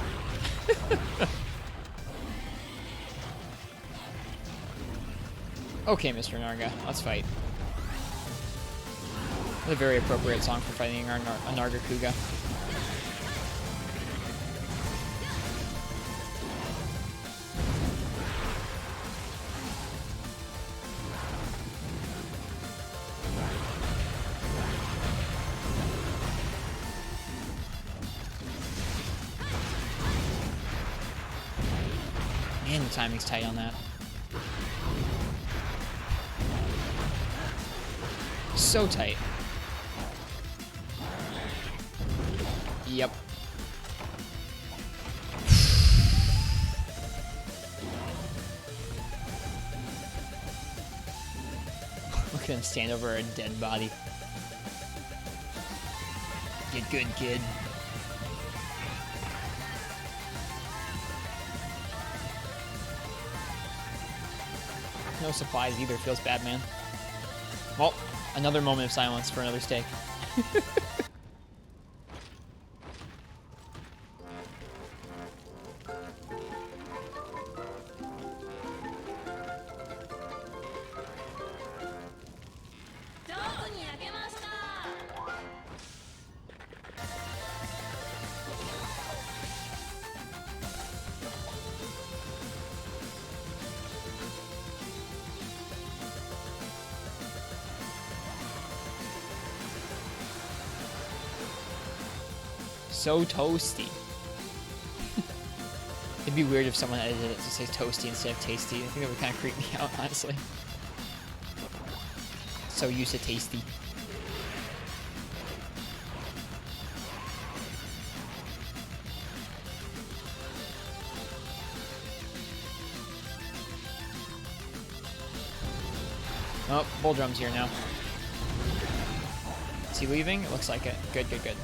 Okay, Mr. Narga, let's fight. That's a very appropriate song for fighting a Narga Kuga. Man, the timing's tight on that. So tight. Yep. We're gonna stand over a dead body. Get good, kid. No supplies either. Feels bad, man. Well, another moment of silence for another steak. So toasty. It'd be weird if someone edited it to say toasty instead of tasty. I think that would kind of creep me out, honestly. So used to tasty. Oh, Bull Drum's here now. Is he leaving? It looks like it. Good, good, good.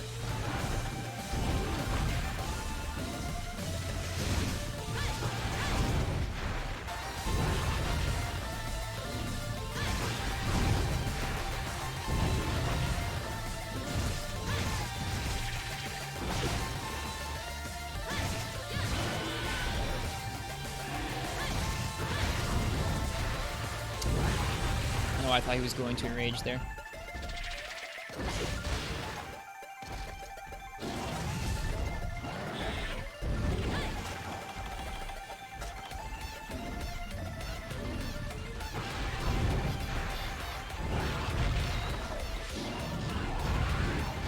I thought he was going to enrage there.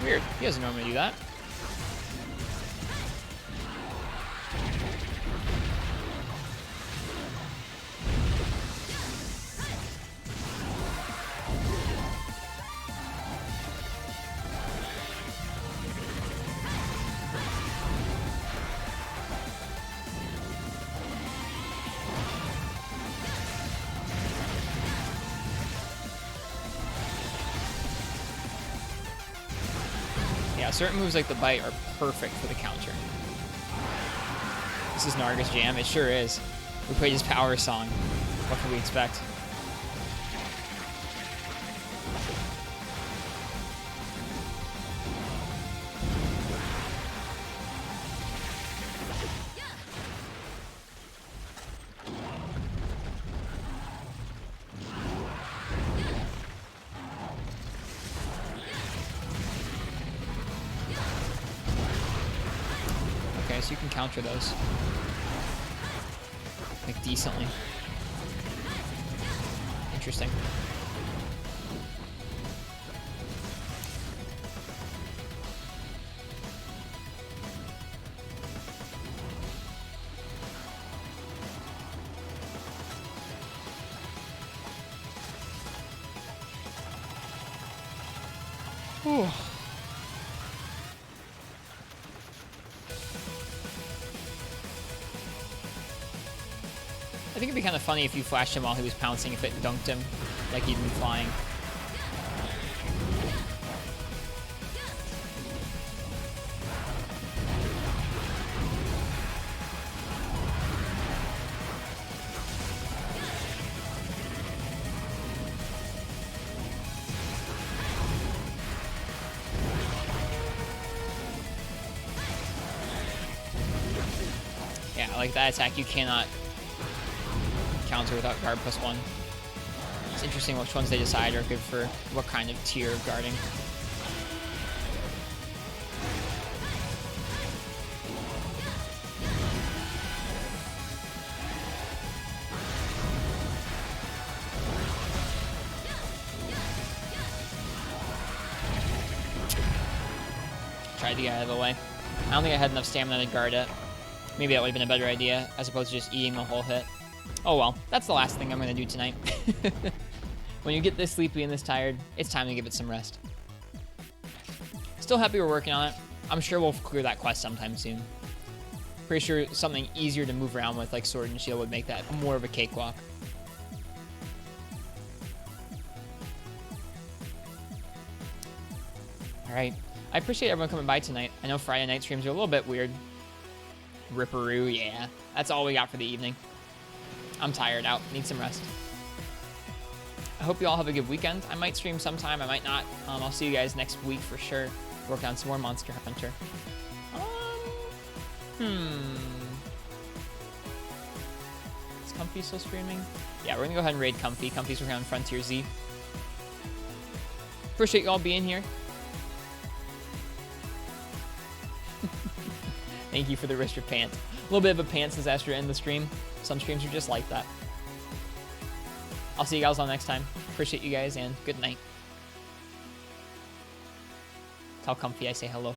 Weird. He doesn't normally do that. Yeah, certain moves like the bite are perfect for the counter. This is Narga's jam. It sure is. We played his power song. What can we expect? So you can counter those, like, decently. Interesting. Whew. I think it'd be kind of funny if you flashed him while he was pouncing if it dunked him, like he'd been flying. Yeah, like that attack you cannot counter without guard +1. It's interesting which ones they decide are good for what kind of tier of guarding. Tried to get out of the way. I don't think I had enough stamina to guard it. Maybe that would have been a better idea, as opposed to just eating the whole hit. Oh well, that's the last thing I'm going to do tonight. When you get this sleepy and this tired, it's time to give it some rest. Still happy we're working on it. I'm sure we'll clear that quest sometime soon. Pretty sure something easier to move around with, like Sword and Shield, would make that more of a cakewalk. Alright. I appreciate everyone coming by tonight. I know Friday night streams are a little bit weird. Ripperoo, yeah. That's all we got for the evening. I'm tired out. Need some rest. I hope you all have a good weekend. I might stream sometime. I might not. I'll see you guys next week for sure. Work on some more Monster Hunter. Is Comfy still streaming? Yeah, we're going to go ahead and raid Comfy. Comfy's working on Frontier Z. Appreciate you all being here. Thank you for the wrist pants. A little bit of a pants disaster to end the stream. Some streams are just like that. I'll see you guys all next time. Appreciate you guys, and good night. Tell Comfy I say hello.